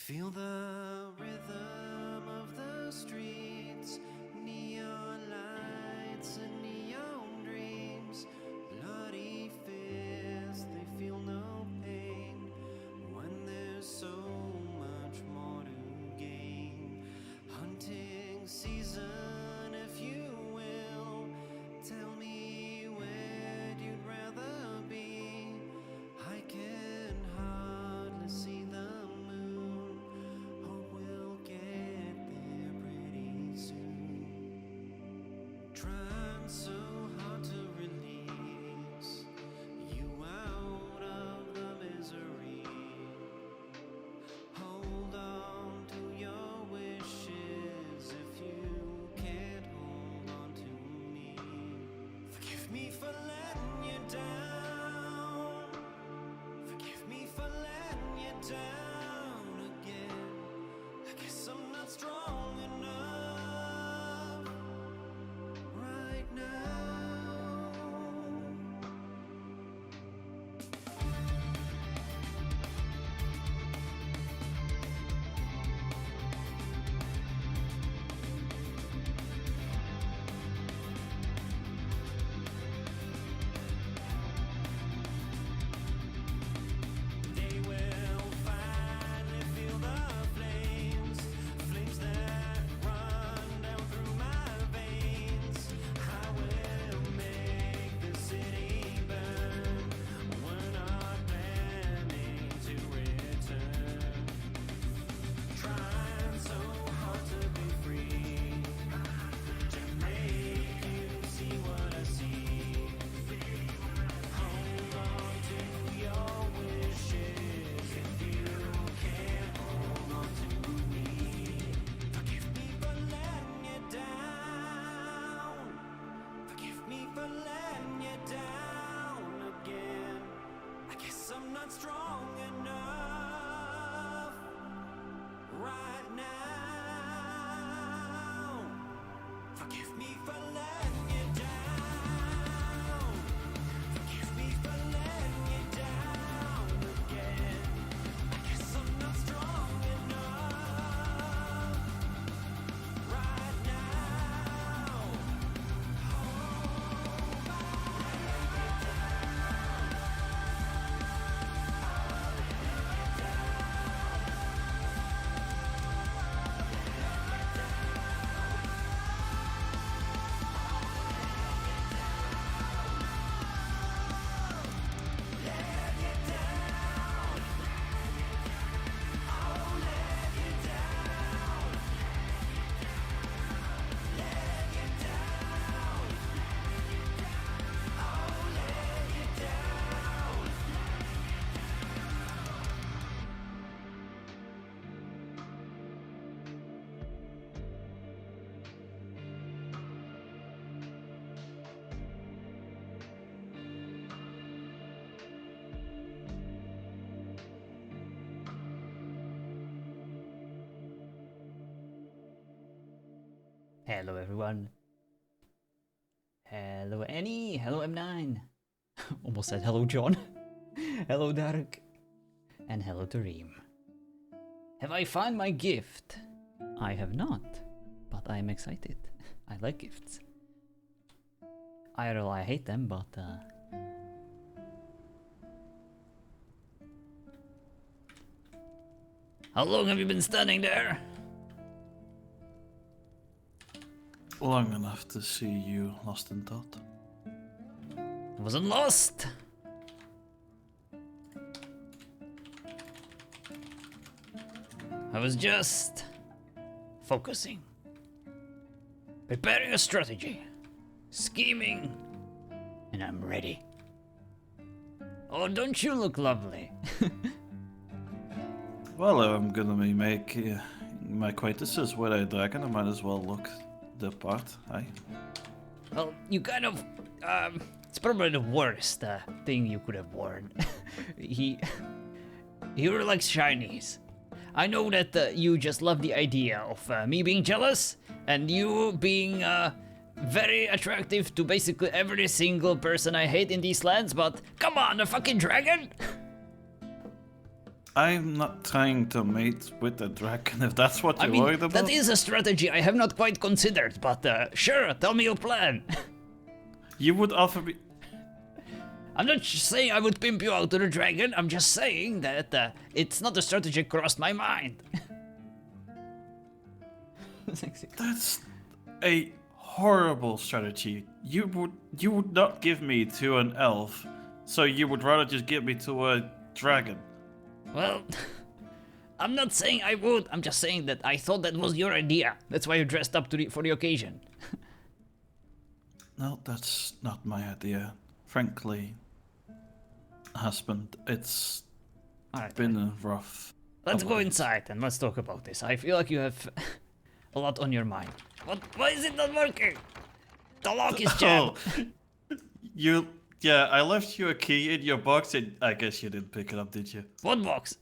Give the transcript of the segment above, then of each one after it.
Feel the rhythm of the streets, neon lights and neon dreams, bloody fists, they feel no pain when there's so much more to gain. Hunting season, if you will, tell me where you'd rather be. I can hardly see the moon, hope we'll get there pretty soon. Trying so hard to release you out of the misery. Hold on to your wishes if you can't hold on to me. Forgive me for letting you down. Forgive me for letting you down again. I guess I'm not strong enough right now. They will finally feel the flames, flames that run down through my veins. I will make the city burn. We're not planning to return. Trying so hard to be free, to make you see what I see. Hold on to your wishes if you can't hold on to me. Forgive me for letting you down. Forgive me for letting you down again. I guess I'm not strong enough right now. Forgive me for letting you down. Forgive me for letting you down again. I guess I'm not strong enough right now. Hello everyone. Hello Annie. Hello M9. Almost said hello John. Hello Dark. And hello Tareem. Have I found my gift? I have not, but I am excited. I like gifts. IRL I hate them, but how long have you been standing there? Long enough to see you lost in thought. I wasn't lost. I was just focusing, preparing a strategy, scheming, and I'm ready. Oh, don't you look lovely? Well, I'm gonna be making my acquaintances with a dragon. I might as well look the part, aye? Well, you kind of, it's probably the worst thing you could have worn. He were like shinies. I know that you just love the idea of me being jealous and you being very attractive to basically every single person I hate in these lands, but come on, a fucking dragon? I'm not trying to mate with the dragon, if that's what I you're mean, worried about. that is a strategy I have not quite considered, but sure, tell me your plan. You would offer me... I'm not saying I would pimp you out to the dragon, I'm just saying that it's not a strategy crossed my mind. That's a horrible strategy. You would not give me to an elf, so you would rather just give me to a dragon. Well, I'm not saying I would, I'm just saying that I thought that was your idea. That's why you dressed up for the occasion. No, that's not my idea. Frankly, husband, it's Alright, been a rough... let's couple go of inside and let's talk about this. I feel like you have a lot on your mind. Why is it not working? The lock is jammed. Yeah, I left you a key in your box and I guess you didn't pick it up, did you? What box?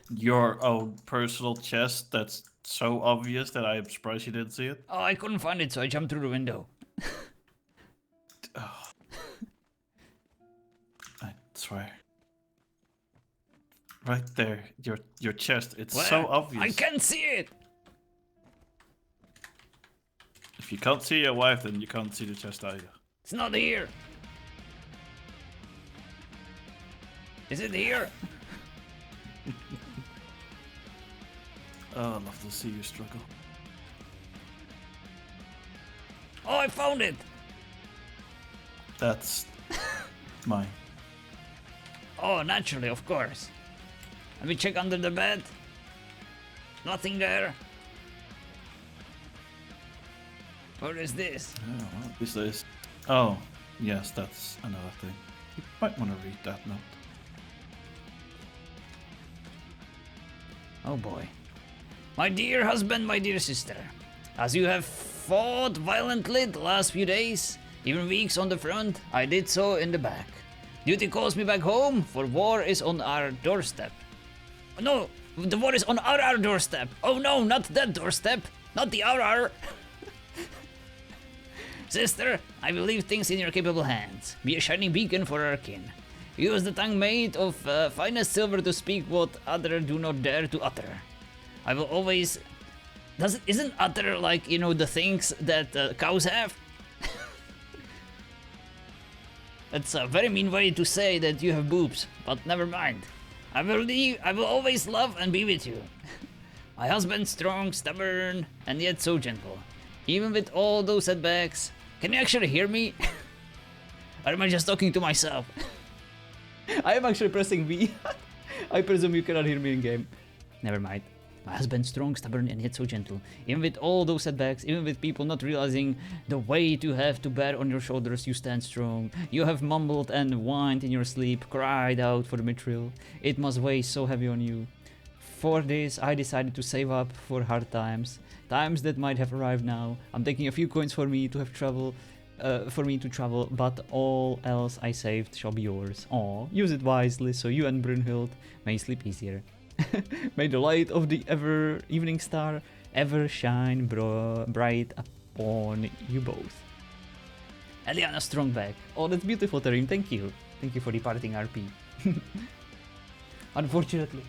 Your own personal chest that's so obvious that I am surprised you didn't see it. Oh, I couldn't find it, so I jumped through the window. I swear. Right there, your chest, it's Where? so obvious. I can't see it. If you can't see your wife, then you can't see the chest either. It's not here. Is it here? Oh, I'd love to see you struggle. Oh, I found it. That's mine. Oh, naturally, of course. Let me check under the bed. Nothing there. What is this? Oh, what is this? Oh, yes, that's another thing. You might want to read that note. Oh boy. My dear husband, my dear sister, as you have fought violently the last few days, even weeks on the front, I did so in the back. Duty calls me back home, for war is on our doorstep. No, the war is on our doorstep. Oh no, not that doorstep. Not the our. Sister, I will leave things in your capable hands. Be a shining beacon for our kin. Use the tongue made of finest silver to speak what other do not dare to utter. I will always... Isn't utter like, you know, the things that cows have? That's a very mean way to say that you have boobs, but never mind. I will always love and be with you. My husband strong, stubborn, and yet so gentle. Even with all those setbacks. Can you actually hear me? Or am I just talking to myself? I am actually pressing V. I presume you cannot hear me in game. Never mind. My husband strong, stubborn, and yet so gentle. Even with all those setbacks, even with people not realizing the weight you have to bear on your shoulders, you stand strong. You have mumbled and whined in your sleep, cried out for the mithril. It must weigh so heavy on you. For this, I decided to save up for hard times. Times that might have arrived now. I'm taking a few coins for me to have travel. But all else I saved shall be yours. Aw, use it wisely so you and Brunhild may sleep easier. May the light of the evening star ever shine bright upon you both. Eliana Strongback. Oh, that's beautiful, Tarim. Thank you. Thank you for the parting RP. Unfortunately,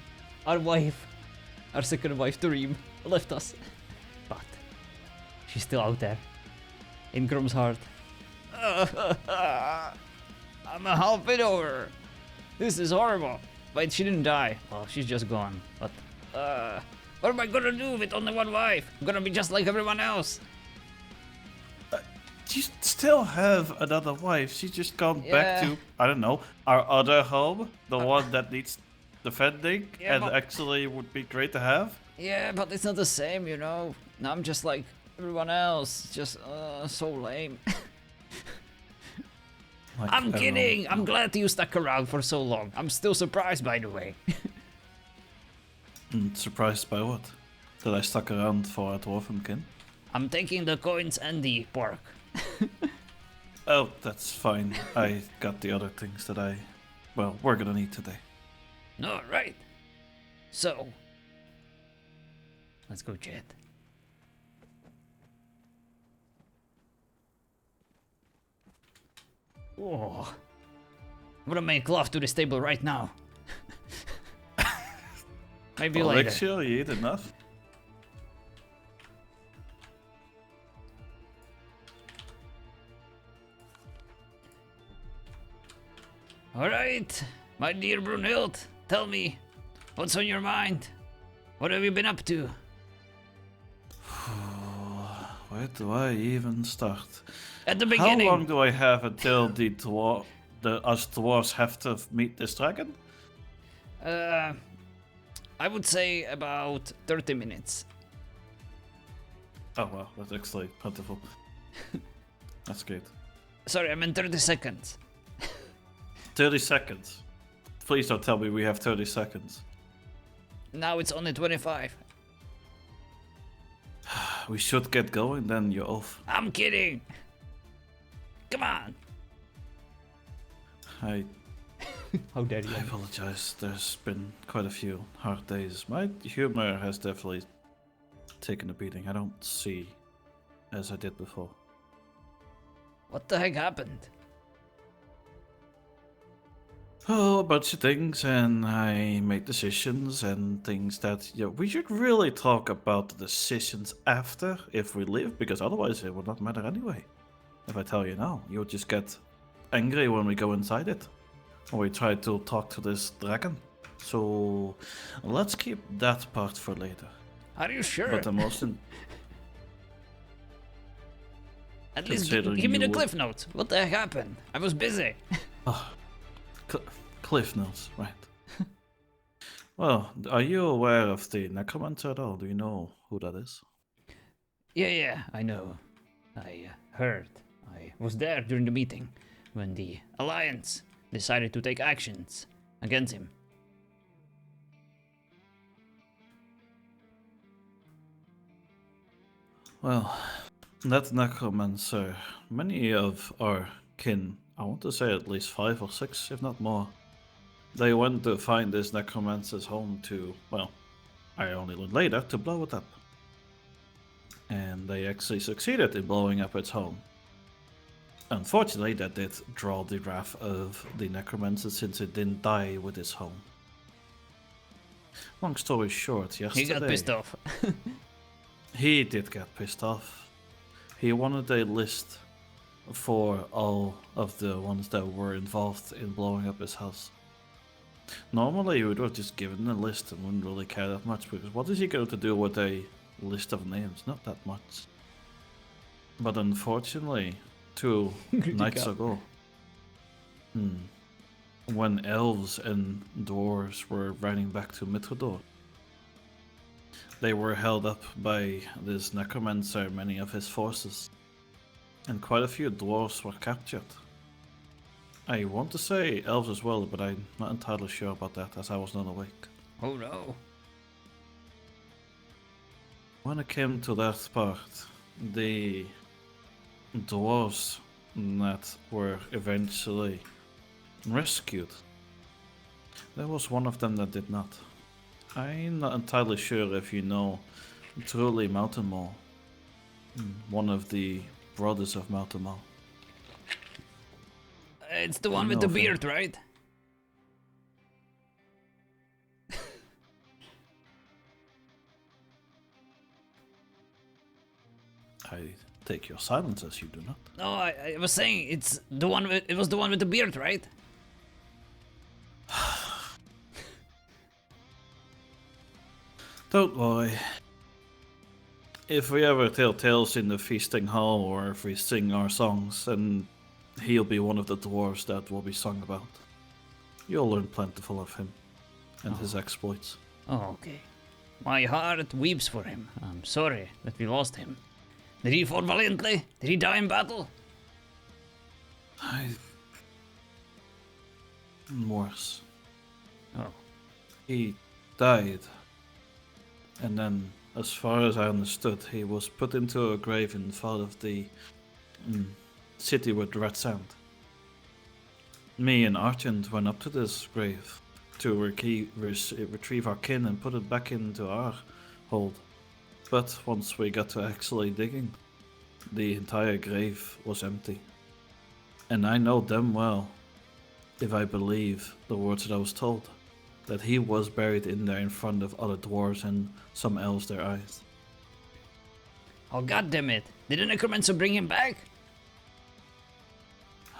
our second wife, Tarim, left us. But she's still out there. In Grom's heart. I'm a half widower. This is horrible. Wait, she didn't die. Well, she's just gone. But, what am I gonna do with only one wife? I'm gonna be just like everyone else. You still have another wife. She's just gone back to, I don't know, our other home. The one that needs defending and actually would be great to have. Yeah, but it's not the same, you know. Now I'm just like everyone else. Just, so lame. Like, I'm kidding! I'm glad you stuck around for so long. I'm still surprised, by the way. Surprised by what? That I stuck around for a dwarfenkin? I'm taking the coins and the pork. Oh, that's fine. I got the other things that we're gonna need today. No, right. So, let's go, Jet. Oh, I'm gonna make love to this table right now. Maybe later. Elixir, you eat enough? Alright, my dear Brunhild, tell me, what's on your mind? What have you been up to? Where do I even start? At the How beginning. long do I have until us dwarves have to meet this dragon? I would say about 30 minutes. Oh wow, that's actually plentiful. That's great. Sorry, I meant 30 seconds. 30 seconds. Please don't tell me we have 30 seconds. Now it's only 25. We should get going then, you oaf. I'm kidding. Come on. I How dare you? apologize. There's been quite a few hard days. My humor has definitely taken a beating. I don't see as I did before. What the heck happened? Oh, a bunch of things, and I made decisions and things that we should really talk about the decisions after if we leave, because otherwise it would not matter anyway. If I tell you now, you'll just get angry when we go inside it, or we try to talk to this dragon. So let's keep that part for later. Are you sure? But the most At least considering give me you the would- cliff notes. What the heck happened? I was busy. Cliff notes, right? Well, are you aware of the necromancer at all? Do you know who that is? Yeah, I know. I heard. I was there during the meeting when the Alliance decided to take actions against him. Well, that necromancer, many of our kin, I want to say at least 5 or 6, if not more, they went to find this necromancer's home to, well, I only learned later, to blow it up. And they actually succeeded in blowing up its home. Unfortunately, that did draw the wrath of the necromancer since it didn't die with his home. Long story short, yesterday... He got pissed off. He did get pissed off. He wanted a list for all of the ones that were involved in blowing up his house. Normally, you would have just given a list and wouldn't really care that much, because what is he going to do with a list of names? Not that much. But unfortunately, 2 nights ago, when elves and dwarves were riding back to Mithrador, they were held up by this necromancer, many of his forces, and quite a few dwarves were captured. I want to say elves as well, but I'm not entirely sure about that, as I was not awake. Oh no. When it came to that part, the dwarves that were eventually rescued, there was one of them that did not. I'm not entirely sure if you know truly Mountain Mole, one of the brothers of Mountain Mole. It's the one with the know of him. beard, right? I take your silence as you do not. No, I was saying it's the one with, it was the one with the beard, right? Don't worry. If we ever tell tales in the feasting hall, or if we sing our songs, then he'll be one of the dwarves that will be sung about. You'll learn plentiful of him and his exploits. Oh, okay. My heart weeps for him. I'm sorry that we lost him. Did he fall valiantly? Did he die in battle? Worse. Oh. He died. And then, as far as I understood, he was put into a grave in front of the city with red sand. Me and Argent went up to this grave to retrieve our kin and put it back into our hold. But once we got to actually digging, the entire grave was empty. And I know damn well, if I believe the words that I was told, that he was buried in there in front of other dwarves and some elves their eyes. Oh, god damn it. Did the necromancer bring him back?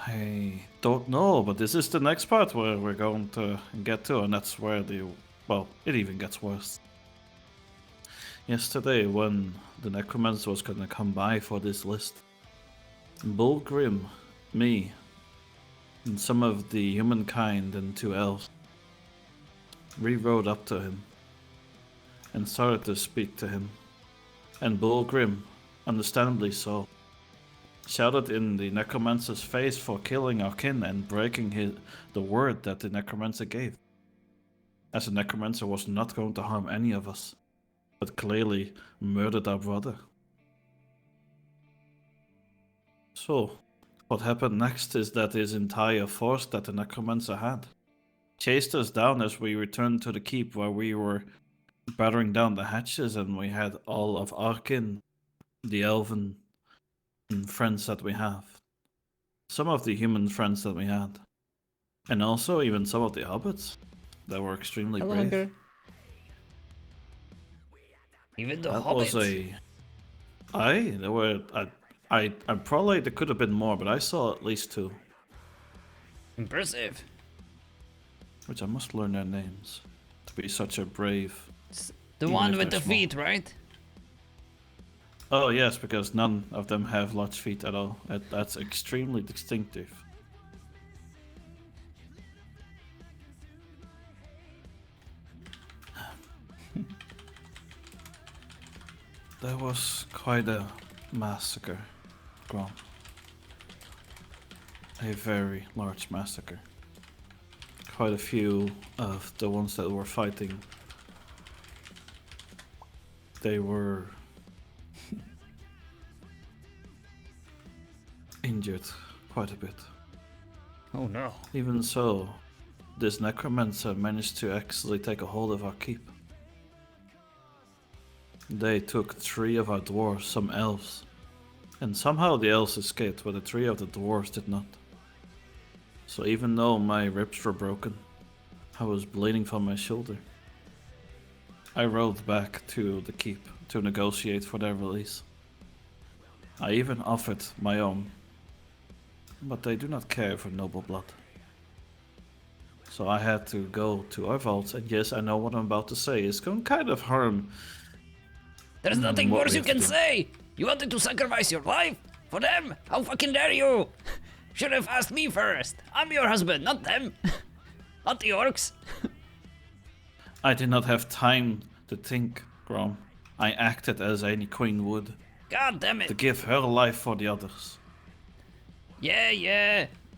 I don't know, but this is the next part where we're going to get to, and that's where well, it even gets worse. Yesterday, when the necromancer was gonna come by for this list, Bull Grim, me, and some of the humankind and 2 elves, we rode up to him and started to speak to him. And Bull Grim, understandably so, shouted in the necromancer's face for killing our kin and breaking the word that the necromancer gave. As the necromancer was not going to harm any of us, but clearly murdered our brother. So, what happened next is that his entire force that the necromancer had chased us down as we returned to the keep, where we were battering down the hatches, and we had all of our kin, the elven friends that we have, some of the human friends that we had, and also even some of the hobbits that were extremely Hello, brave. Hunger. Even the That hobbits? was there were, I probably, there could have been more, but I saw at least 2. Impressive. Which I must learn their names to be such a brave. The Even one if with they're the small. feet, right? Oh yes, because none of them have large feet at all. That's extremely distinctive. There was quite a massacre, Grom. A very large massacre. Quite a few of the ones that were fighting, they were injured quite a bit. Oh no. Even so, this necromancer managed to actually take a hold of our keep. They took 3 of our dwarves, some elves, and somehow the elves escaped, but the 3 of the dwarves did not. So even though my ribs were broken, I was bleeding from my shoulder. I rode back to the keep to negotiate for their release. I even offered my own, but they do not care for noble blood. So I had to go to our vaults, and yes, I know what I'm about to say is going to kind of harm. There's nothing what worse we you have to can do. say! You wanted to sacrifice your life? For them? How fucking dare you! Should have asked me first. I'm your husband, not them. Not the orcs. I did not have time to think, Grom. I acted as any queen would, God damn to it. give her life for the others. Yeah,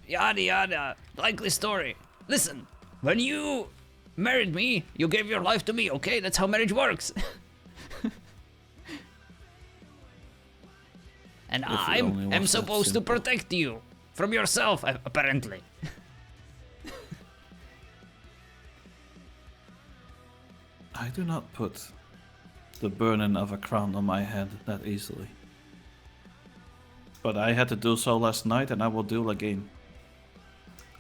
yada yada. Likely story. Listen, when you married me, you gave your life to me, okay? That's how marriage works. And If it I only am was that supposed to simple. protect you from yourself, apparently. I do not put the burden of a crown on my head that easily. But I had to do so last night, and I will do again.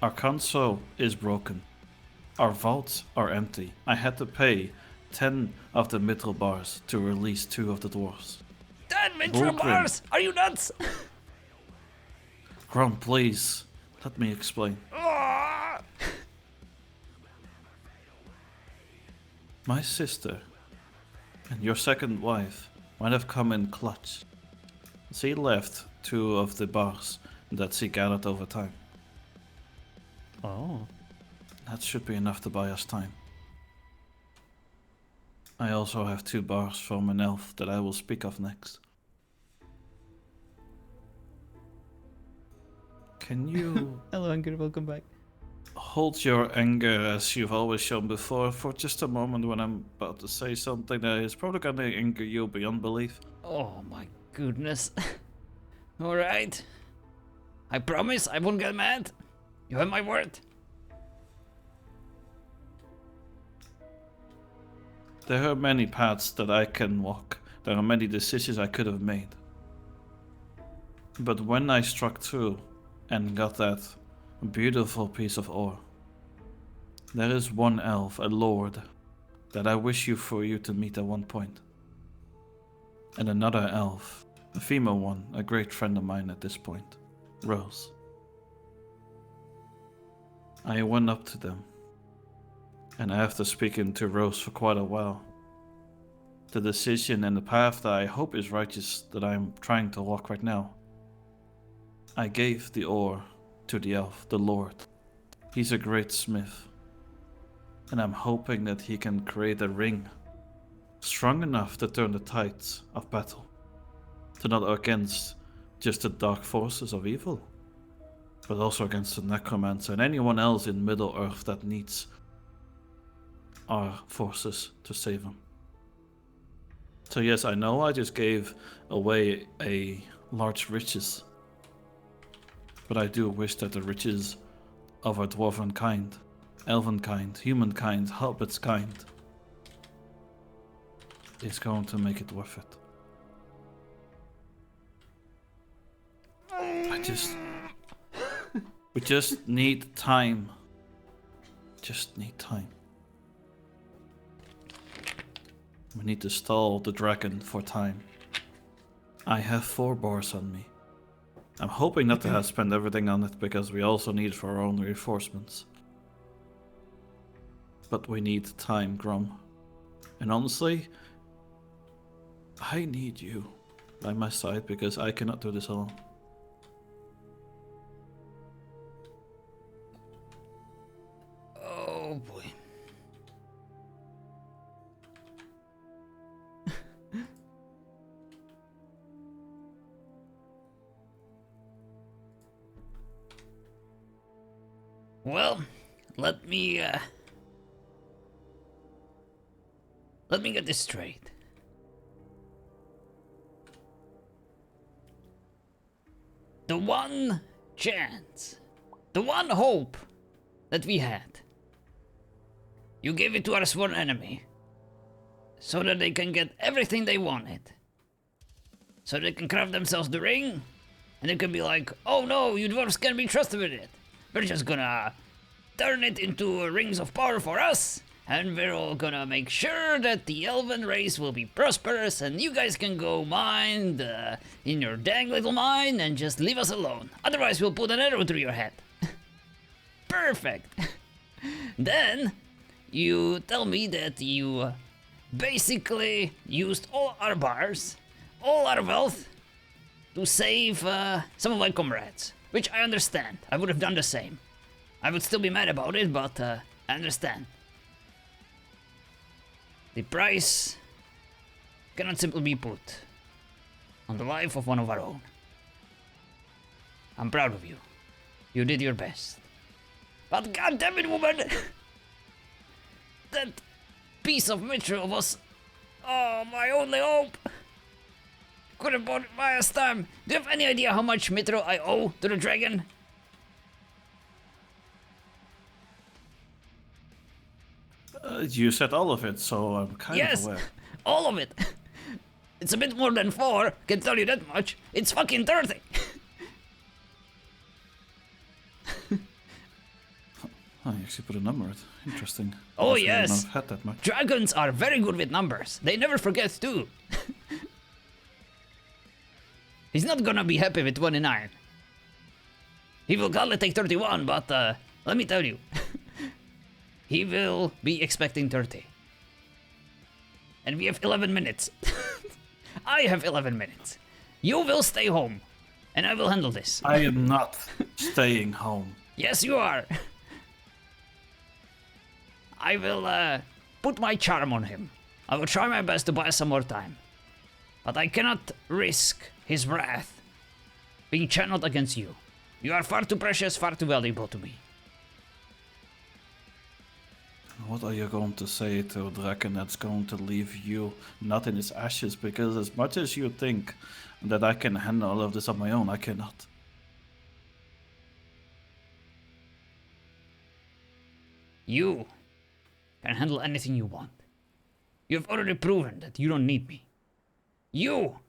Our console is broken. Our vaults are empty. I had to pay 10 of the mithril bars to release 2 of the dwarves. 10 mithril Bullcrim. bars! Are you nuts? Grom, please, let me explain. Ah! My sister and your second wife might have come in clutch. She left 2 of the bars that she gathered over time. Oh. That should be enough to buy us time. I also have 2 bars from an elf that I will speak of next. Can you Hello, Hunger, welcome back. hold your anger as you've always shown before for just a moment when I'm about to say something that is probably gonna anger you beyond belief? Oh my goodness. Alright. I promise I won't get mad. You have my word. There are many paths that I can walk. There are many decisions I could have made. But when I struck through and got that beautiful piece of ore, There is one elf, a lord, that I wish for you to meet at one point. And another elf, a female one, a great friend of mine at this point, Rose. I went up to them, and after speaking to Rose for quite a while, the decision and the path that I hope is righteous that I am trying to walk right now, I gave the ore to the elf, the Lord. He's a great smith, and I'm hoping that he can create a ring strong enough to turn the tides of battle, to not against just the dark forces of evil, but also against the necromancer and anyone else in Middle-earth that needs our forces to save him. So yes, I know I just gave away a large riches, but I do wish that the riches of our dwarven kind, elven kind, humankind, hobbit's kind, is going to make it worth it. We just need time. Just need time. We need to stall the dragon for time. I have 4 bars on me. I'm hoping not to have spent everything on it because we also need it for our own reinforcements. But we need time, Grom. And honestly, I need you by my side because I cannot do this alone. Oh boy. Well, let me get this straight. The one chance, the one hope that we had, you gave it to our sworn enemy, so that they can get everything they wanted. So they can craft themselves the ring, and they can be like, oh no, you dwarves can't be trusted with it. We're just gonna turn it into rings of power for us, and we're all gonna make sure that the elven race will be prosperous, and you guys can go mine in your dang little mine and just leave us alone. Otherwise, we'll put an arrow through your head. Perfect. Then you tell me that you basically used all our bars, all our wealth, to save some of my comrades. Which I understand. I would have done the same. I would still be mad about it, but I understand. The price cannot simply be put on the life of one of our own. I'm proud of you. You did your best. But goddammit, woman! That piece of mithril was... oh, my only hope! Could have bought it last time. Do you have any idea how much mithril I owe to the dragon? You said all of it, so I'm kind of aware. Yes, all of it. It's a bit more than 4, can tell you that much. It's fucking 30. Oh, you actually put a number. Interesting. Oh, I've yes. not had that much. Dragons are very good with numbers. They never forget too. He's not gonna be happy with 29. He will gladly take 31, but let me tell you. He will be expecting 30. And we have 11 minutes. I have 11 minutes. You will stay home. And I will handle this. I am not staying home. Yes, you are. I will put my charm on him. I will try my best to buy some more time. But I cannot risk his wrath being channeled against you. You are far too precious, far too valuable to me. What are you going to say to a dragon that's going to leave you not in his ashes? Because as much as you think that I can handle all of this on my own, I cannot. You can handle anything you want. You have already proven that you don't need me. You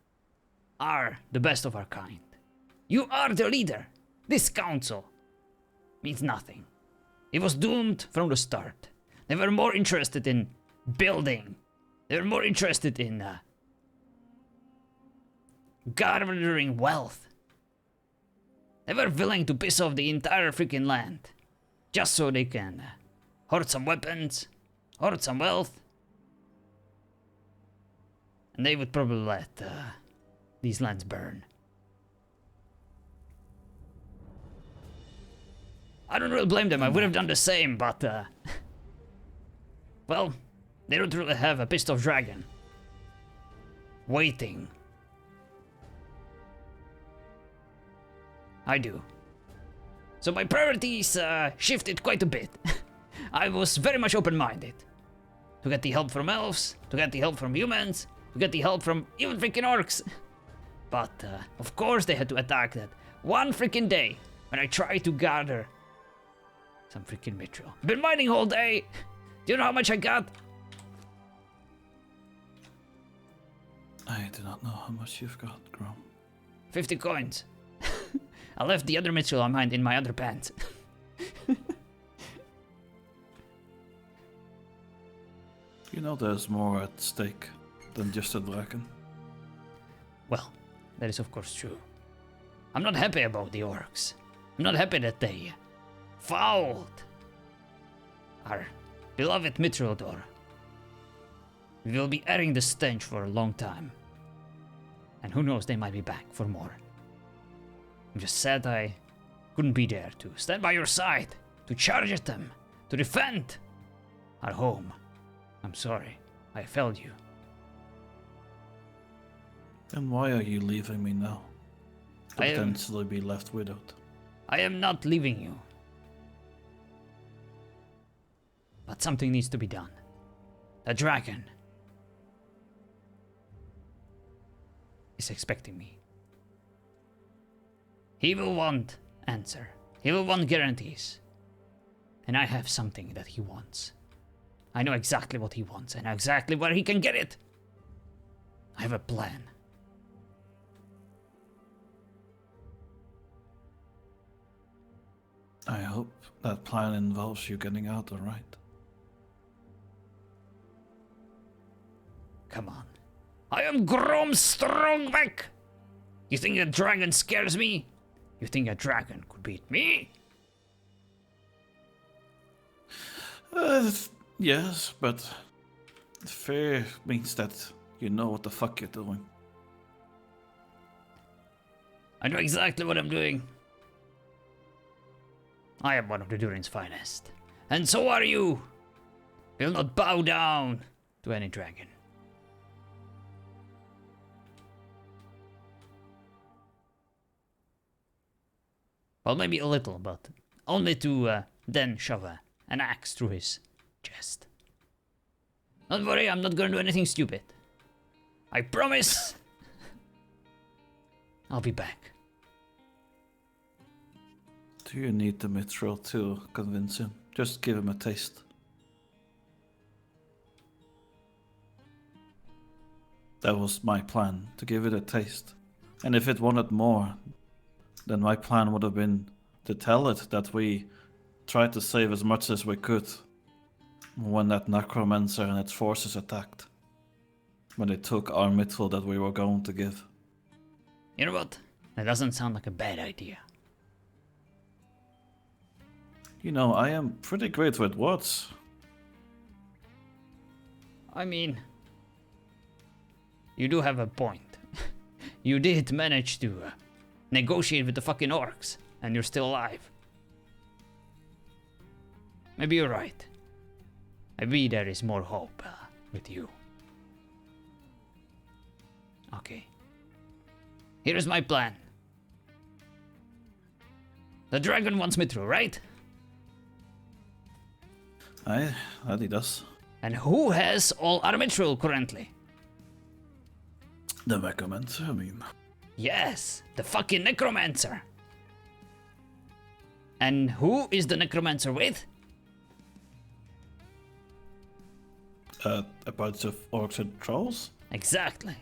are the best of our kind. You are the leader. This council means nothing. He was doomed from the start. They were more interested in building. They were more interested in gathering wealth. They were willing to piss off the entire freaking land just so they can hoard some weapons, hoard some wealth. And they would probably let these lands burn. I don't really blame them. I would have done the same, but well, they don't really have a pissed off dragon waiting. I do. So my priorities shifted quite a bit. I was very much open-minded. To get the help from elves, to get the help from humans, to get the help from even freaking orcs. But of course they had to attack that one freaking day when I tried to gather some freaking mithril. Been mining all day. Do you know how much I got? I do not know how much you've got, Grom. 50 coins. I left the other mithril I mined in my other pants. You know there's more at stake than just a dragon. Well, that is of course true. I'm not happy about the orcs. I'm not happy that they fouled our beloved mithril door. We will be airing the stench for a long time. And who knows, they might be back for more. I'm just sad I couldn't be there to stand by your side, to charge at them, to defend our home. I'm sorry, I failed you. Then why are you leaving me now? To I am- potentially be left widowed. I am not leaving you. But something needs to be done. The dragon is expecting me. He will want answer. He will want guarantees. And I have something that he wants. I know exactly what he wants and exactly where he can get it. I have a plan. I hope that plan involves you getting out alright. Come on. I am Grom Strongback! You think a dragon scares me? You think a dragon could beat me? Yes, but fear means that you know what the fuck you're doing. I know exactly what I'm doing. I am one of the Durin's finest. And so are you! Will not bow down to any dragon. Well, maybe a little, but only to then shove an axe through his chest. Don't worry, I'm not gonna do anything stupid. I promise! I'll be back. Do you need the mithril to convince him? Just give him a taste. That was my plan, to give it a taste. And if it wanted more, then my plan would have been to tell it that we tried to save as much as we could when that necromancer and its forces attacked. When they took our mithril that we were going to give. You know what? That doesn't sound like a bad idea. You know, I am pretty great with words. I mean, you do have a point. You did manage to negotiate with the fucking orcs, and you're still alive. Maybe you're right. Maybe there is more hope with you. Okay. Here's my plan. The dragon wants mithril, right? Aye, that he does. And who has all our mithril currently? The necromancer, I mean. Yes, the fucking necromancer. And who is the necromancer with? A bunch of orcs and trolls? Exactly.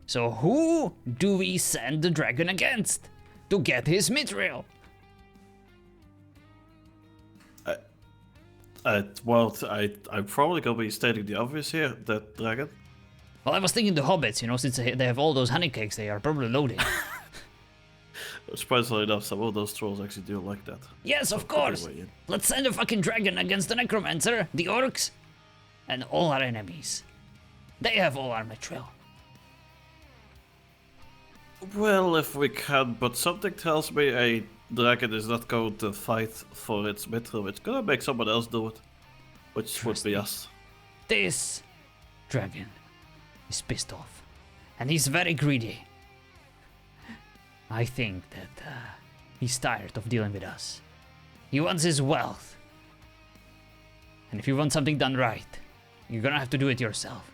So who do we send the dragon against to get his mithril? I'm probably gonna be stating the obvious here. That dragon. Well, I was thinking the hobbits, you know, since they have all those honey cakes, they are probably loaded. Surprisingly enough, some of those trolls actually do like that. Yes, of course. Anyway, Let's send a fucking dragon against the necromancer, the orcs, and all our enemies. They have all our mithril. well, if we can, but something tells me a dragon is not going to fight for its mithril. It's gonna make someone else do it, which would be us. This dragon is pissed off, and he's very greedy. I think that he's tired of dealing with us. He wants his wealth. And if you want something done right, you're gonna have to do it yourself.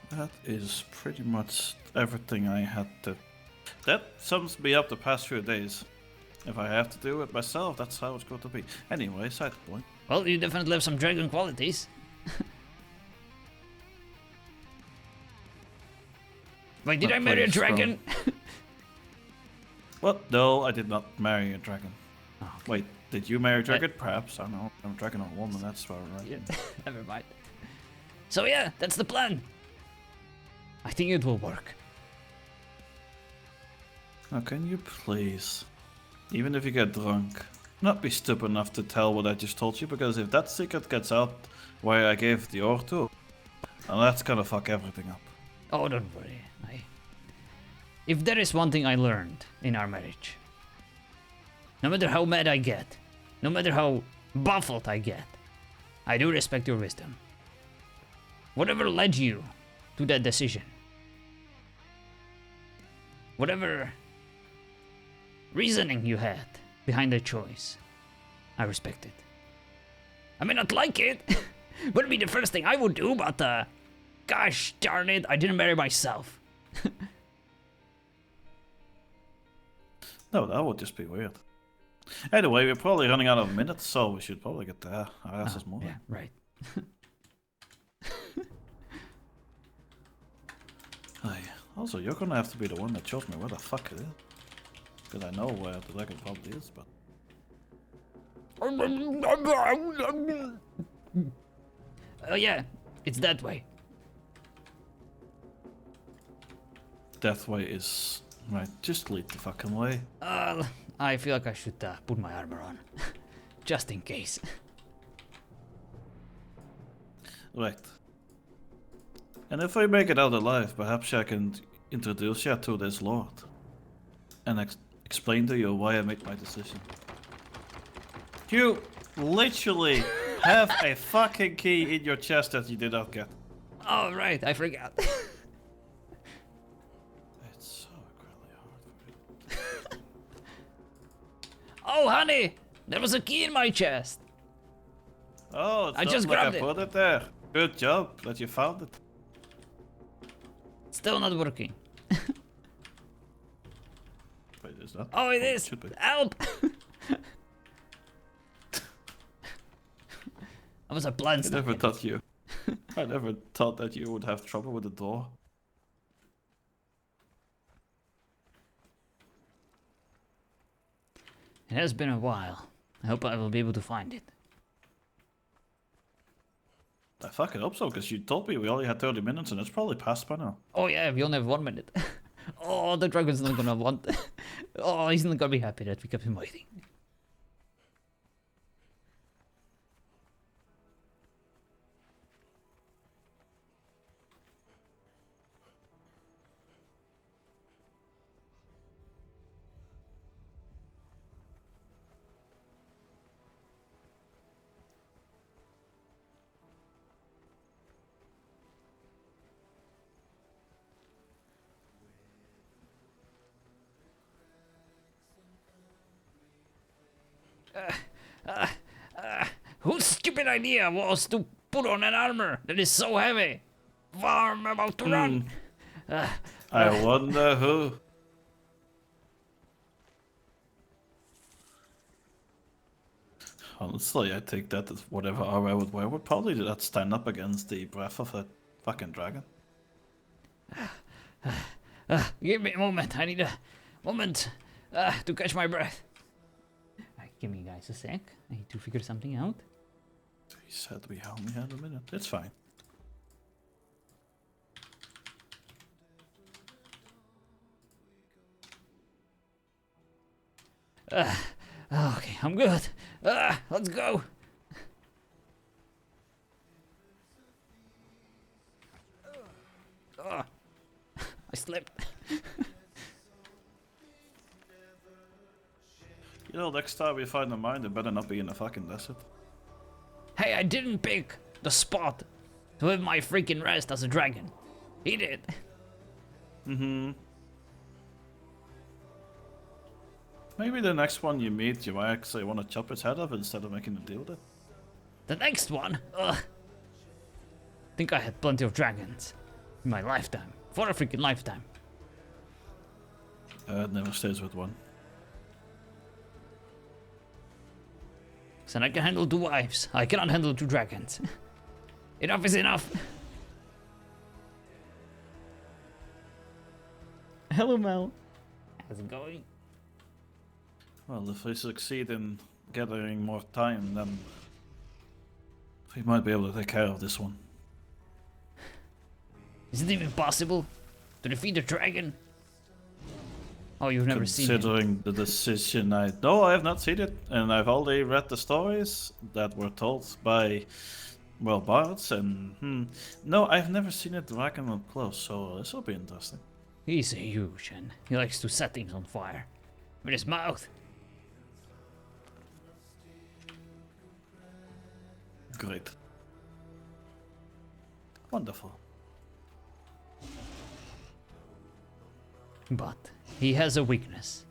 That is pretty much everything I had to. That sums me up the past few days. If I have to do it myself, that's how it's going to be. Anyway, side point. Well, you definitely have some dragon qualities. Wait, did Not I marry a pretty strong. dragon? What? No, I did not marry a dragon. Oh, okay. Wait, did you marry a dragon? Perhaps. I don't know. I'm a dragon or a woman, that's right. Yeah, never mind. So yeah, that's the plan. I think it will work. Now, can you please, even if you get drunk, not be stupid enough to tell what I just told you? Because if that secret gets out where I gave the ore to, well, that's gonna fuck everything up. Oh, don't worry. If there is one thing I learned in our marriage, no matter how mad I get, no matter how baffled I get, I do respect your wisdom. Whatever led you to that decision, whatever reasoning you had behind that choice, I respect it. I may not like it, wouldn't be the first thing I would do, but gosh darn it, I didn't marry myself. No, that would just be weird. Anyway, we're probably running out of minutes, so we should probably get there. Our asses moving. Yeah, right. Aye. Also, you're gonna have to be the one that shows me where the fuck it is. Because I know where the dragon probably is, but... Oh yeah, it's that way. That way is... Right, just lead the fucking way. I feel like I should put my armor on. Just in case. Right. And if I make it out alive, perhaps I can introduce you to this lord. And explain to you why I made my decision. You literally have a fucking key in your chest that you did not get. Oh right, I forgot. It's so incredibly hard for me. Oh honey, there was a key in my chest. Oh, it's I not just like grabbed I it. put it there. Good job that you found it. Still not working. Wait, is that? Oh it is. Should be. Help! That was a plan. I never thought you. I never thought that you would have trouble with the door. It has been a while. I hope I will be able to find it. I fucking hope so, because you told me we only had 30 minutes and it's probably past by now. Oh yeah, we only have 1 minute. Oh, the dragon's not gonna want. Oh, he's not gonna be happy that we kept him waiting. Whose stupid idea was to put on an armor that is so heavy? I'm about to run. I wonder who. Honestly, I think that is whatever armor I would wear would probably not stand up against the breath of a fucking dragon. Give me a moment. I need a moment to catch my breath. Give me guys a sec. I need to figure something out. He said we only had a minute. It's fine. Okay, I'm good. Let's go. I slipped. You know, next time we find a mine, it better not be in the fucking desert. Hey, I didn't pick the spot to have my freaking rest as a dragon. He did. Mm-hmm. Maybe the next one you meet, you might actually want to chop his head off instead of making a deal with it. The next one? Think I had plenty of dragons in my lifetime. For a freaking lifetime. It never stays with one. So I can handle 2 wives. I cannot handle 2 dragons. Enough is enough. Hello, Mel. How's it going? Well, if we succeed in gathering more time, then we might be able to take care of this one. Is it even possible to defeat a dragon? Oh, you've never seen it. Considering the decision No, I have not seen it, and I've already read the stories that were told by, well, bards, and no, I've never seen a dragon up close, so this will be interesting. He's huge and he likes to set things on fire. With his mouth. Great. Wonderful. But he has a weakness.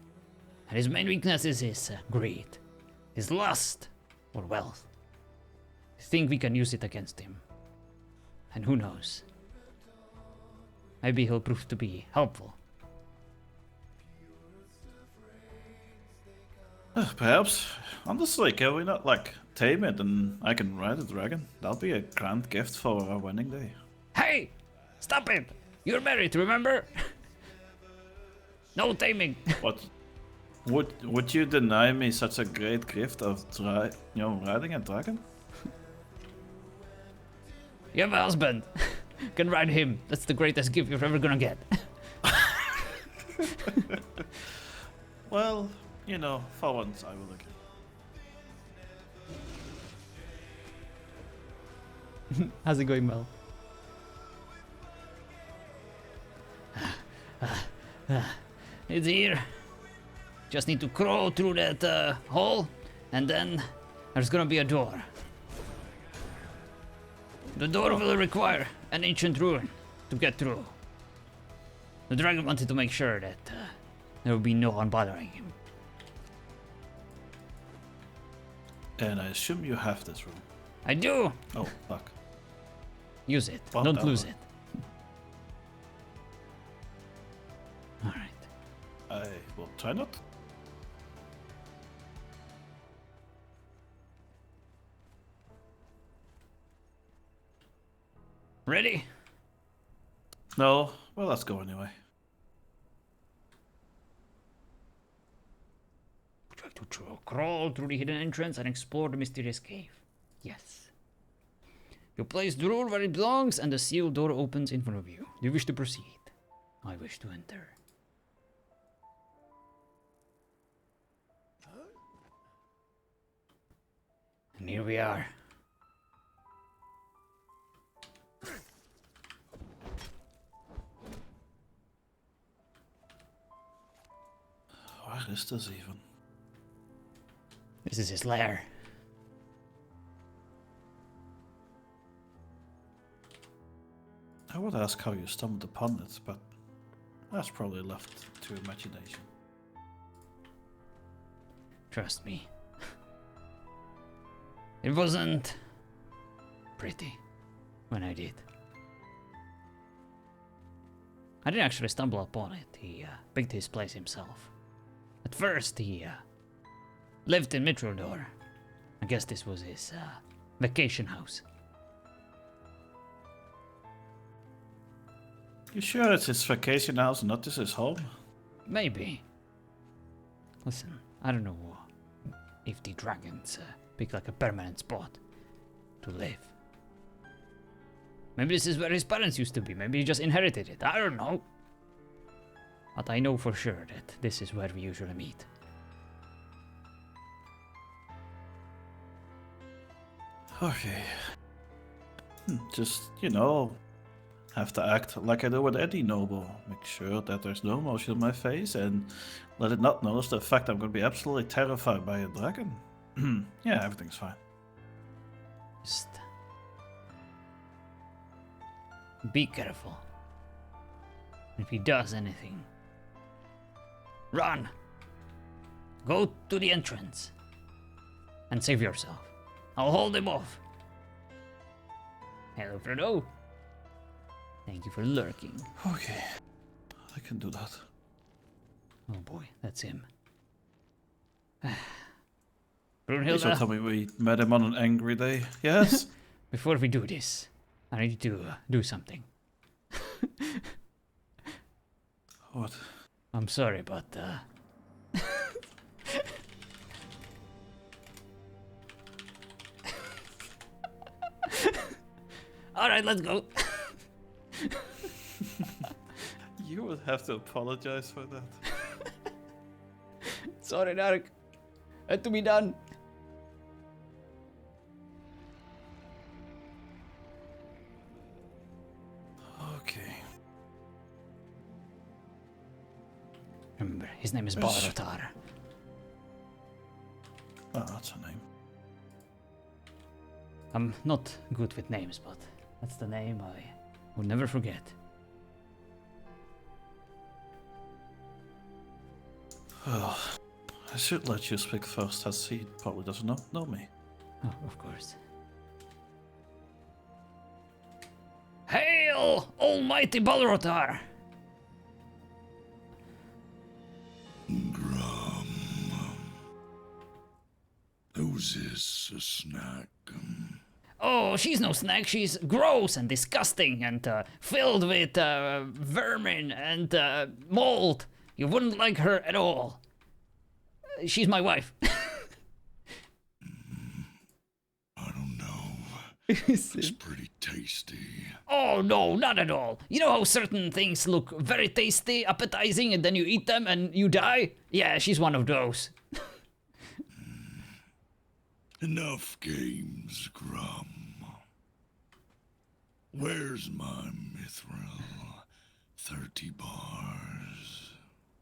And his main weakness is his greed. His lust for wealth. I think we can use it against him. And who knows? Maybe he'll prove to be helpful. Perhaps. Honestly, can we not, like, tame it and I can ride a dragon? That'll be a grand gift for our wedding day. Hey! Stop it! You're married, remember? No taming! What? Would you deny me such a great gift of riding a dragon? You have a husband. Can ride him. That's the greatest gift you're ever gonna get. Well, you know, for once I will agree. How's it going, Mel? It's here. Just need to crawl through that hole, and then there's gonna be a door. The door will require an ancient ruin to get through. The dragon wanted to make sure that there will be no one bothering him. And I assume you have this room. I do! Oh, fuck. Use it. What Don't the- lose it. Alright. I will try not. Ready? No, well, let's go anyway. Try to crawl through the hidden entrance and explore the mysterious cave. Yes. You place the rule where it belongs and the sealed door opens in front of you. Do you wish to proceed? I wish to enter. And here we are. Where is this even? This is his lair. I would ask how you stumbled upon it, but that's probably left to imagination. Trust me. It wasn't pretty when I did. I didn't actually stumble upon it. He picked his place himself. At first, he lived in Mitrodor. I guess this was his vacation house. You sure it's his vacation house, not just his home? Maybe. Listen, I don't know if the dragons pick like a permanent spot to live. Maybe this is where his parents used to be. Maybe he just inherited it. I don't know. But I know for sure that this is where we usually meet. Okay. Just, you know, have to act like I do with any noble. Make sure that there's no emotion on my face and let it not notice the fact I'm going to be absolutely terrified by a dragon. Yeah, everything's fine. Just be careful. If he does anything, run! Go to the entrance and save yourself. I'll hold him off. Hello, Frodo. Thank you for lurking. Okay, I can do that. Oh boy, that's him. Please don't tell Brunhilde, me we met him on an angry day. Yes? before we do this, I need to do something. What? I'm sorry, but all right, let's go. You would have to apologize for that. Sorry, Narek. Had to be done. Okay. Remember, his name is Yes. Balrotar. Oh, that's her name. I'm not good with names, but that's the name I will never forget. Oh, I should let you speak first, as he probably doesn't know me. Oh, of course. Hail, almighty Balrotar! Grom. Who's this, a snack? Oh, she's no snack. She's gross and disgusting and filled with vermin and mold. You wouldn't like her at all. She's my wife. I don't know. Is It's it? pretty tasty. Oh no, not at all. You know how certain things look very tasty, appetizing, and then you eat them and you die? Yeah, she's one of those. Enough games, Grom. Where's my mithril? 30 bars.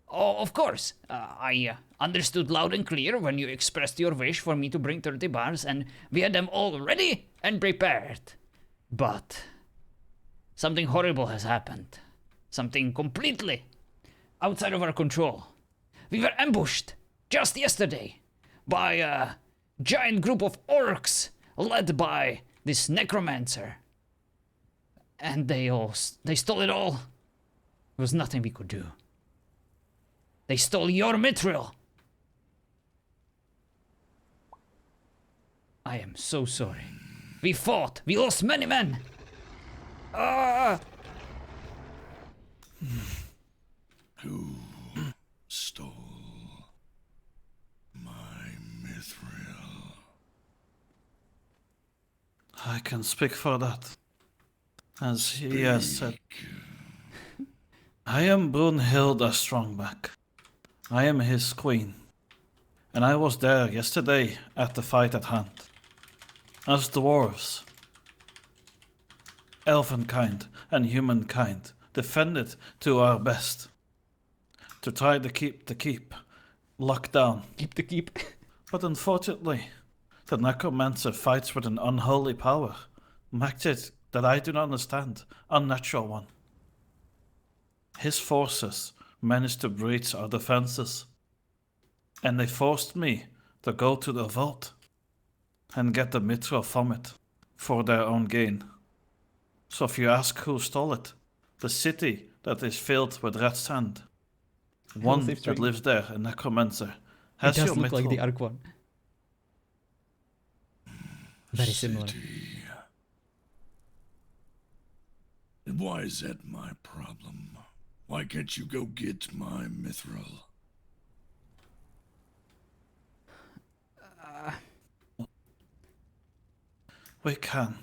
Oh, of course. I understood loud and clear when you expressed your wish for me to bring 30 bars, and we had them all ready and prepared. But something horrible has happened. Something completely outside of our control. We were ambushed just yesterday by a giant group of orcs led by this necromancer. And they stole it all. There was nothing we could do. They stole your mithril. I am so sorry. We fought. We lost many men. Who stole my mithril? I can speak for that. As he has said, I am Brunhilde Strongback. I am his queen. And I was there yesterday at the fight at hand. As dwarves, elvenkind and humankind defended to our best. To try to keep the keep locked down. Keep the keep. But unfortunately, the necromancer fights with an unholy power. Magic that I do not understand. Unnatural one. His forces managed to breach our defenses. And they forced me to go to the vault and get the mithril from it for their own gain. So if you ask who stole it, the city that is filled with red sand, one safe that drink. lives there, a necromancer, It has does your look like the mithril. Ark one. Very similar. City. And why is that my problem? Why can't you go get my mithril? We can.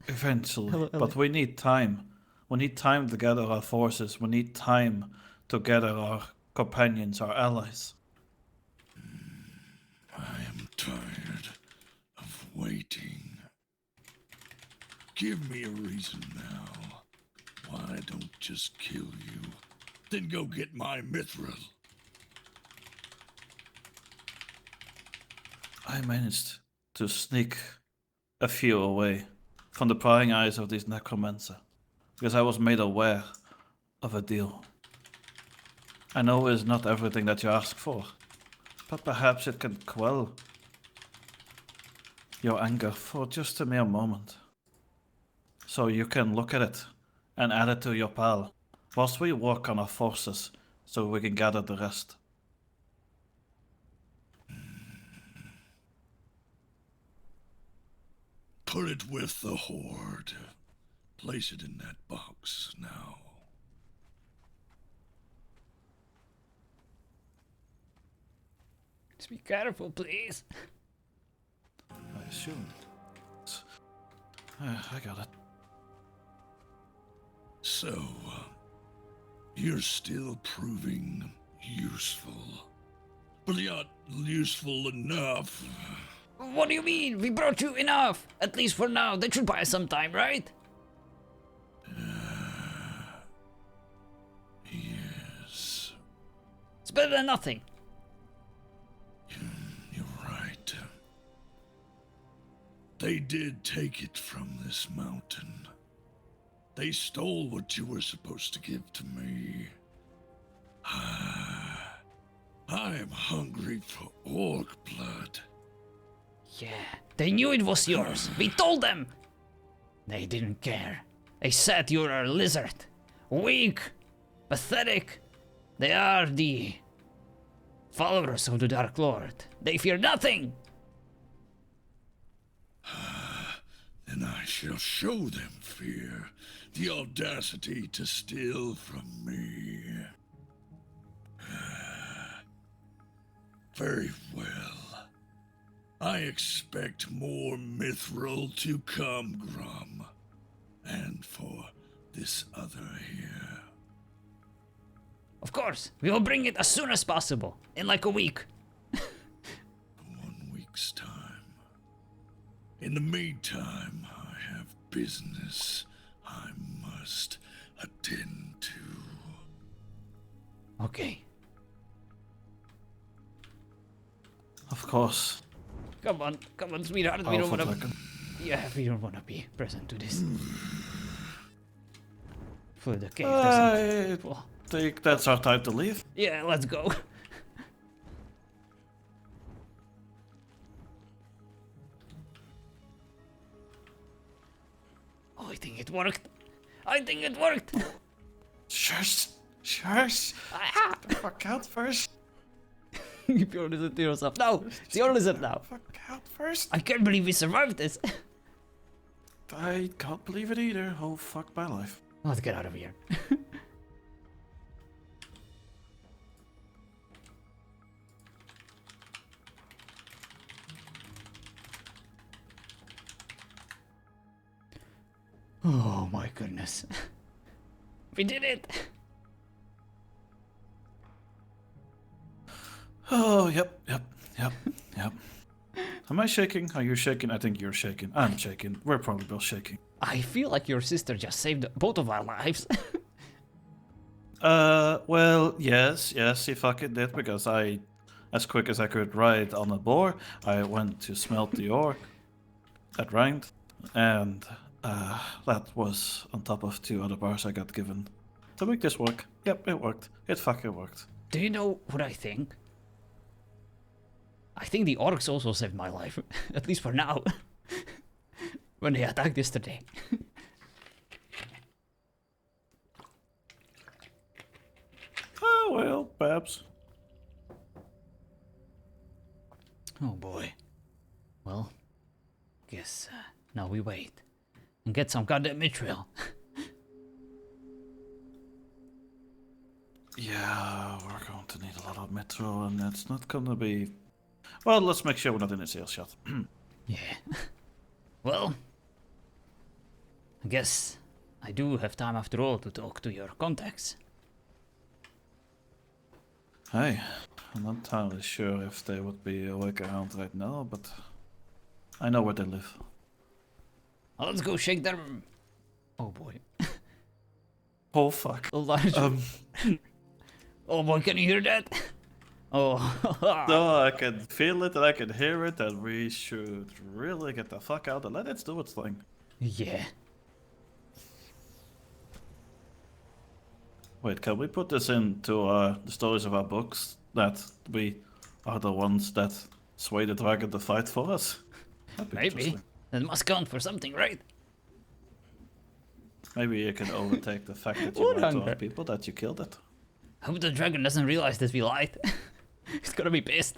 Eventually. Hello. But we need time. We need time to gather our forces. We need time to gather our companions, our allies. I am tired of waiting. Give me a reason now why I don't just kill you, then go get my mithril. I managed to sneak a few away from the prying eyes of these necromancer, because I was made aware of a deal. I know it's not everything that you ask for, but perhaps it can quell your anger for just a mere moment. So you can look at it and add it to your pile, whilst we work on our forces so we can gather the rest. Put it with the horde. Place it in that box now. Just be careful, please. I assume. I got it. So, you're still proving useful. But you're not useful enough. What do you mean? We brought you enough. At least for now. That should buy us some time, right? Yes, It's better than nothing. you're right. They did take it from this mountain. They stole what you were supposed to give to me. I am hungry for orc blood. Yeah, they knew it was yours. We told them. They didn't care. They said you're a lizard. Weak. Pathetic. They are the followers of the Dark Lord. They fear nothing. Then I shall show them fear, the audacity to steal from me. Very well. I expect more mithril to come, Grom. And for this other here. Of course, we will bring it as soon as possible. In like a week. 1 week's time. In the meantime, I have business I must attend to. Okay. Of course. Come on, sweetheart. We don't Alpha want to. Dragon. Yeah, we don't want to be present to this. For the cave doesn't. I Well, think that's our time to leave. yeah, let's go. Oh, I think it worked. I think it worked. Shush! Shush! Ah! The fuck out first! Keep your lizard to yourself. No, it's your lizard now. Fuck out first! I can't believe we survived this. I can't believe it either. Oh, fuck my life. Let's get out of here. Oh my goodness. We did it! Oh, yep. Am I shaking? Are you shaking? I think you're shaking. I'm shaking. We're probably both shaking. I feel like your sister just saved both of our lives. Well, yes, she fucking did, because I, as quick as I could ride on a boar, I went to smelt the ore. That rhymed. And, that was on top of 2 other bars I got given to make this work. Yep, it worked. It fucking worked. Do you know what I think? I think the orcs also saved my life. At least for now. When they attacked yesterday. Oh, well, perhaps. Oh boy. Well, guess now we wait. And get some goddamn mithril. Yeah, we're going to need a lot of metro, and that's not gonna be... Well, let's make sure we're not in a sales shot. Yeah. Well, guess I do have time after all to talk to your contacts. Hey, I'm not entirely sure if they would be awake around right now, but I know where they live. Well, let's go shake their... Oh boy. Oh fuck. A large... Oh boy, can you hear that? Oh. No, I can feel it and I can hear it, and we should really get the fuck out and let it do its thing. Yeah. Wait, can we put this into the stories of our books that we are the ones that sway the dragon to fight for us? That'd be Maybe. interesting. That must count for something, right? Maybe you can overtake the fact that you What lied to hunger? our people, that you killed it. Hope the dragon doesn't realize that we lied. He's gonna be pissed.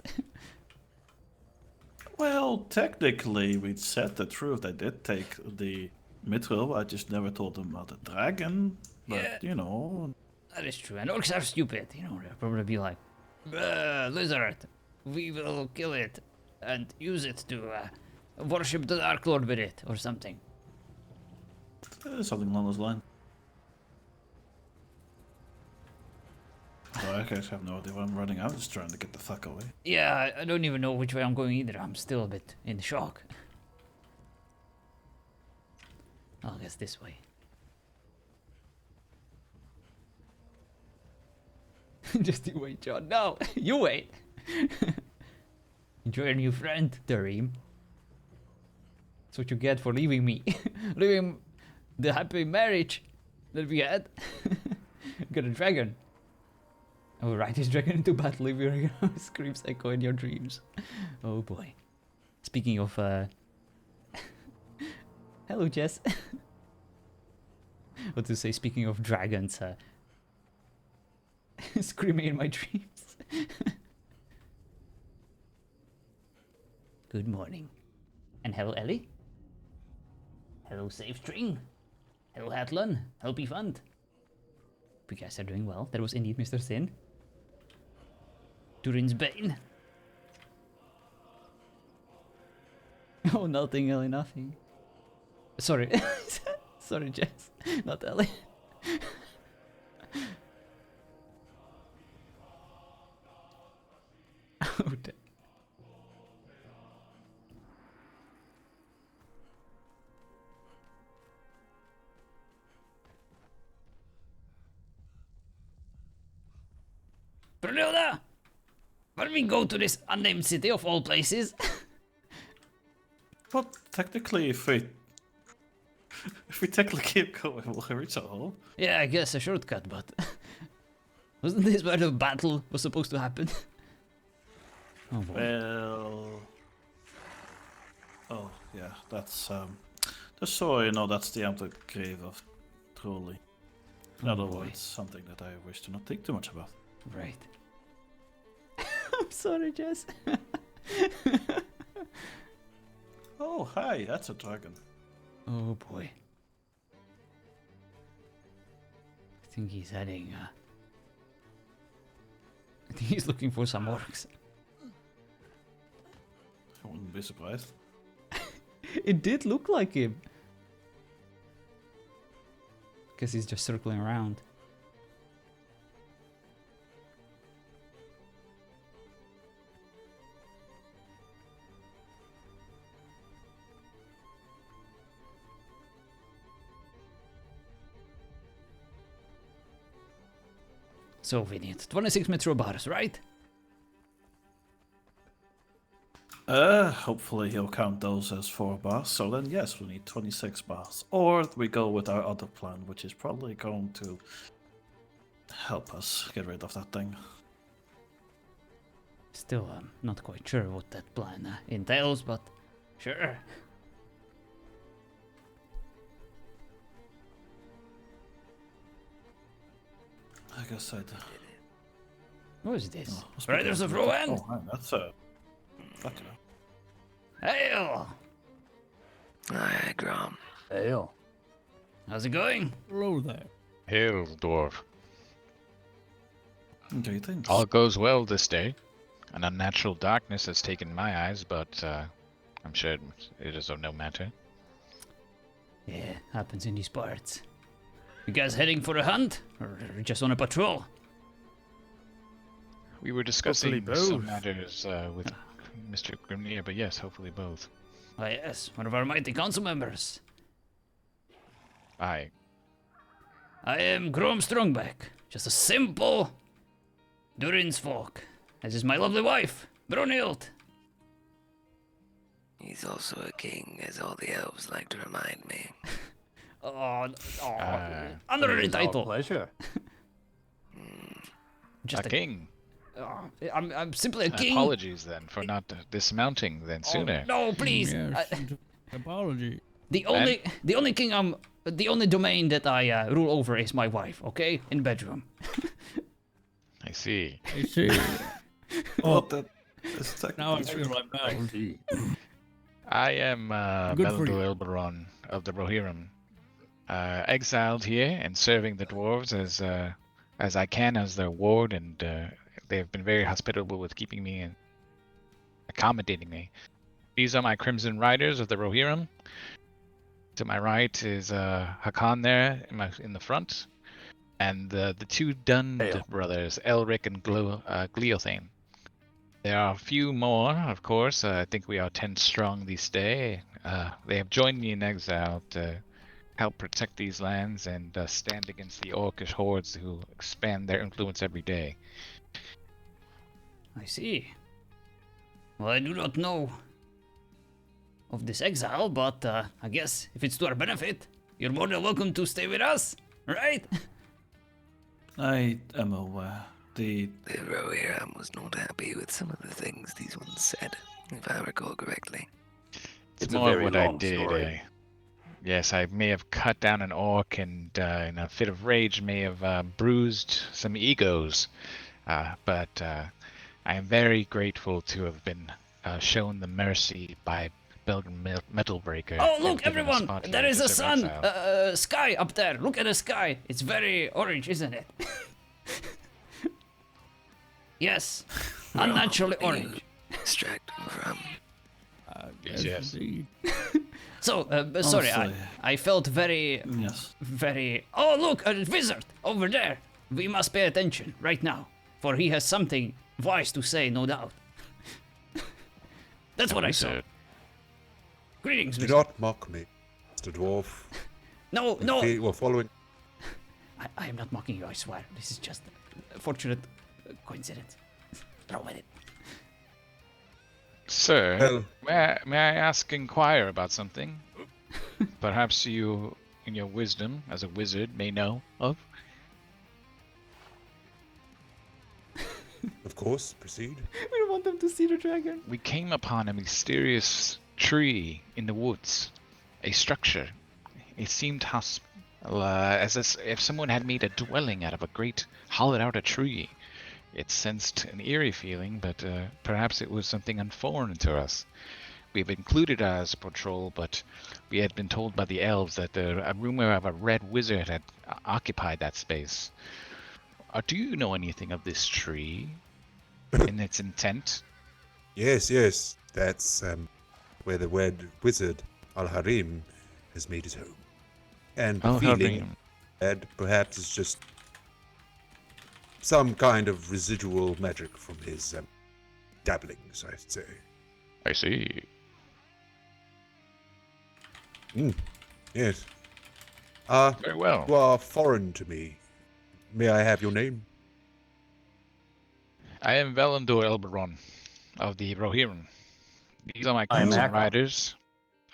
Well, technically, we said the truth. I did take the mithril. I just never told them about the dragon. But, Yeah. you know, That is true. And orcs are stupid. You know, they'll probably be like, lizard, we will kill it and use it to worship the Dark Lord with it or something. something along those lines. Oh, I actually have no idea where I'm running. I'm just trying to get the fuck away. Yeah, I don't even know which way I'm going either. I'm still a bit in shock. I'll guess this way. Just you wait, John. No, you wait. Enjoy your new friend, Dareem. That's what you get for leaving me. Leaving the happy marriage that we had. Got a dragon. Oh, ride this dragon into battle if your screams echo in your dreams. Oh boy. Speaking of, hello, Jess. What to say, speaking of dragons, screaming in my dreams. Good morning. And hello, Ellie. Hello, Safe String. Hello, Hatlon. Helpy Fund. Hope you guys are doing well. That was indeed Mr. Sin. Durin's Bane. Oh, nothing, Ellie, nothing. Sorry. Sorry, Jess. Not Ellie. Oh, damn. Brunilda! Why don't we go to this unnamed city of all places? But technically, if we technically keep going, we'll reach our home. Yeah, I guess a shortcut, but... Wasn't this where the battle was supposed to happen? Oh boy. Well, oh yeah, that's just so you know, that's the empty grave of Trolley. In other boy. words, something that I wish to not think too much about. Right. I'm sorry, Jess. Oh, hi, that's a dragon. Oh boy. I think he's heading, I think he's looking for some orcs. I wouldn't be surprised. It did look like him. Guess he's just circling around. So, Vinny, 26 metro bars, right? Hopefully he'll count those as 4 bars, so then yes, we need 26 bars. Or we go with our other plan, which is probably going to help us get rid of that thing. Still, not quite sure what that plan entails, but sure. I guess I'd... What is this? Oh, what's Riders that? of Rowan? Oh, man, that's a... Fucking hell. Hail! Hi, Grom. Hail. How's it going? Hello there. Hail, dwarf. Greetings. All goes well this day. An unnatural darkness has taken my eyes, but I'm sure it is of no matter. Yeah, happens in these parts. You guys heading for a hunt? Or just on a patrol? We were discussing Hopefully some both. matters with Mr. Grimnir, but yes, hopefully both. Ah, yes, one of our mighty council members. Aye. I am Grom Strongback. Just a simple Durin's folk. This is my lovely wife, Brunhild. He's also a king, as all the elves like to remind me. Honorary It's our title. pleasure. Just a king. I'm simply a king. Apologies then for not dismounting then sooner. No, please. Apology. The only king the only domain that I rule over is my wife. Okay, in bedroom. I see. I see. Oh, that is Now I technically feel like that. I am Good for you. Beldor Elberon of the Rohirrim, exiled here and serving the dwarves as I can as their ward, and they have been very hospitable with keeping me and accommodating me. These are my Crimson Riders of the Rohirrim. To my right is Hakan there in the front, and the two Dund Hail. brothers, Elric and Gleothane. There are a few more, of course. I think we are 10 strong this day. They have joined me in exile to help protect these lands and stand against the orcish hordes who expand their influence every day. I see. Well, I do not know of this exile, but I guess if it's to our benefit, you're more than welcome to stay with us, right? I am aware. The The Rohirrim was not happy with some of the things these ones said, if I recall correctly. It's a more very what I long did. story. Yes, I may have cut down an orc and in a fit of rage may have bruised some egos. But I am very grateful to have been shown the mercy by Belgian Metalbreaker. Oh, and look, given a everyone! spot There here is to a serve sun, exile. sky up there. Look at the sky. It's very orange, isn't it? Yes, unnaturally Where orange. you extract them from. Yes. Indeed. So, sorry, Honestly. I felt very, yes. very. Oh, look, a wizard over there. We must pay attention right now, for he has something wise to say, no doubt. That's what I saw. Wizard. Greetings, Do wizard. not mock me, Mr. Dwarf. No, no, We're following. I am not mocking you, I swear. This is just a fortunate coincidence. Throw with it. Sir, Well- may I inquire about something? Perhaps you, in your wisdom as a wizard, may know of? Of course, proceed. We don't want them to see the dragon. We came upon a mysterious tree in the woods, a structure. It seemed as if someone had made a dwelling out of a great hollowed-out tree. It sensed an eerie feeling, but perhaps it was something unforeign to us. We've included it as a patrol, but we had been told by the elves that a rumor of a red wizard had occupied that space. Do you know anything of this tree and its intent? Yes, yes, that's where the red wizard Al-Harim has made his home. And the feeling that perhaps it's just some kind of residual magic from his dabblings, I'd say. I see. Yes. Very well. You are foreign to me. May I have your name? I am Valandor Elberon of the Rohirrim. These are my I am Crimson Akon. Riders.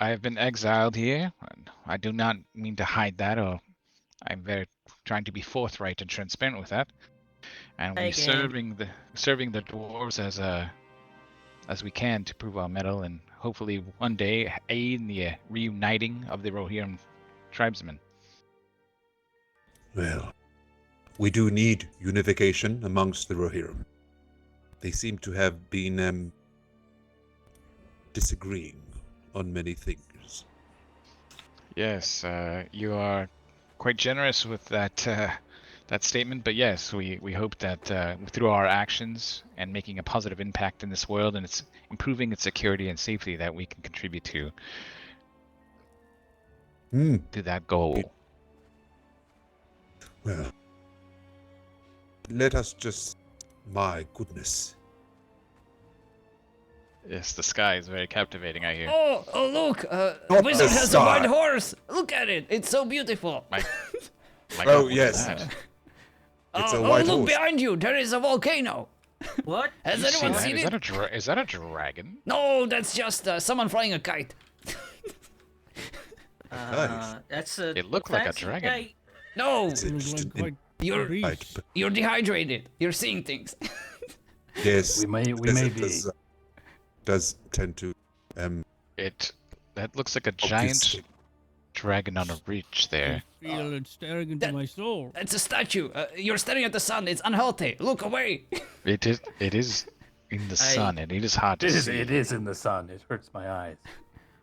I have been exiled here. And I do not mean to hide that, or I'm very trying to be forthright and transparent with that. And we serving the dwarves as we can to prove our mettle, and hopefully one day aid in the reuniting of the Rohirrim tribesmen. Well, we do need unification amongst the Rohirrim. They seem to have been disagreeing on many things. Yes, you are quite generous with that statement, but yes, we hope that through our actions and making a positive impact in this world and it's improving its security and safety that we can contribute to. to that goal? Well, let us just. My goodness. Yes, the sky is very captivating, I hear. Oh, look! Not Wizard the has a white sky. horse! Look at it! It's so beautiful! My Oh, God, what is yes. that? It's a Oh, white look horse. behind you! There is a volcano! What? Has You see anyone that? seen Is it? that is that a dragon? No, that's just someone flying a kite. Nice. That's a. It looked like a fancy dragon. kite. No, It's It was interesting. like quite you're a beast. Right, but you're dehydrated. You're seeing things. yes, We may it be. does tend to That looks like a giant obfuscate. dragon on a reach there. I feel it staring into that- my soul. It's a statue. You're staring at the sun. It's unhealthy. Look away. It is in the sun, and it is hard to It is, see. it is in the sun. It hurts my eyes.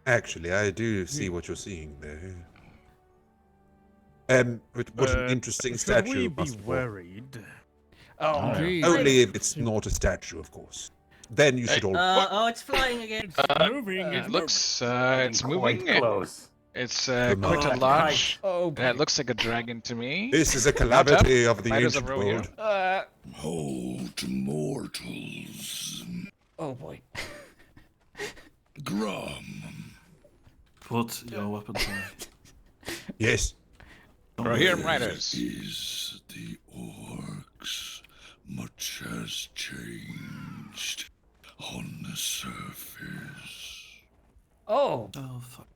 Actually, I do see what you're seeing there. What an interesting Should statue. we be Master Wolf. worried? Oh, Gee, Only if it's not a statue, of course. Then you should all. Oh, it's flying again. it's moving. It It's looks it's Quite moving. close. It's Come quite a on. large. oh, It looks like a dragon to me. This is a calamity of the Might as ancient well rodeo. world. Hold, mortals. oh boy. Grom. Put your weapons away. Yes. Rohirrim Riders. Is the orcs. Much has changed on the surface. Oh, Oh, fuck.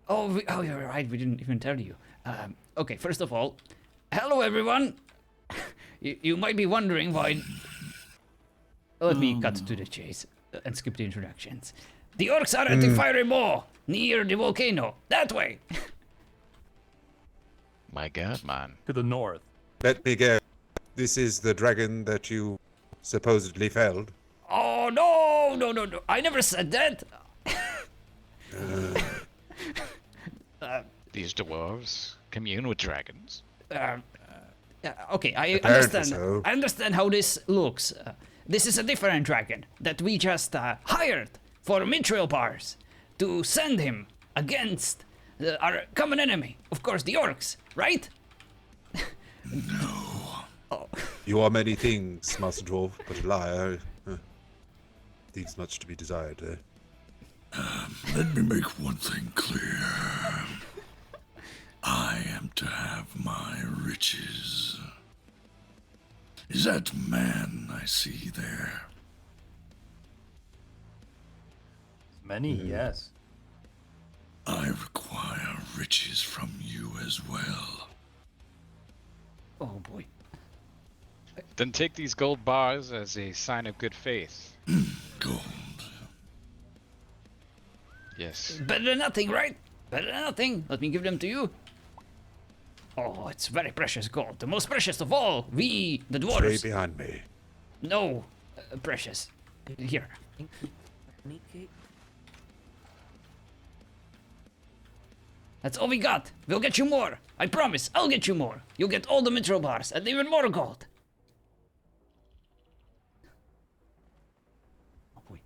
oh, you're right. We didn't even tell you. Okay, first of all, hello everyone. You might be wondering why. Let me cut to the chase and skip the introductions. The orcs are at the fiery moor near the volcano. That way. My God, man. To the north. Let me guess. This is the dragon that you supposedly felled. Oh no, no, no, no! I never said that. These dwarves commune with dragons. Okay, I Apparently understand. so. I understand how this looks. This is a different dragon that we just hired for mithril bars to send him against our common enemy, of course, the orcs, right? You are many things, Master Dwarf, but a liar. Leaves much to be desired there. Let me make one thing clear. I am to have my riches. Is that man I see there? Many, yes. I require riches from you as well. Oh boy. Then take these gold bars as a sign of good faith. Gold. Yes. Better than nothing, right? Better than nothing. Let me give them to you. Oh, it's very precious gold. The most precious of all. We, the Stay dwarves. behind me. No, precious. Here. That's all we got. We'll get you more. I promise. I'll get you more. You'll get all the mithril bars and even more gold. Oh boy.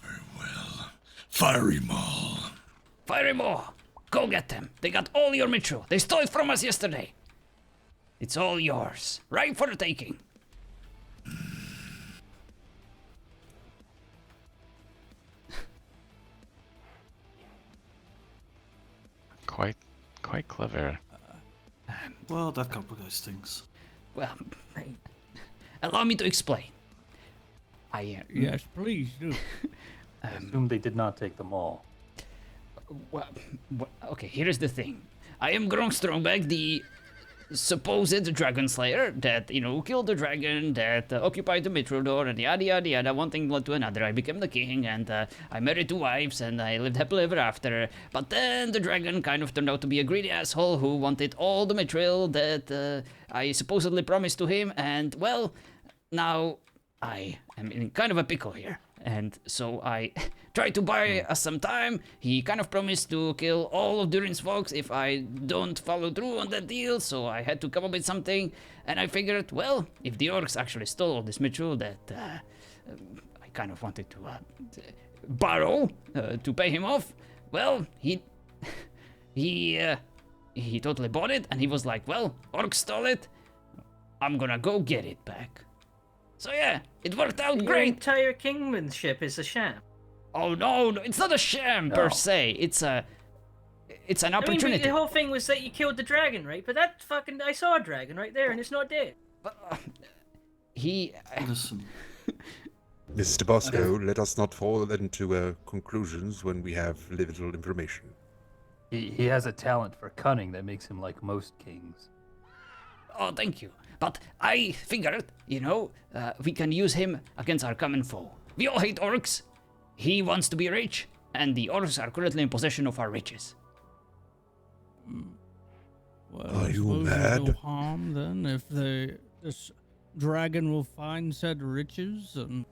Very well. Fiery Maul. Fiery more. Go get them. They got all your mithril. They stole it from us yesterday. It's all yours. Right for the taking. Quite clever. Well, that complicates things. Well, allow me to explain. Yes, please do. I assume they did not take them all. Well, okay, here's the thing. I am Grom Strongback, the supposed dragon slayer that, killed the dragon, that occupied the mithril door, and yada yada yada. One thing led to another. I became the king, and I married 2 wives, and I lived happily ever after. But then the dragon kind of turned out to be a greedy asshole who wanted all the mithril that I supposedly promised to him, and, well, now I am in kind of a pickle here. And so I tried to buy us some time. He kind of promised to kill all of Durin's folks if I don't follow through on that deal, so I had to come up with something. And I figured, well, if the orcs actually stole this mithril that I kind of wanted to borrow to pay him off. Well, he totally bought it, and he was like, well, orcs stole it. I'm gonna go get it back. So yeah, it worked out Your great. entire kingmanship is a sham. Oh no, it's not a sham per se. It's an I mean, opportunity. the whole thing was that you killed the dragon, right? But that fucking... I saw a dragon right there, and it's not dead. He... Listen, Mr. Bosco, let us not fall into conclusions when we have little information. He has a talent for cunning that makes him like most kings. Oh, thank you. But I figured, we can use him against our common foe. We all hate orcs. He wants to be rich, and the orcs are currently in possession of our riches. Well, Are I you suppose there's no mad? harm then if this dragon will find said riches and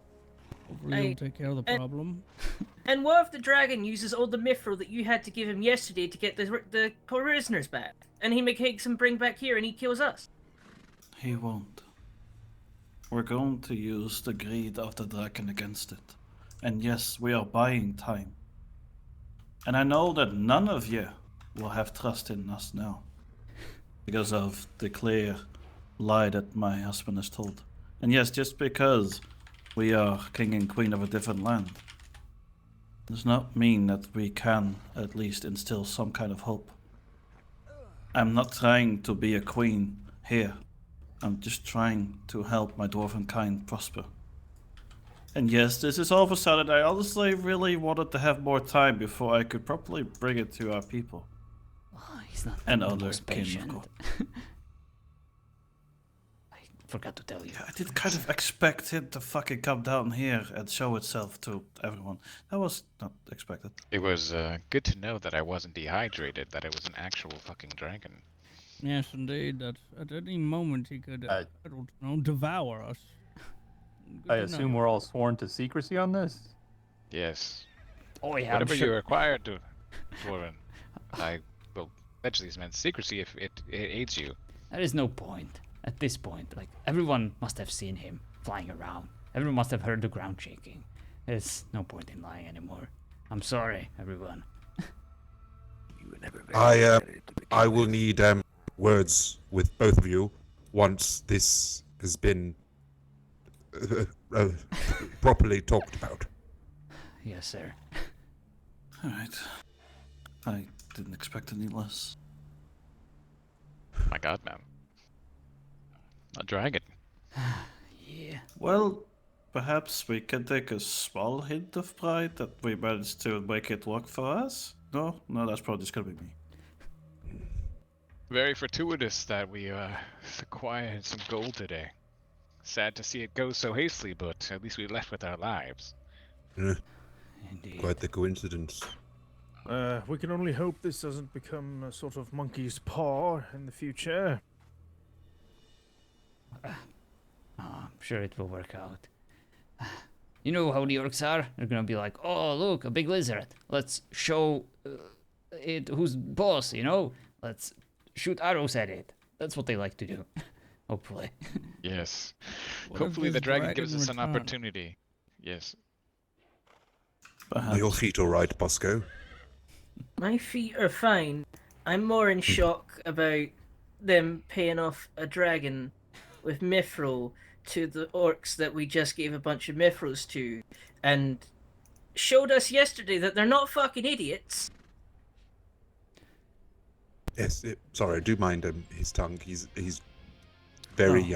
hopefully he'll take care of the problem. And what if the dragon uses all the mithril that you had to give him yesterday to get the prisoners back? And he makes them bring back here and he kills us? he won't. We're going to use the greed of the dragon against it. And yes, we are buying time. And I know that none of you will have trust in us now, because of the clear lie that my husband has told. And yes, just because we are king and queen of a different land does not mean that we can at least instill some kind of hope. I'm not trying to be a queen here. I'm just trying to help my dwarven kind prosper. And yes, this is all of a sudden. I honestly really wanted to have more time before I could properly bring it to our people. Oh, he's not And the other most kin, of patient. course. I forgot to tell you. I did kind of expect it to fucking come down here and show itself to everyone. That was not expected. It was good to know that I wasn't dehydrated, that it was an actual fucking dragon. Yes, indeed, that at any moment he could, I don't know, devour us. Good I to assume know. we're all sworn to secrecy on this? Yes. Oh yeah, Whatever I'm sure. you're required to, Dwarven, I will pledge these men's secrecy if it aids you. There is no point at this point. Like, everyone must have seen him flying around. Everyone must have heard the ground shaking. There's no point in lying anymore. I'm sorry, everyone. You were never very I excited to begin I will with. need words with both of you once this has been properly talked about. Yes, sir. Alright. I didn't expect any less. My god, man. A dragon. Yeah. Well, perhaps we can take a small hint of pride that we managed to make it work for us? No? No, that's probably just gonna be me. Very fortuitous that we acquired some gold today. Sad to see it go so hastily, but at least we left with our lives. Indeed. Quite the coincidence. We can only hope this doesn't become a sort of monkey's paw in the future. Oh, I'm sure it will work out. You know how the orcs are? They're gonna be like, oh, look, a big lizard. Let's show it who's boss, Let's shoot arrows at it. That's what they like to do. Hopefully. Yes. What if Hopefully the this dragon gives us an returns? opportunity. Yes. Are your feet all right, Bosco? My feet are fine. I'm more in shock about them paying off a dragon with mithril to the orcs that we just gave a bunch of mithrils to, and showed us yesterday that they're not fucking idiots. Yes. Sorry, I do mind his tongue. He's very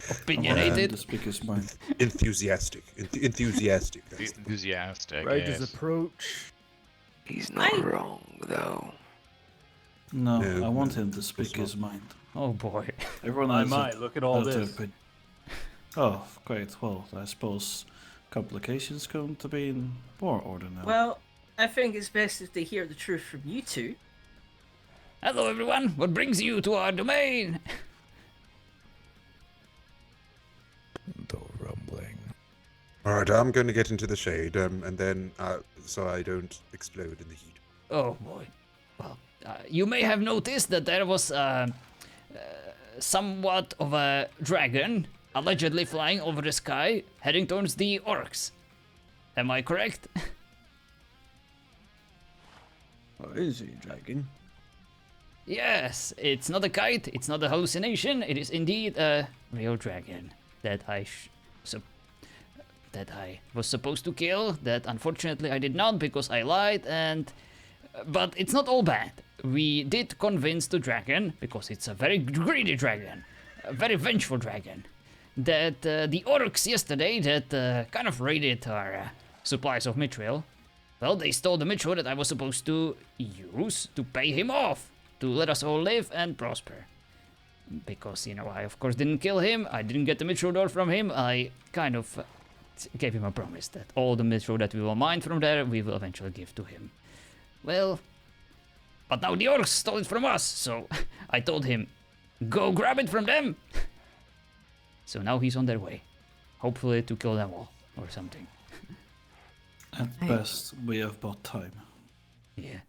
Opinionated. To speak his mind. enthusiastic. Enthusiastic. That's the- Enthusiastic. Right, yes. his approach. He's not wrong, though. No, No, I want no, him to speak it's not. his mind. Oh boy. Everyone I has might. Look at all has their this. opinion. Oh, great. Well, I suppose complications going to be in more order now. Well, I think it's best if they hear the truth from you two. Hello, everyone. What brings you to our domain? The rumbling. All right, I'm going to get into the shade, and then so I don't explode in the heat. Oh boy. Well, you may have noticed that there was somewhat of a dragon allegedly flying over the sky, heading towards the orcs. Am I correct? Is he a dragon? Yes, it's not a kite, it's not a hallucination, it is indeed a real dragon that I was supposed to kill, that unfortunately I did not because I lied, but it's not all bad. We did convince the dragon, because it's a very greedy dragon, a very vengeful dragon, that the orcs yesterday that kind of raided our supplies of mithril, well, they stole the mithril that I was supposed to use to pay him off, to let us all live and prosper. Because, you know, I of course didn't kill him, I didn't get the mithril ore from him, I kind of gave him a promise that all the mithril that we will mine from there, we will eventually give to him. Well, but now the orcs stole it from us, so I told him, go grab it from them! So now he's on their way, hopefully to kill them all, or something. At best, we have bought time. Yeah.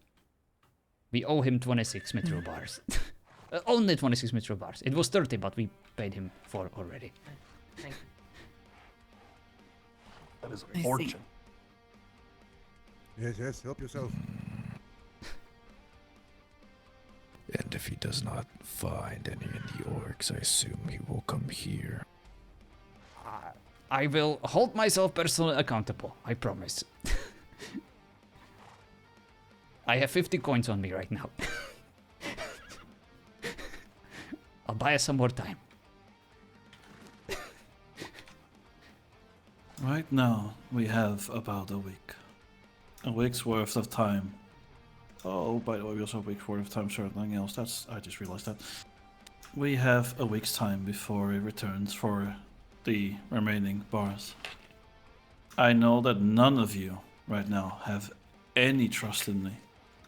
We owe him 26 mithril bars. Only 26 mithril bars. It was 30, but we paid him 4 already. Thank That is a fortune. Yes, help yourself. And if he does not find any of the orcs, I assume he will come here. I will hold myself personally accountable, I promise. I have 50 coins on me right now. I'll buy us some more time. Right now, we have about a week. A week's worth of time. Oh, by the way, we also have a week's worth of time something else. I just realized that. We have a week's time before he returns for the remaining bars. I know that none of you right now have any trust in me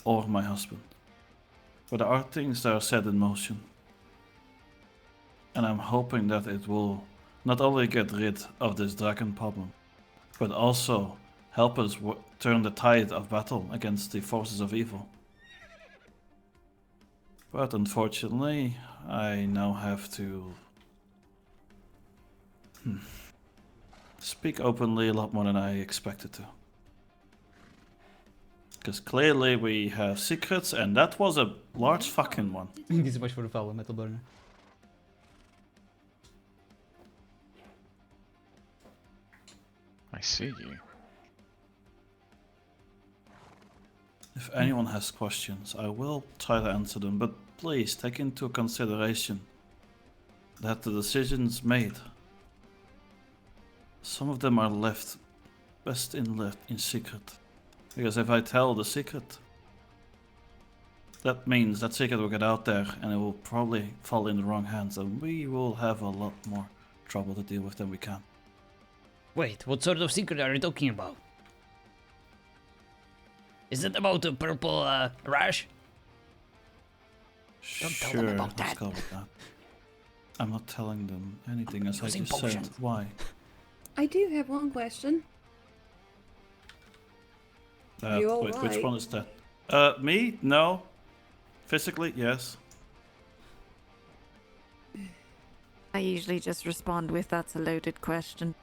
or my husband. But there are things that are set in motion. And I'm hoping that it will not only get rid of this dragon problem, but also help us turn the tide of battle against the forces of evil. But unfortunately, I now have to speak openly a lot more than I expected to. Because clearly we have secrets, and that was a large fucking one. Thank you so much for the follow, Metal Burner. I see you. If anyone has questions, I will try to answer them, but please take into consideration that the decisions made, some of them are left best in secret. Because if I tell the secret, that means that secret will get out there and it will probably fall in the wrong hands, and we will have a lot more trouble to deal with than we can. Wait, what sort of secret are you talking about? Is it about the purple rash? Don't tell them about let's that. go with that. I'm not telling them anything as I using just potions. said. Why? I do have one question. You all Wait, which right? one is that? Me? No. Physically, yes. I usually just respond with that's a loaded question.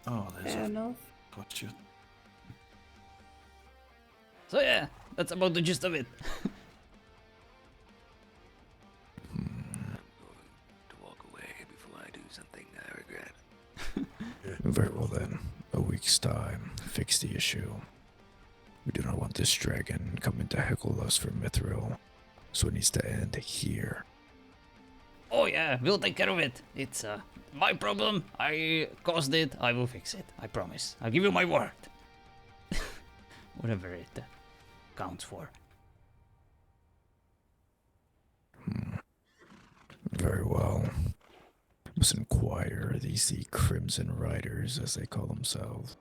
Oh, there's Fair a enough. question. So yeah, that's about the gist of it. I'm going to walk away before I do something I regret. Very well then. A week's time. Fix the issue. We do not want this dragon coming to heckle us for mithril, so it needs to end here. Oh yeah, we'll take care of it. It's my problem. I caused it. I will fix it. I promise. I'll give you my word. Whatever it counts for. Very well. Must inquire these the Crimson Riders, as they call themselves.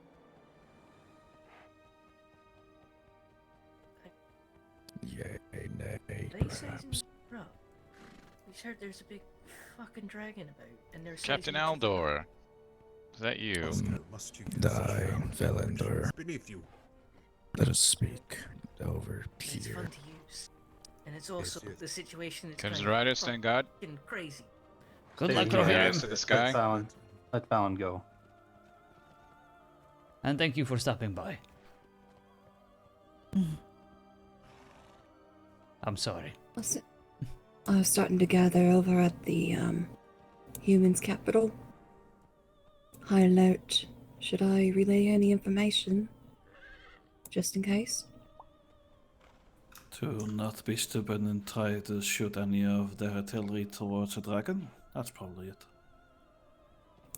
Yay, nay, They perhaps. bro, we heard there's a big fucking dragon about, and there's Captain Aldor. Is that you? Die, Velendor. Beneath you. Let us speak over It's here. fun to use, and it's also the situation. That's Crimson kind of Riders, thank God. fucking crazy. Good Stay luck, here. Rohirrim. Eyes to the sky. Let Fallon go. And thank you for stopping by. I'm sorry. I was starting to gather over at the humans' capital. High alert. Should I relay any information? Just in case? To not be stupid and try to shoot any of their artillery towards a dragon? That's probably it.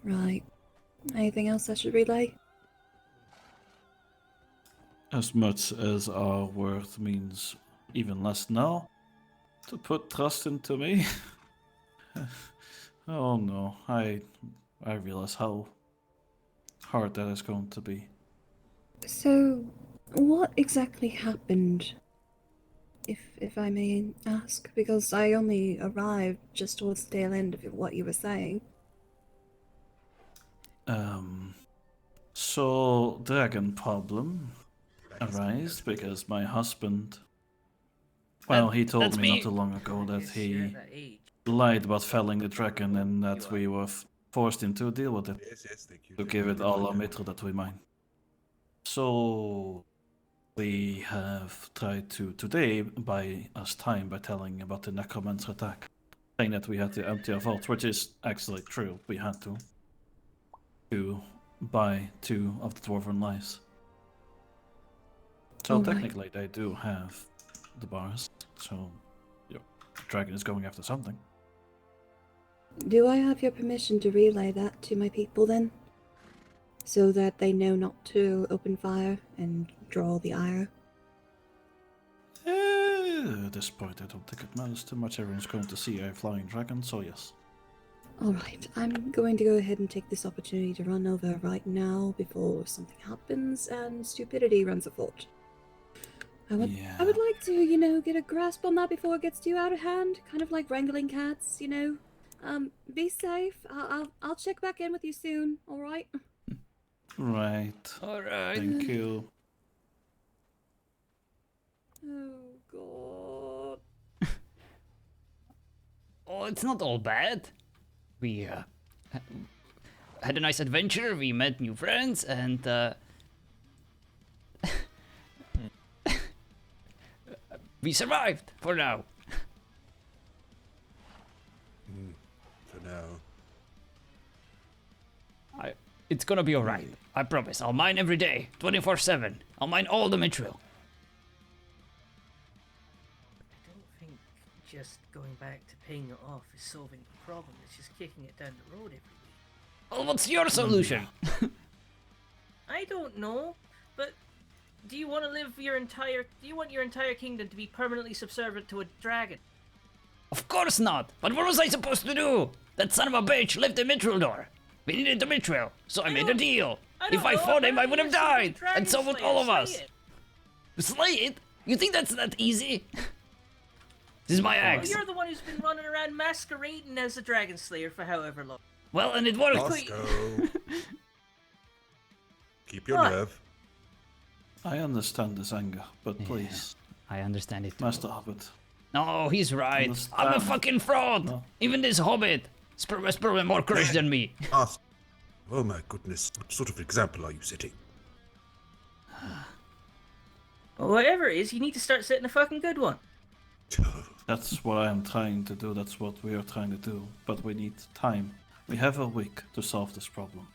Right. Anything else I should relay? As much as our word means even less now, to put trust into me? Oh no, I realize how hard that is going to be. So, what exactly happened? If I may ask, because I only arrived just towards the tail end of what you were saying. So dragon problem arise because my husband, well, he told me not too long ago that he lied about felling the dragon and that we were forced into a deal with it to give it all our mithril that we mine. So we have tried to today buy us time by telling about the necromancer attack, saying that we had to empty our vault, which is actually true. We had to buy 2 of the dwarven lives. So technically they do have the bars, so the dragon is going after something. Do I have your permission to relay that to my people then? So that they know not to open fire and draw the ire? At this point I don't think it matters too much. Everyone's going to see a flying dragon, so yes. Alright, I'm going to go ahead and take this opportunity to run over right now before something happens and stupidity runs afoot. I would like to, you know, get a grasp on that before it gets too out of hand. Kind of like wrangling cats, you know. Be safe. I'll check back in with you soon, alright? Right. Alright. Thank you. Oh god. Oh, it's not all bad. We had a nice adventure, we met new friends, and we survived for now. For now. It's gonna be alright. I promise. I'll mine every day, 24/7. I'll mine all the mithril. I don't think just going back to paying it off is solving the problem. It's just kicking it down the road every week. Well, what's your solution? I don't know, but do you want to live your entire? Do you want your entire kingdom to be permanently subservient to a dragon? Of course not. But what was I supposed to do? That son of a bitch left the mithril door. We needed the mithril, so I made a deal. If I fought him, I would have died, and so would all of us. Slay it? You think that's that easy? This is my axe. Well, you're the one who's been running around masquerading as a dragon slayer for however long. Well, and it worked. Bosco. Keep your nerve. I understand this anger, but please. I understand it too. Master Hobbit. No, he's right. I'm a fucking fraud. No. Even this hobbit has probably more courage than me. Oh my goodness, what sort of example are you setting? Well, whatever it is, you need to start setting a fucking good one. That's what I am trying to do, that's what we are trying to do. But we need time. We have a week to solve this problem.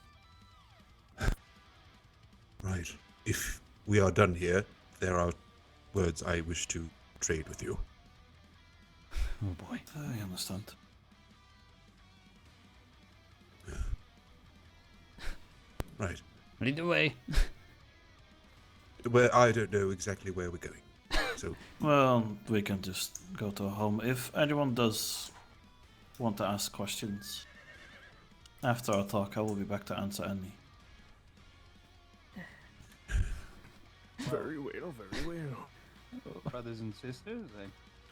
Right. If we are done here, there are words I wish to trade with you. Oh boy, I understand. Right. Lead the way. Well, I don't know exactly where we're going. So. Well, we can just go to home. If anyone does want to ask questions after our talk, I will be back to answer any. Very well, very well. Brothers and sisters, I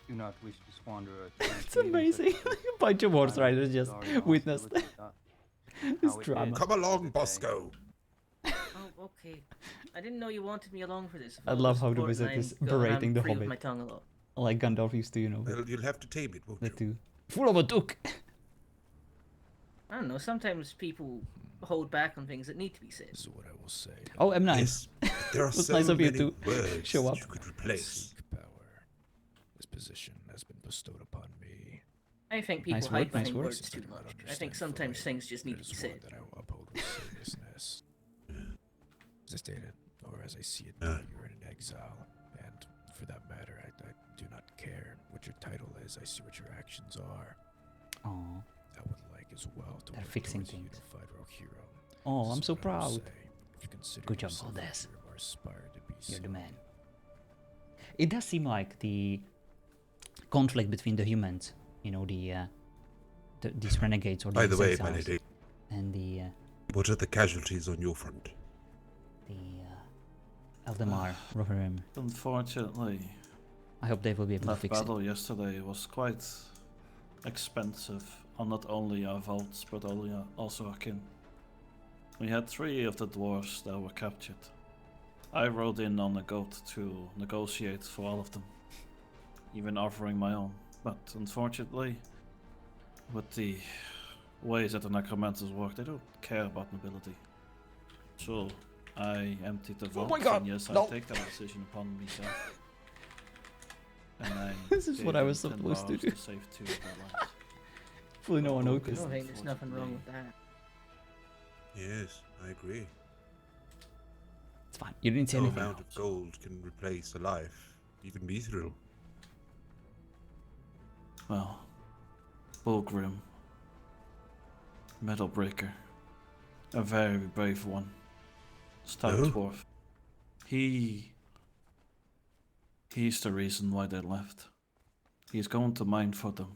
do not wish to squander a chance. It's amazing. A bunch of horse riders just witnessed this drama. Come along, Bosco. Oh, okay. I didn't know you wanted me along for this. I love how the wizard is berating the hobbit. My tongue a lot. Like Gandalf used to, you know. Well, you'll have to tame it, won't you? Full of a duck. I don't know. Sometimes people hold back on things that need to be said. This is what I will say. Oh, M9. Yes, there are It was so nice of you many to words show up. that you could replace. Seek power. This position has been bestowed upon me. I think people Nice hide word, nice behind word. words too much. I think sometimes things just need to be said. That I will uphold with seriousness. As I stated, or as I see it, Yeah. you're in exile, and for that matter, I do not care what your title is. I see what your actions are. Oh, I would like as well to they're work fixing towards a things. unified rogue hero. Oh, This I'm is so what I will proud. say. If you consider Good job, yourself a Valdez. hero or aspire to be You're so, the man. It does seem like the conflict between the humans, you know, these renegades or the By the way, exiles, my lady, and the what are the casualties on your front? Eldemar, Rohirrim. Unfortunately, I hope they will be able to that fix it. battle yesterday was quite expensive on not only our vaults but also our kin. We had 3 of the dwarves that were captured. I rode in on a goat to negotiate for all of them, even offering my own. But unfortunately, with the ways that the necromancers work, they don't care about nobility. So I emptied the vault, my God, and yes, no. I take that decision upon myself. And I This is what gave I was them 10 supposed to bars do. save 2 of their lives. Hopefully no one I noticed. don't think there's nothing wrong with that. Yes, I agree. It's fine. You didn't say No anything. amount of gold can replace a life, even mithril. Well, Bullgrim, Metalbreaker, a very brave one, stout Oh? dwarf. He's the reason why they left. He's going to mine for them.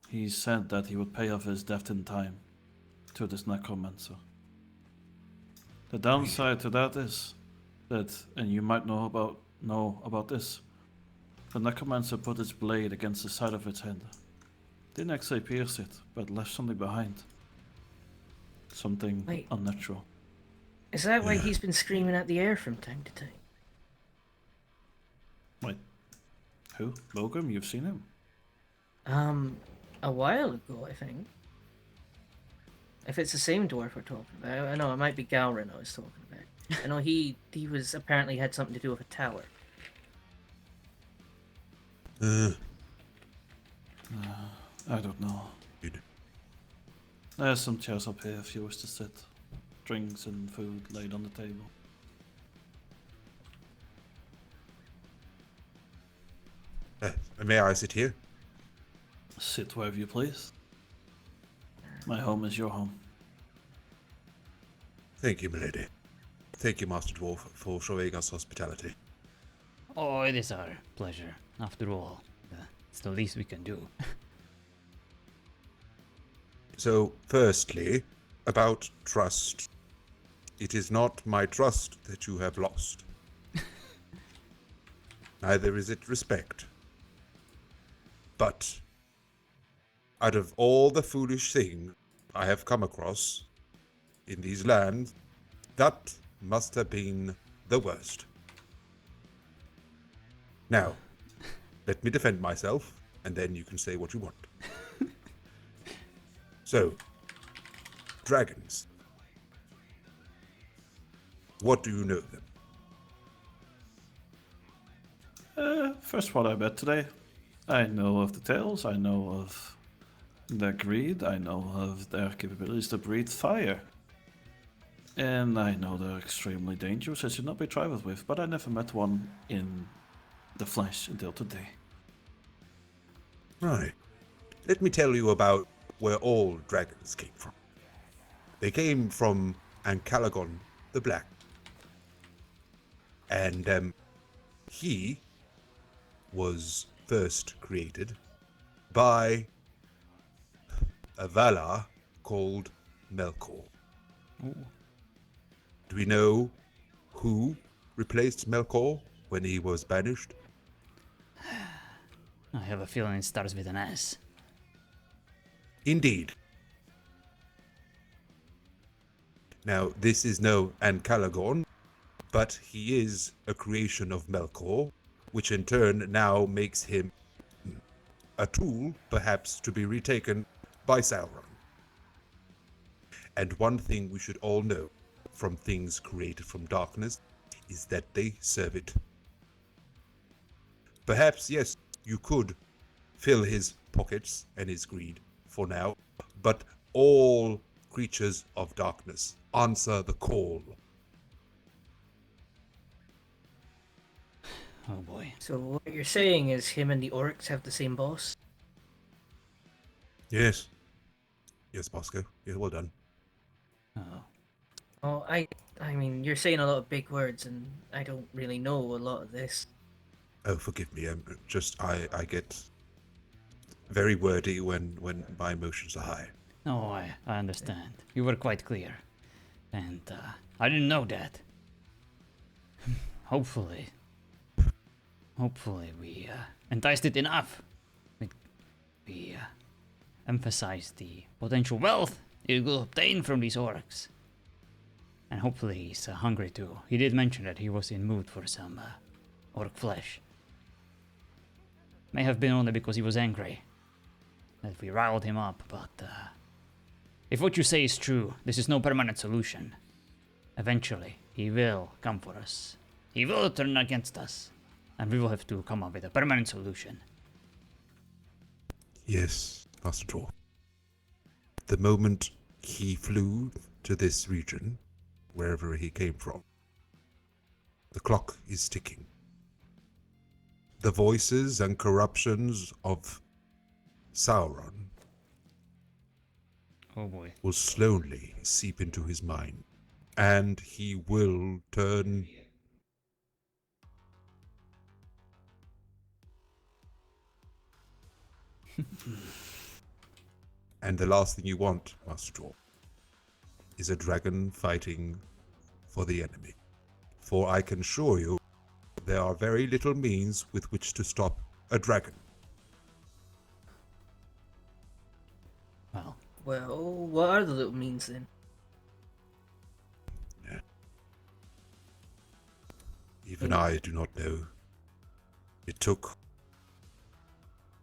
He said that he would pay off his debt in time to this necromancer. The downside to that is that, and you might know about this, the necromancer put his blade against the side of its head. Didn't actually pierce it, but left something behind. Something Wait. unnatural. Is that why he's been screaming at the air from time to time? Wait, who? Bullgrim? You've seen him? A while ago, I think. If it's the same dwarf we're talking about, I know it might be Galrin I was talking about. I know he was apparently had something to do with a tower. I don't know. There's some chairs up here if you wish to sit. Drinks and food laid on the table. May I sit here? Sit wherever you please. My home is your home. Thank you, milady. Thank you, Master Dwarf, for showing us hospitality. Oh, it is our pleasure. After all, it's the least we can do. So, firstly, about trust. It is not my trust that you have lost. Neither is it respect. But, out of all the foolish things I have come across in these lands, that must have been the worst. Now, let me defend myself, and then you can say what you want. So, dragons. What do you know of them? First one I met today. I know of the tales, I know of their greed, I know of their capabilities to breathe fire. And I know they're extremely dangerous, I should not be trifled with, but I never met one in the flesh until today. Right. Let me tell you about where all dragons came from. They came from Ancalagon the Black. And he was first created by a Valar called Melkor. Ooh. Do we know who replaced Melkor when he was banished? I have a feeling it starts with an S. Indeed. Now, this is no Ancalagon, but he is a creation of Melkor, which in turn now makes him a tool, perhaps to be retaken by Sauron. And one thing we should all know from things created from darkness is that they serve it. Perhaps, yes, you could fill his pockets and his greed for now, but all creatures of darkness answer the call. Oh boy. So what you're saying is him and the orcs have the same boss? Yes. Yes, Bosco. Yeah, well done. Oh. Oh, I mean, you're saying a lot of big words, and I don't really know a lot of this. Oh, forgive me. I get very wordy when my emotions are high. No, I understand. You were quite clear. And I didn't know that. Hopefully we enticed it enough. We emphasized the potential wealth it will obtain from these orcs. And hopefully he's hungry too. He did mention that he was in mood for some orc flesh. May have been only because he was angry that we riled him up, but if what you say is true, this is no permanent solution. Eventually, he will come for us. He will turn against us, and we will have to come up with a permanent solution. Yes, Master Dwarf. The moment he flew to this region, wherever he came from, the clock is ticking. The voices and corruptions of Sauron will slowly seep into his mind, and he will turn and the last thing you want, Master Dwarf, is a dragon fighting for the enemy. For I can assure you, there are very little means with which to stop a dragon. Well, what are the little means then? Even I do not know. It took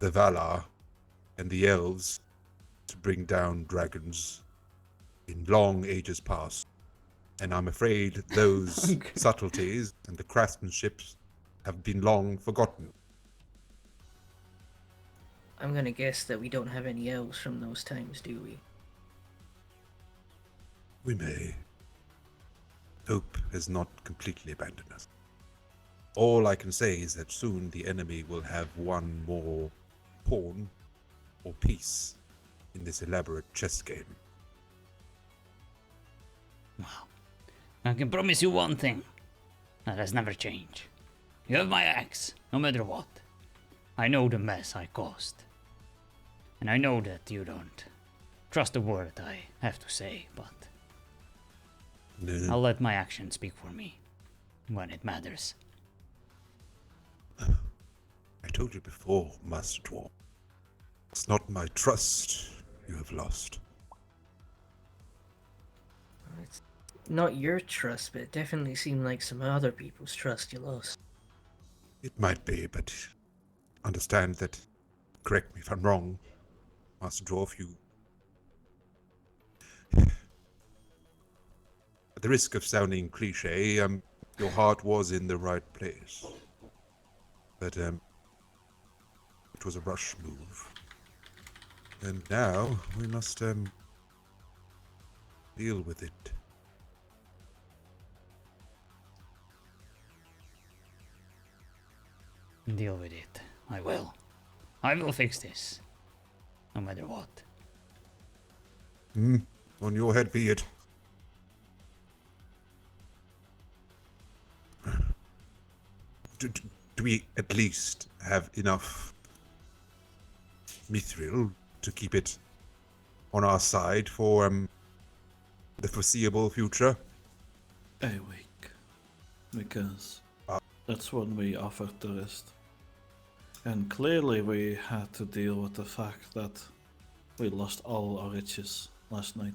the Valar and the elves to bring down dragons in long ages past. And I'm afraid those subtleties and the craftsmanship have been long forgotten. I'm gonna guess that we don't have any elves from those times, do we? We may. Hope has not completely abandoned us. All I can say is that soon the enemy will have one more pawn or piece in this elaborate chess game. Well, I can promise you one thing. That has never changed. You have my axe, no matter what. I know the mess I caused. And I know that you don't trust a word I have to say, but No. I'll let my actions speak for me when it matters. I told you before, Master Dwarf. It's not my trust you have lost. It's not your trust, but it definitely seemed like some other people's trust you lost. It might be, but understand that, correct me if I'm wrong, Master Dwarf, you... At the risk of sounding cliche, your heart was in the right place. But, it was a rush move. And now, we must, deal with it. Deal with it. I will. I will fix this. No matter what. On your head be it. Do we at least have enough mithril to keep it on our side for the foreseeable future? A week. Because that's when we offered the rest. And clearly we had to deal with the fact that we lost all our riches last night.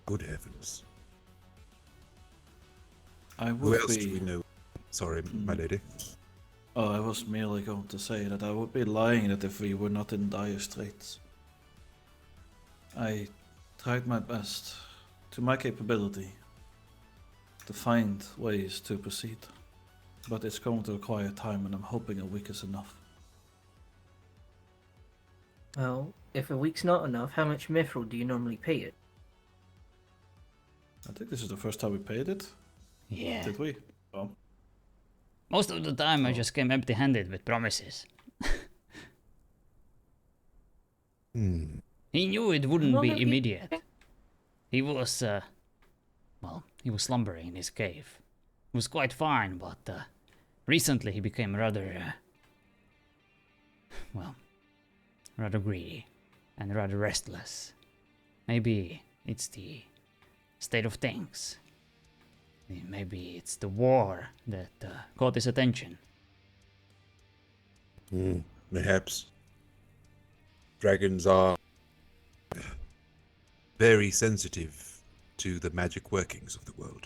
Good heavens. I Who would else be... do we know? Sorry, my lady. Oh, I was merely going to say that I would be lying that if we were not in dire straits. I tried my best, to my capability, to find ways to proceed. But it's going to require time, and I'm hoping a week is enough. Well, if a week's not enough, how much mithril do you normally pay it? I think this is the first time we paid it. Yeah. Did we? Oh. Most of the time I just came empty-handed with promises. He knew it wouldn't be immediate. He was, well, he was slumbering in his cave. He was quite fine, but recently he became rather, well, rather greedy and rather restless. Maybe it's the state of things. Maybe it's the war that caught his attention. Perhaps. Dragons are very sensitive to the magic workings of the world.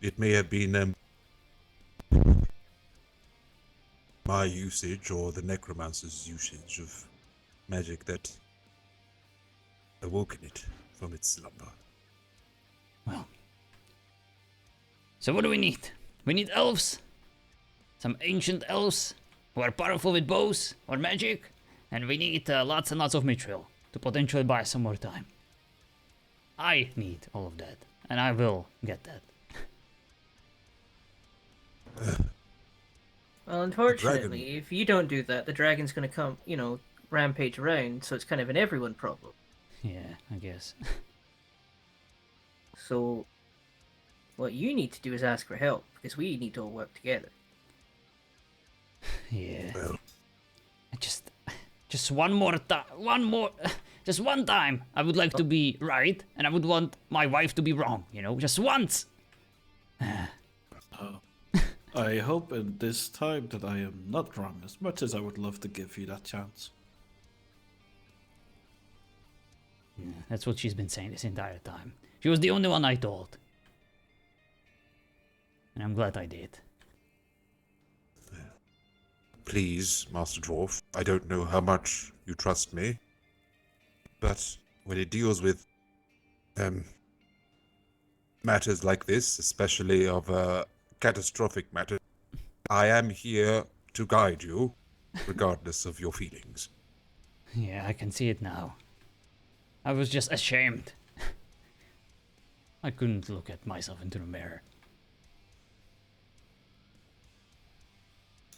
It may have been my usage or the necromancer's usage of magic that awoken it from its slumber. Well, so what do we need? We need elves, some ancient elves who are powerful with bows or magic, and we need lots and lots of mithril to potentially buy some more time. I need all of that, and I will get that. Well, unfortunately, if you don't do that, the dragon's gonna come, rampage around, so it's kind of an everyone problem. Yeah, I guess. So, what you need to do is ask for help, because we need to all work together. Yeah. Just one more time, just one time, I would like to be right, and I would want my wife to be wrong, just once. I hope in this time that I am not wrong, as much as I would love to give you that chance. Yeah, that's what she's been saying this entire time. She was the only one I told. And I'm glad I did. Please, Master Dwarf, I don't know how much you trust me, but when it deals with matters like this, especially of a catastrophic matter, I am here to guide you, regardless of your feelings. Yeah, I can see it now. I was just ashamed. I couldn't look at myself into the mirror.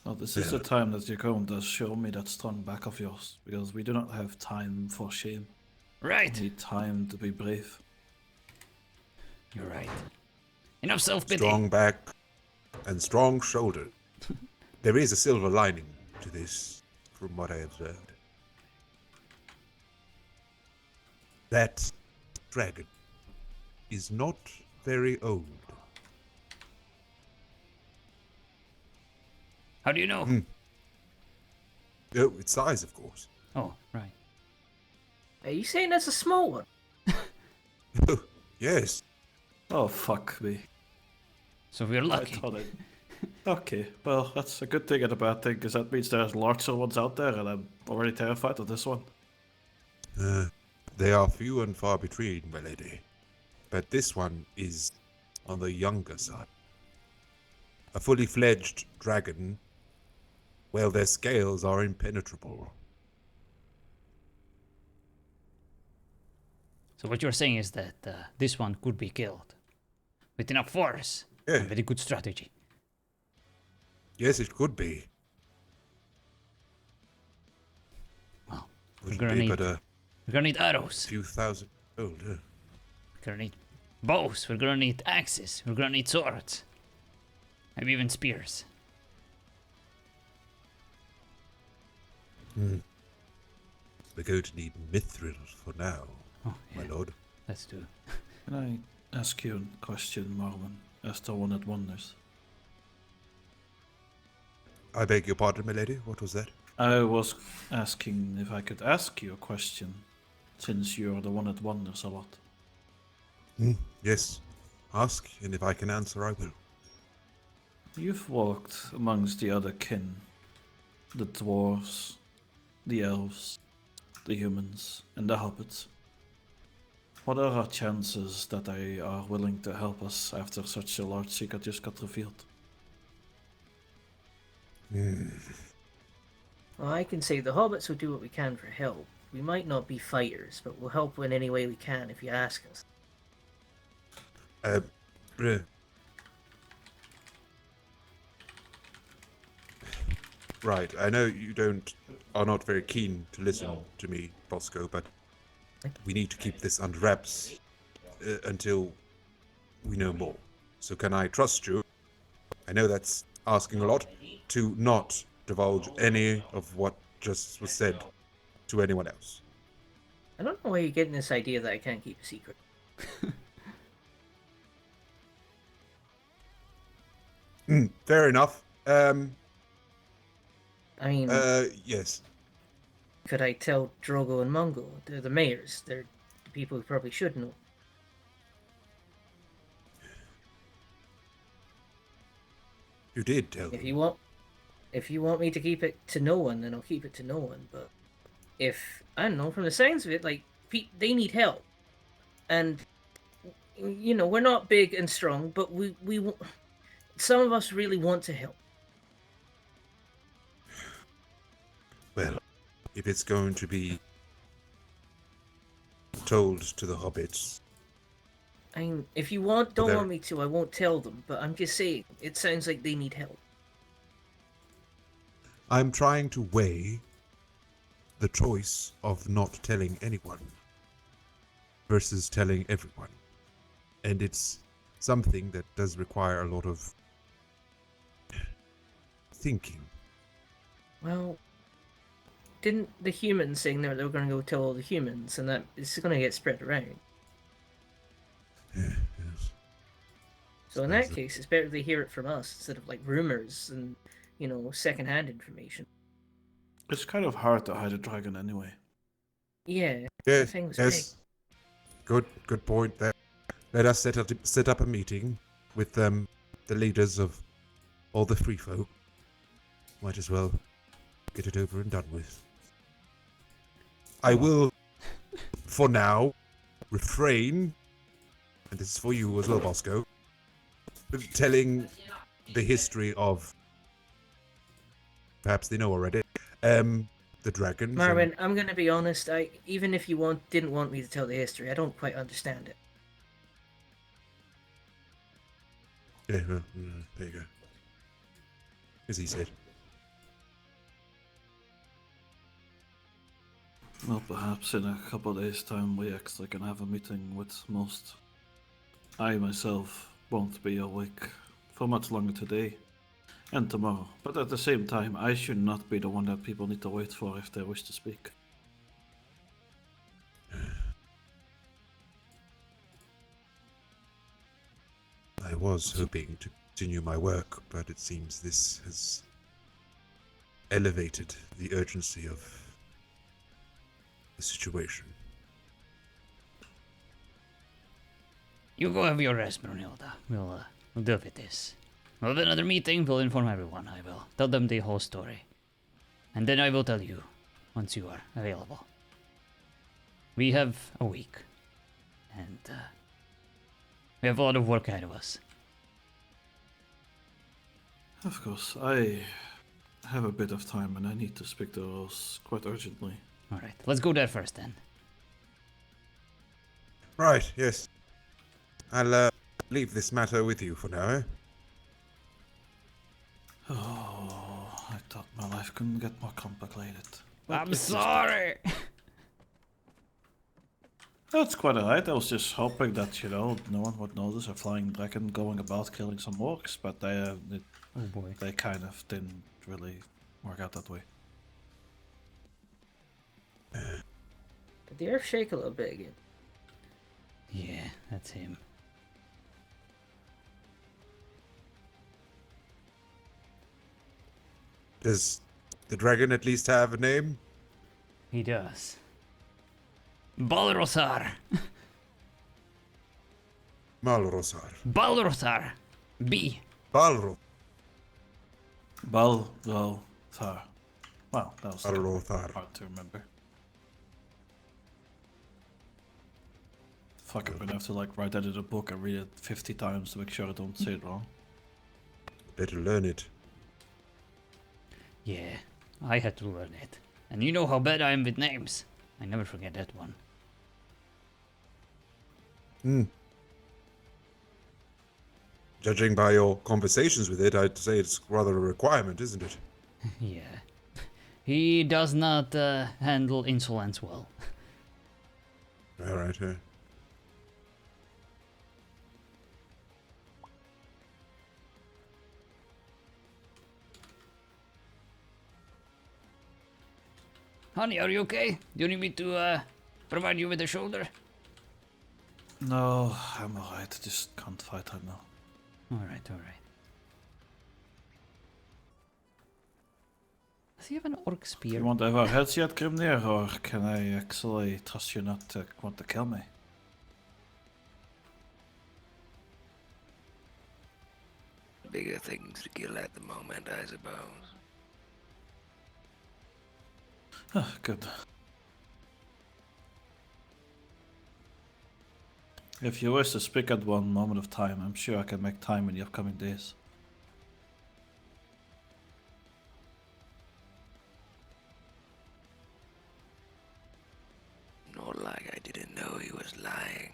Well, this is the time that you're going to show me that strong back of yours, because we do not have time for shame. Right. We need time to be brave. You're right. Enough self-pity. Strong back and strong shoulder. There is a silver lining to this, from what I observed. That dragon is not very old. How do you know? Oh, its size, of course. Oh, right. Are you saying that's a small one? Yes. Oh, fuck me. So we're lucky. I thought it... Okay, well, that's a good thing and a bad thing, because that means there's larger ones out there, and I'm already terrified of this one. They are few and far between, my lady. But this one is on the younger side. A fully fledged dragon, well, their scales are impenetrable. So what you're saying is that this one could be killed with enough force and very good strategy. Yes, it could be. Well, Wouldn't we're gonna be need, but a we're gonna need arrows. few thousand old. We're gonna need bows. We're gonna need axes. We're gonna need swords. Maybe even spears. We're going to need mithril for now, my lord. Let's do. Can I ask you a question, Marvin, as the one that wonders? I beg your pardon, my lady. What was that? I was asking if I could ask you a question, since you're the one that wonders a lot. Yes. Ask, and if I can answer, I will. You've walked amongst the other kin, the dwarves, the elves, the humans, and the hobbits. What are our chances that they are willing to help us after such a large secret just got revealed? Well, I can say the hobbits will do what we can for help. We might not be fighters, but we'll help in any way we can if you ask us. Right, I know you are not very keen to listen to me, Bosco, but we need to keep this under wraps until we know more. So can I trust you? I know that's asking a lot, to not divulge any of what just was said to anyone else. I don't know why you're getting this idea that I can't keep a secret. Fair enough. I mean, yes. could I tell Drogo and Mungo? They're the mayors. They're the people who probably should know. You did tell them. If you want me to keep it to no one, then I'll keep it to no one. But if I don't know, from the sounds of it, like they need help, and you know we're not big and strong, but we some of us really want to help. Well, if it's going to be told to the hobbits, I mean, if you don't want me to, I won't tell them. But I'm just saying, it sounds like they need help. I'm trying to weigh the choice of not telling anyone versus telling everyone. And it's something that does require a lot of thinking. Well, didn't the humans saying that they were going to go tell all the humans, and that it's going to get spread around? Yes. So in that case, it's better they hear it from us instead of like rumors and, you know, secondhand information. It's kind of hard to hide a dragon anyway. Yeah. Yes. The thing was Yes. Good point there. Let us set up a meeting with the leaders of all the free folk. Might as well get it over and done with. I will, for now, refrain, and this is for you as well, Bosco, telling the history of, perhaps they know already, the dragons. Marwyn, I'm going to be honest. Even if you didn't want me to tell the history, I don't quite understand it. Yeah, well, there you go. As he said. Well, perhaps in a couple of days' time we actually can have a meeting with most. I myself won't be awake for much longer today and tomorrow, but at the same time I should not be the one that people need to wait for if they wish to speak. I was hoping to continue my work, but it seems this has elevated the urgency of the situation. You go have your rest, Brunhilde. We'll deal with this. We'll have another meeting. We'll inform everyone. I will tell them the whole story. And then I will tell you once you are available. We have a week. And we have a lot of work ahead of us. Of course, I have a bit of time and I need to speak to Rose quite urgently. Alright, let's go there first then. Right, yes. I'll leave this matter with you for now, eh? Oh, I thought my life couldn't get more complicated. But I'm it's just- sorry! That's quite alright. I was just hoping that, you know, no one would notice a flying dragon going about killing some orcs, but they kind of didn't really work out that way. Did the earth shake a little bit again? Yeah, that's him. Does the dragon at least have a name? He does. Balrosar! Malrosar. Balrosar! B! Balro. Balrothar. Wow, that was Balrothar. hard to remember. Fuck, I'm gonna have to like write that in a book and read it 50 times to make sure I don't say it wrong. Better learn it. Yeah, I had to learn it. And you know how bad I am with names. I never forget that one. Judging by your conversations with it, I'd say it's rather a requirement, isn't it? Yeah. He does not handle insolence well. Alright, Honey, are you okay? Do you need me to provide you with a shoulder? No, I'm alright. Just can't fight right now. Alright, alright. Does he have an orc spear? You want our heads yet, Grimnir, or can I actually trust you not to want to kill me? Bigger things to kill at the moment, I suppose. Ah, good. If you wish to speak at one moment of time, I'm sure I can make time in the upcoming days. Not like I didn't know he was lying.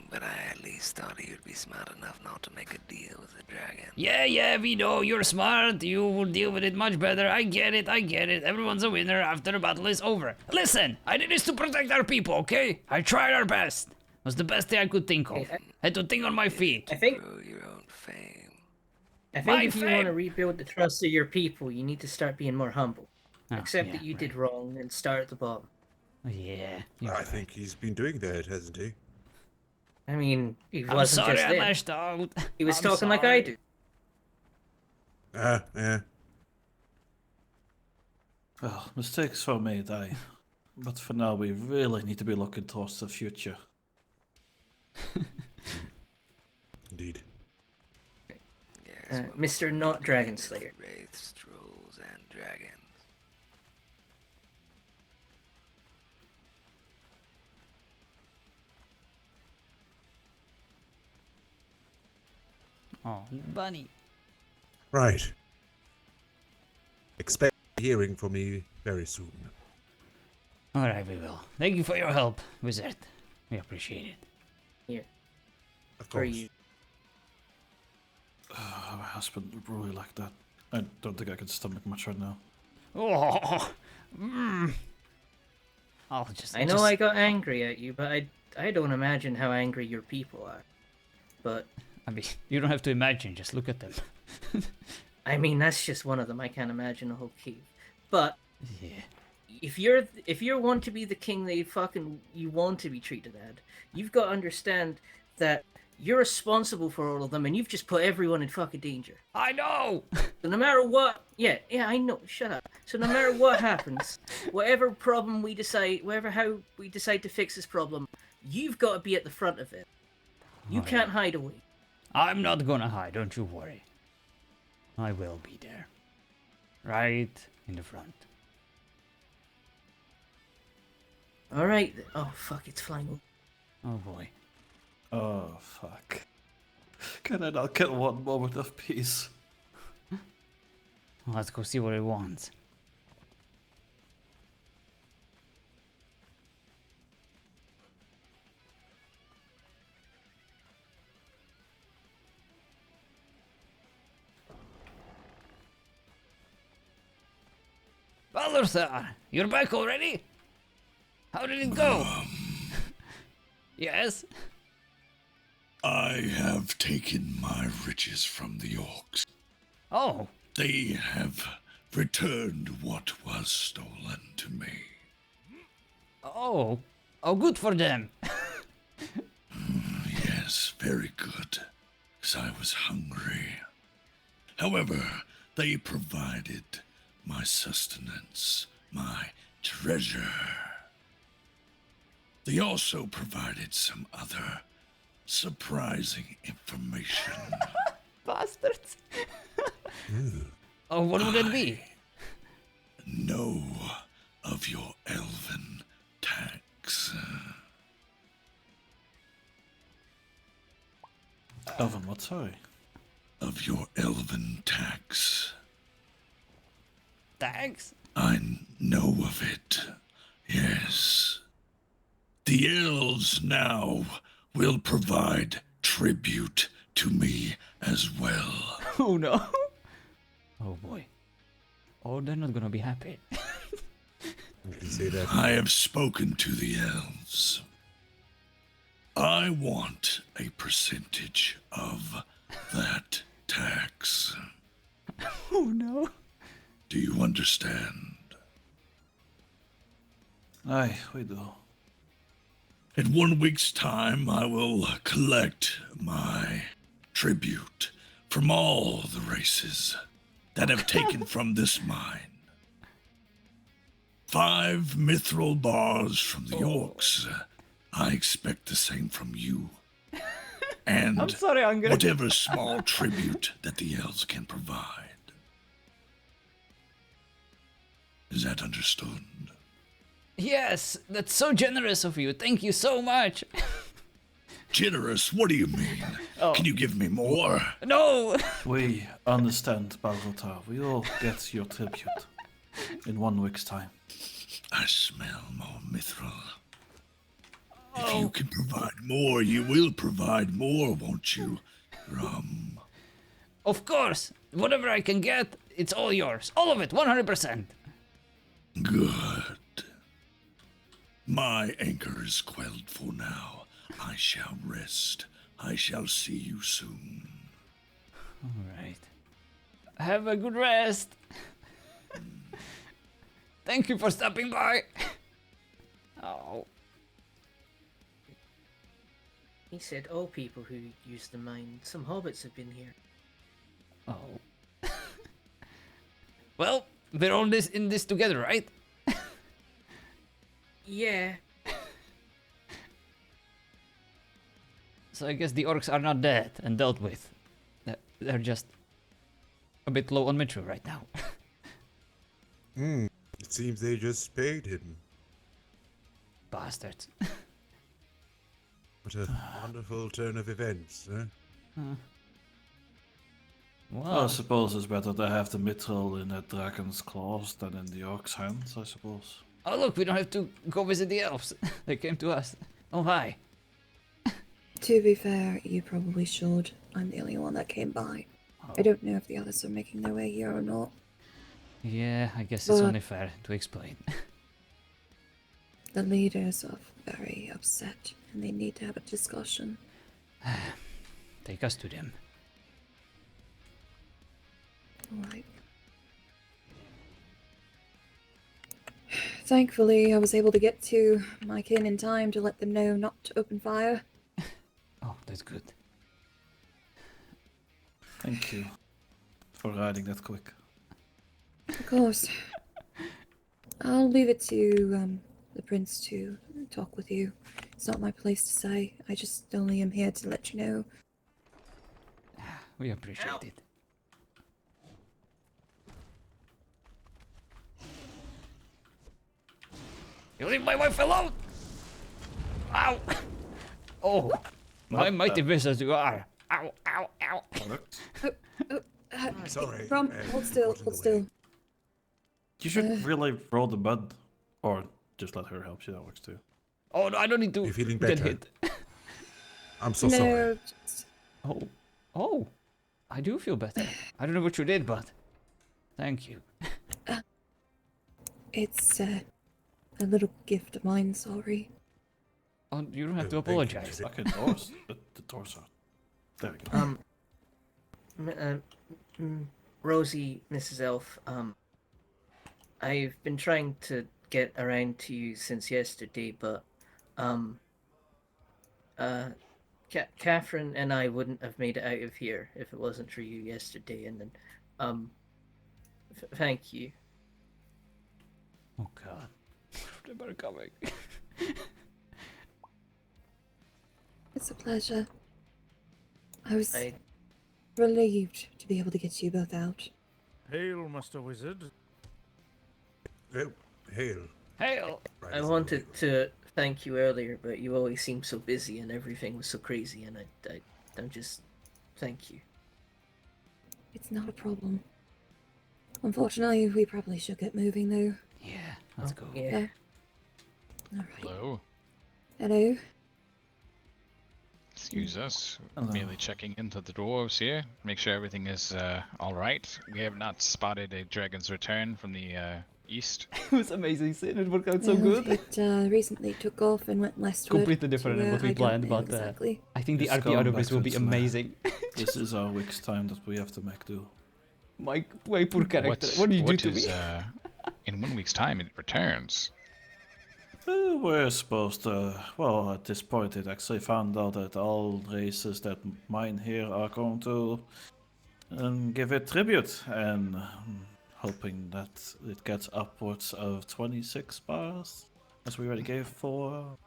But I at least thought he would be smart enough not to make a deal with the dragon. Yeah, we know. You're smart. You will deal with it much better. I get it. Everyone's a winner after the battle is over. Listen, I did this to protect our people, okay? I tried our best. It was the best thing I could think of. Had to think on my feet. I think Your own fame. if My you want to fame. rebuild the trust of your people, you need to start being more humble. Oh, Accept yeah, that you right. did wrong and start at the bottom. Yeah. I think he's been doing that, hasn't he? I mean, he I'm wasn't sorry just I there. lashed out. He was I'm talking like I sorry. do. Yeah. Well, mistakes were made, but for now we really need to be looking towards the future. Indeed. Mr. Not Dragon Slayer. Wraiths, trolls, and dragons. Oh, bunny. Right. Expect hearing from me very soon. Alright, we will. Thank you for your help, Wizard. We appreciate it. Here. Of For course. you. My husband would really like that. I don't think I can stomach much right now. Oh, I know I got angry at you, but I don't imagine how angry your people are. But I mean, you don't have to imagine, just look at them. I mean, that's just one of them. I can't imagine a whole cave. But Yeah. if you want to be the king that you want to be treated as, you've got to understand that you're responsible for all of them, and you've just put everyone in fucking danger. I know. So no matter what, yeah, I know. Shut up. So no matter what happens, whatever problem we decide, how we decide to fix this problem, you've got to be at the front of it. You Oh, yeah. can't hide away. I'm not gonna hide, don't you worry. I will be there. Right in the front. All right. Oh fuck! It's flying. Oh boy. Oh, fuck. Can I not get one moment of peace? Let's go see what it wants. Balthazar, you're back already? How did it go? Yes? I have taken my riches from the orcs. Oh. They have returned what was stolen to me. Oh. Oh, good for them. Yes, very good, as I was hungry. However, they provided my sustenance, my treasure. They also provided some other surprising information. Bastards. Oh, what would it be? Know of your elven tax. Elven, what? Sorry. Of your elven tax. Tax? I know of it. Yes. The elves now will provide tribute to me as well. Oh no. Oh boy. Oh, they're not gonna be happy. You can say that. I have spoken to the elves. I want a percentage of that tax. Oh no. Do you understand? Aye, we do. In 1 week's time, I will collect my tribute from all the races that have taken from this mine. 5 mithril bars from the orcs. I expect the same from you. And I'm sorry, I'm gonna... whatever small tribute that the elves can provide. Is that understood? Yes, that's so generous of you. Thank you so much. Generous? What do you mean? Oh. Can you give me more? No! We understand, Balrotar. We all get your tribute in 1 week's time. I smell more mithril. If you can provide more, you will provide more, won't you, Grom? Of course. Whatever I can get, it's all yours. All of it, 100%. Good. My anchor is quelled for now. I shall rest. I shall see you soon. All right. Have a good rest. Thank you for stopping by. Oh. He said all people who use the mine. Some hobbits have been here. Oh. Well, we're all in this together, right? Yeah. So I guess the orcs are not dead and dealt with. They're just a bit low on mithril right now. It seems they just paid him. Bastards. What a wonderful turn of events, huh? Well, I suppose it's better to have the mithril in a dragon's claws than in the orc's hands, I suppose. Oh look, we don't have to go visit the elves. They came to us. Oh hi. To be fair, you probably should. I'm the only one that came by. I don't know if the others are making their way here or not. Yeah, I guess it's only fair to explain. The leaders are very upset, and they need to have a discussion. Take us to them. Alright. Thankfully, I was able to get to my kin in time to let them know not to open fire. Oh, that's good. Thank you for riding that quick. Of course. I'll leave it to the prince to talk with you. It's not my place to say. I just only am here to let you know. We appreciate it. You leave my wife alone! Ow! Oh, my mighty vicious you are. Ow, ow, ow. Sorry. Grom, hold still, hold still. You should really roll the bud, or just let her help you. That works too. Oh, no, I don't need to You're feeling get better? hit. I'm so No, sorry. just- Oh, I do feel better. I don't know what you did, but thank you. It's a little gift of mine, sorry. Oh, you don't have to Oh, thank you. apologize. Like a doors, the doors are. There we go. Rosie, Mrs. Elf, I've been trying to get around to you since yesterday, but, Catherine and I wouldn't have made it out of here if it wasn't for you yesterday, and then, thank you. Oh god. They better coming. It's a pleasure. I was relieved to be able to get you both out. Hail, Master Wizard. Hail. Hail. Hail! I wanted to thank you earlier, but you always seemed so busy and everything was so crazy, and I don't just thank you. It's not a problem. Unfortunately, we probably should get moving though. Yeah, let's go. Yeah. All right. Hello. Hello. Excuse us. Hello. Merely checking into the dwarves here. Make sure everything is all right. We have not spotted a dragon's return from the east. It was amazing seeing it work out so Well, good. It recently took off and went westward. Completely different to than what we I don't planned, know but exactly. I think the It's RP going out of back this will to be its lair. amazing. This is our week's time that we have to make do. My poor character. What did you do to me? In 1 week's time, it returns. We're supposed to. Well, at this point, it actually found out that all races that mine here are going to give it tribute, and hoping that it gets upwards of 26 bars, as we already gave 4.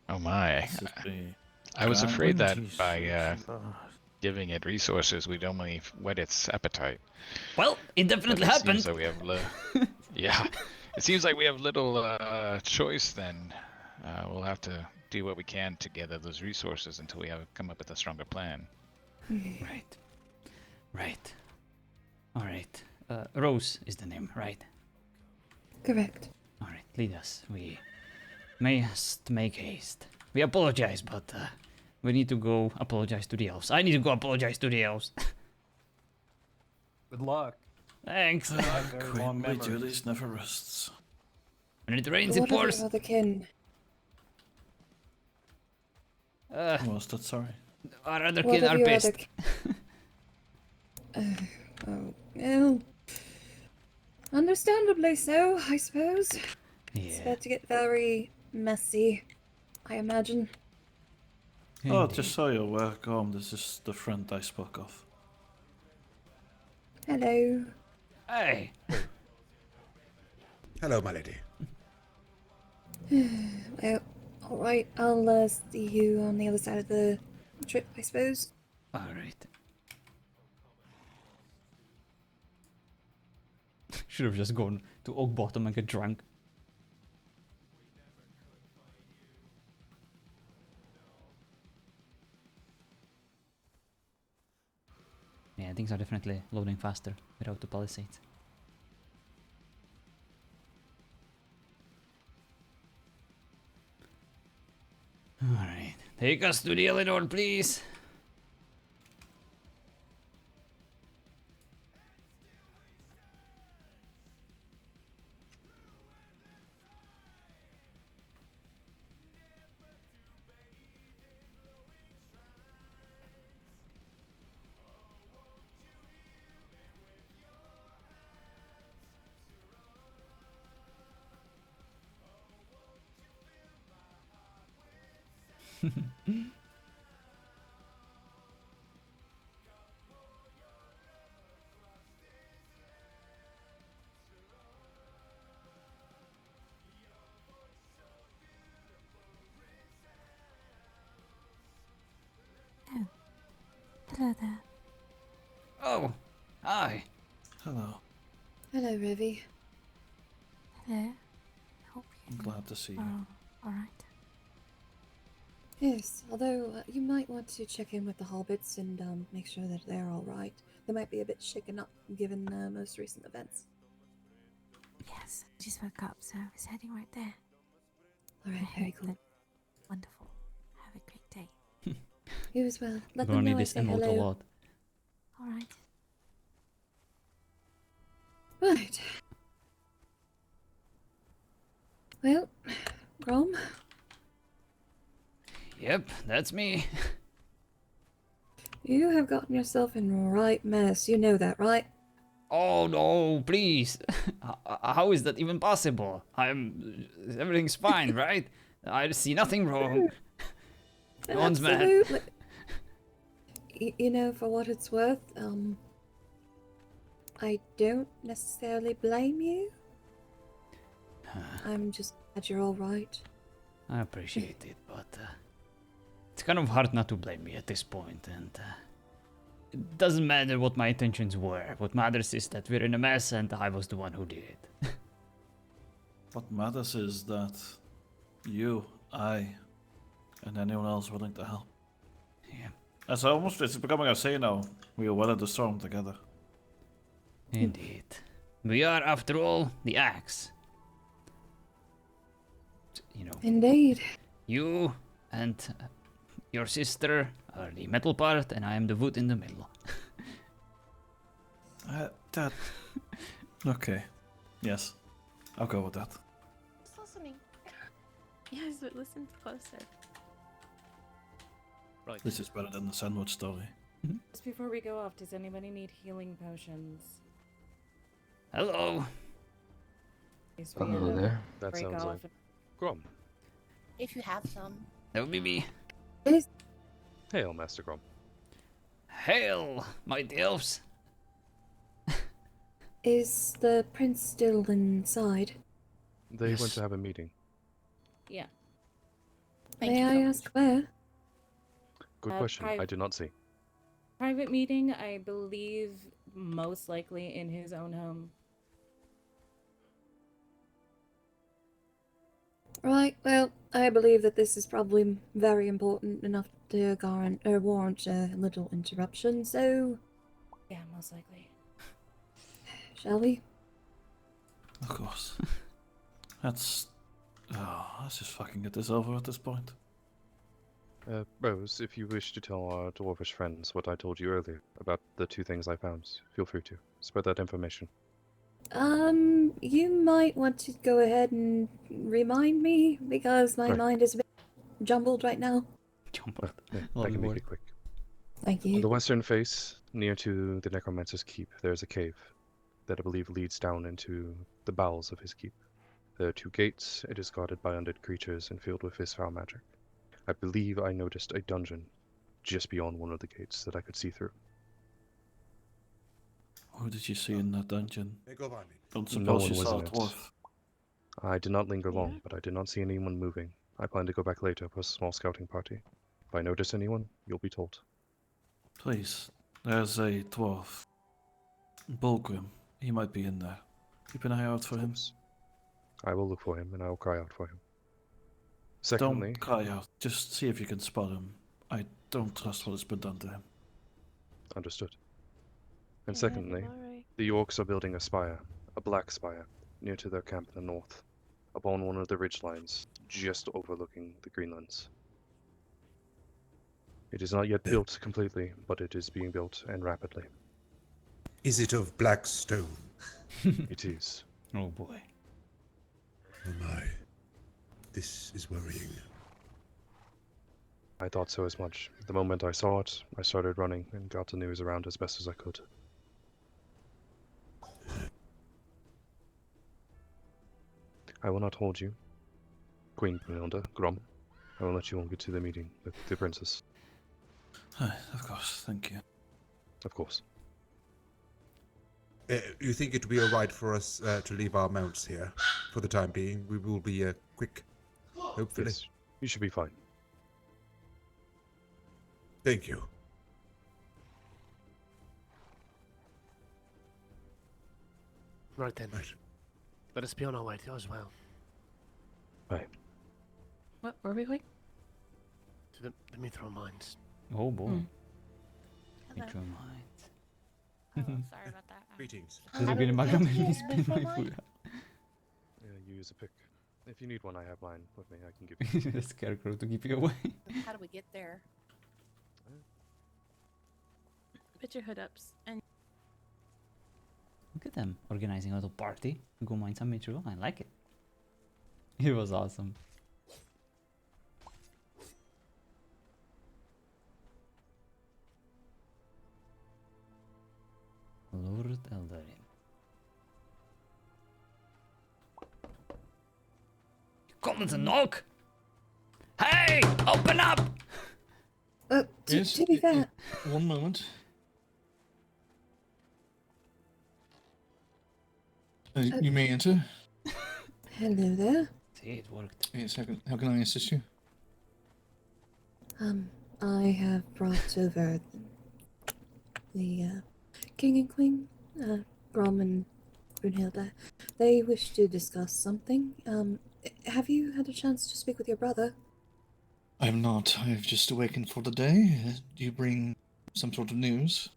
Oh my. This is pretty I was grand. afraid that by giving it resources, we'd only whet its appetite. Well, it But definitely it happened. seems that we have yeah, it seems like we have little choice then. We'll have to do what we can to gather those resources until we have come up with a stronger plan. Right. Right. Alright. Rose is the name, right? Correct. Alright, lead us. We must make haste. We apologize, but we need to go apologize to the elves. I need to go apologize to the elves. Good luck. Thanks. Queenly duties never rests. When it rains, it What are pours. the other kin? Was that sorry? Our other What kid of are your pissed. Oh, well, understandably so, I suppose. It's Yeah. about to get very messy, I imagine. Oh, just so you're aware, Grom, this is the friend I spoke of. Hello. Hey. Hello, my lady. Well, alright, I'll see you on the other side of the trip, I suppose. Alright. Should have just gone to Oak Bottom and get drunk. Yeah, things are definitely loading faster without the palisades. Alright, take us to the Eleanor, please. Hello there. Oh, hi. Hello. Hello, Revi. Hello. Hope I'm glad to see you. Alright. Yes, although you might want to check in with the hobbits and make sure that they're alright. They might be a bit shaken up given most recent events. Yes, I just woke up, so I was heading right there. Alright, I very hope cool. that- Wonderful. Have a great day. You as well. Let Gonna them know need I this say emote a hello. lot. Alright. Right. Well, Grom, Yep, that's me. you have gotten yourself in a right mess. You know that, right? Oh no, please. How is that even possible? Everything's fine, right? I see nothing wrong. No one's mad. Absolutely. You know, for what it's worth, I don't necessarily blame you. I'm just glad you're alright. I appreciate it, but it's kind of hard not to blame me at this point, and it doesn't matter what my intentions were. What matters is that we're in a mess and I was the one who did it. What matters is that you, I, and anyone else willing to help. Yeah. It's becoming a say now. We are weather the storm together. Indeed. We are, after all, the axe. You know. Indeed. You and your sister are the metal part, and I am the wood in the middle. That. Okay. Yes. I'll go with that. Just listening. Yes, but listen closer. Right. This is better than the sandwich story. Just before we go off, does anybody need healing potions? Hello. Hello there. That break sounds off like Grom. If you have some. That would be me. Hail, Master Grom. Hail, mighty elves. Is the prince still inside? They went to have a meeting. Yeah. May I ask where? Good question. I did not see. Private meeting, I believe, most likely in his own home. Right, well, I believe that this is probably very important enough to warrant a little interruption, so... Yeah, most likely. Shall we? Of course. Let's just fucking get this over at this point. Rose, if you wish to tell our dwarvish friends what I told you earlier about the two things I found, feel free to. Spread that information. You might want to go ahead and remind me, because my mind is a bit jumbled right now. Jumbled. I can make it quick. Thank you. On the western face, near to the Necromancer's Keep, there is a cave that I believe leads down into the bowels of his keep. There are two gates. It is guarded by undead creatures and filled with visceral magic. I believe I noticed a dungeon just beyond one of the gates that I could see through. Who did you see in that dungeon? Don't No suppose one you was saw in a it. dwarf. I did not linger long, but I did not see anyone moving. I plan to go back later for a small scouting party. If I notice anyone, you'll be told. Please, there's a dwarf. Bulgrim. He might be in there. Keep an eye out for him. I will look for him, and I will cry out for him. Secondly, Don't cry out. Just see if you can spot him. I don't trust what has been done to him. Understood. And secondly, the orcs are building a spire, a black spire, near to their camp in the north, upon one of the ridge lines, just overlooking the Greenlands. It is not yet built completely, but it is being built, and rapidly. Is it of black stone? It is. Oh boy. Oh my. This is worrying. I thought so as much. The moment I saw it, I started running and got the news around as best as I could. I will not hold you, Queen Brunhilde, Grom. I will let you all get to the meeting with the princess. Of course, thank you. Of course. You think it would be alright for us to leave our mounts here for the time being? We will be quick, hopefully. Yes, you should be fine. Thank you. Right then. Let us be on our way to as well. Right. What were we going? To the Mithril Mines. Oh boy. Hello. Mithril Mines. Oh, sorry about that. Greetings. There's a good amount of me spin my food out. Yeah, you use a pick. If you need one, I have mine with me. I can give you. The scarecrow to keep you away. How do we get there? Put your hood ups and Look at them organizing a little party to go mine some mithril. I like it. It was awesome. Lord Eldarin. Come to knock! Hey! Open up! To be fair, One moment. You may enter. hello there. See, it worked. Yes, how can I assist you? I have brought over the king and queen, Grom and Brunhilde. They wish to discuss something. Have you had a chance to speak with your brother? I have not. I have just awakened for the day. Do you bring some sort of news?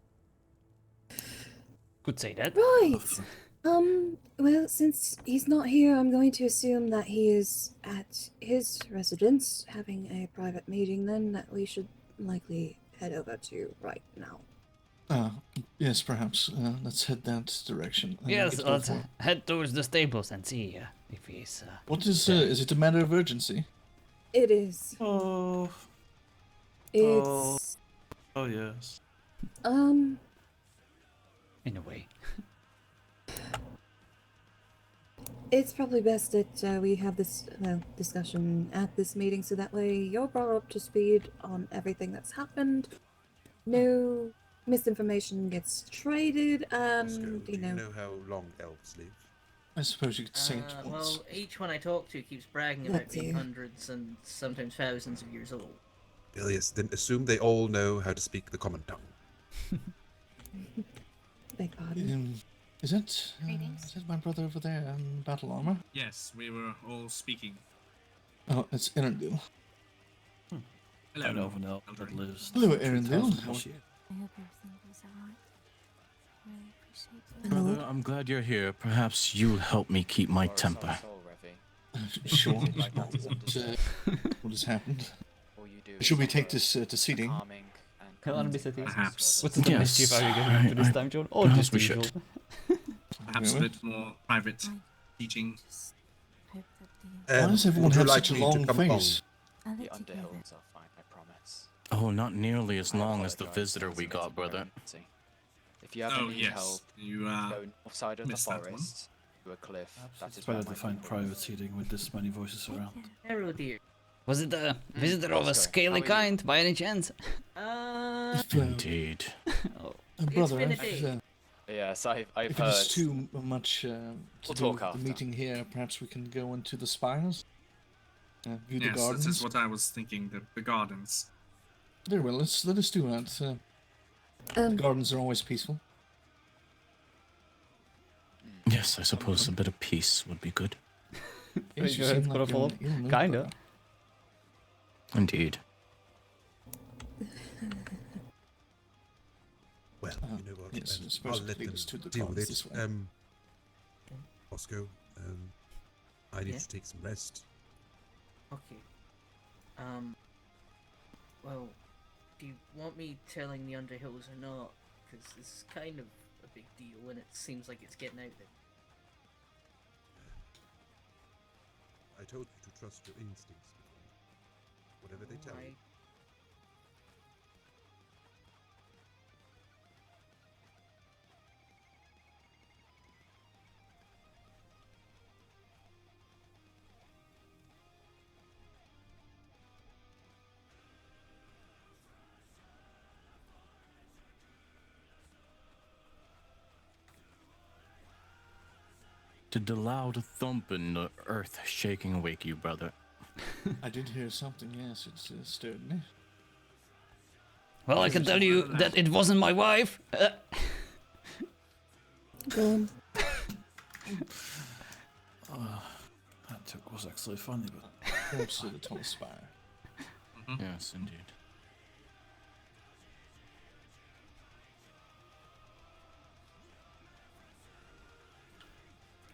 Could say that. Right. Well, since he's not here, I'm going to assume that he is at his residence having a private meeting then that we should likely head over to right now. Yes, perhaps. Let's head that direction. Yes, let's head towards the stables and see if he's... What is it a matter of urgency? It is. Oh. It's... Oh, yes. In a way. It's probably best that we have this discussion at this meeting so that way you're brought up to speed on everything that's happened. No misinformation gets traded, and Do you know how long elves live? I suppose you could say it once. Well, each one I talk to keeps bragging about That's being you. hundreds and sometimes thousands of years old. Well, yes, then assume they all know how to speak the common tongue. Beg pardon. Is that my brother over there in battle armor? Yes, we were all speaking. Oh, it's Erendil. Hello. I know of an elf that lives. Hello, Erendil. How are you? I hope everything goes alright. Really appreciate it. Brother, I'm glad you're here. Perhaps you'll help me keep my temper. Sure. What has happened? Should we take this to seating? Perhaps. What's the mischief are you going to this time, John? Or perhaps just we usual? should. Perhaps a bit more private teaching. Why does everyone have such a long face? The underhills are fine, I promise. Oh, not nearly as long as the visitor we got, brother. If you ever need help, you go north side of the missed that one. forest to a cliff. That It's is where better to my find people live. private seating with this many voices around. Hello, dear. Was it a visitor of a Oscar, scaly how are you? kind, by any chance? Indeed. Brother, been a if, day. Yes, I've if heard. it is too much to We'll do talk with the after. meeting here, perhaps we can go into the spires? View the Yes, gardens? this is what I was thinking. The gardens. Very well, let us do that. The gardens are always peaceful. Yes, I suppose a bit of peace would be good. Yes, you Good, seem like follow-up. you're in the mood, Kinda. brother. Indeed. Well, you know what? yes, I I'll suppose it let them leads to the deal with gardens it. this way. Bosco, I need Yeah? to take some rest. Okay. Well, do you want me telling the Underhills or not? Because this is kind of a big deal, and it seems like it's getting out there. I told you to trust your instincts. Whatever they tell you. Alright. Did the loud thump in the earth shaking awake you, brother? I did hear something, yes, it stirred me. Well, I can tell you that it wasn't my wife. Go on. That joke was actually funny, but Perhaps the tall spire. Yes, indeed.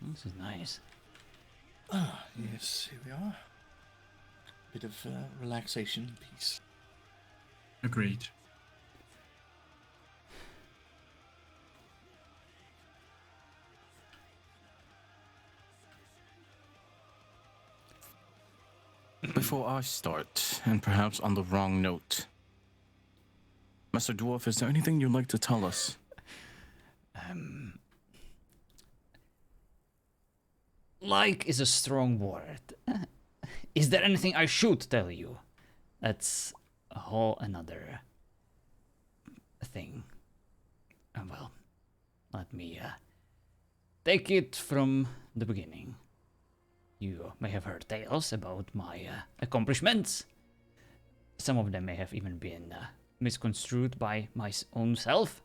This is nice. Ah, yes, here we are. Bit of relaxation and peace. Agreed. Before I start, and perhaps on the wrong note, Master Dwarf, is there anything you'd like to tell us? Like is a strong word. Is there anything I should tell you? That's a whole another thing. Well, let me take it from the beginning. You may have heard tales about my accomplishments. Some of them may have even been misconstrued by my own self.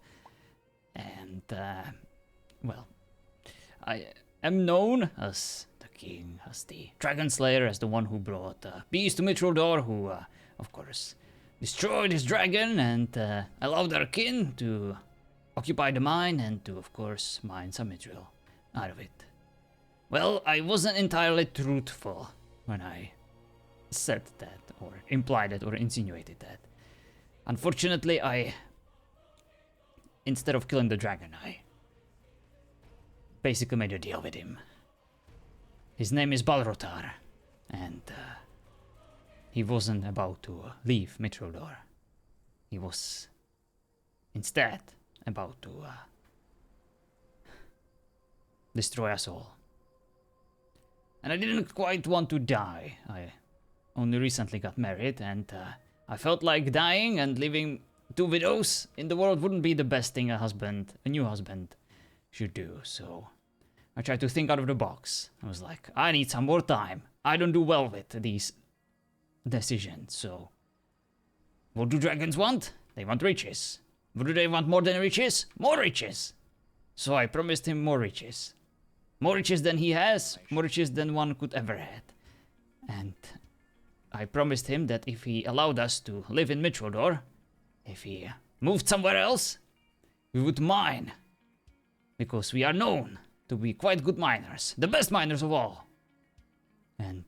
And, well, I am known as the king, as the dragon slayer, as the one who brought peace to Mithril, who, of course, destroyed his dragon and allowed our kin to occupy the mine and to, of course, mine some Mithril out of it. Well, I wasn't entirely truthful when I said that, or implied it, or insinuated that. Unfortunately, instead of killing the dragon, I basically made a deal with him. His name is Balrotar, and he wasn't about to leave Mithril. He was instead about to destroy us all. And I didn't quite want to die. I only recently got married, and I felt like dying and leaving 2 widows in the world wouldn't be the best thing a new husband, should do. So I tried to think out of the box. I was like, I need some more time. I don't do well with these decisions, so what do dragons want? They want riches. What do they want more than riches? More riches! So I promised him more riches. More riches than he has, more riches than one could ever had. And I promised him that if he allowed us to live in Mithril, if he moved somewhere else, we would mine. Because we are known to be quite good miners. The best miners of all. And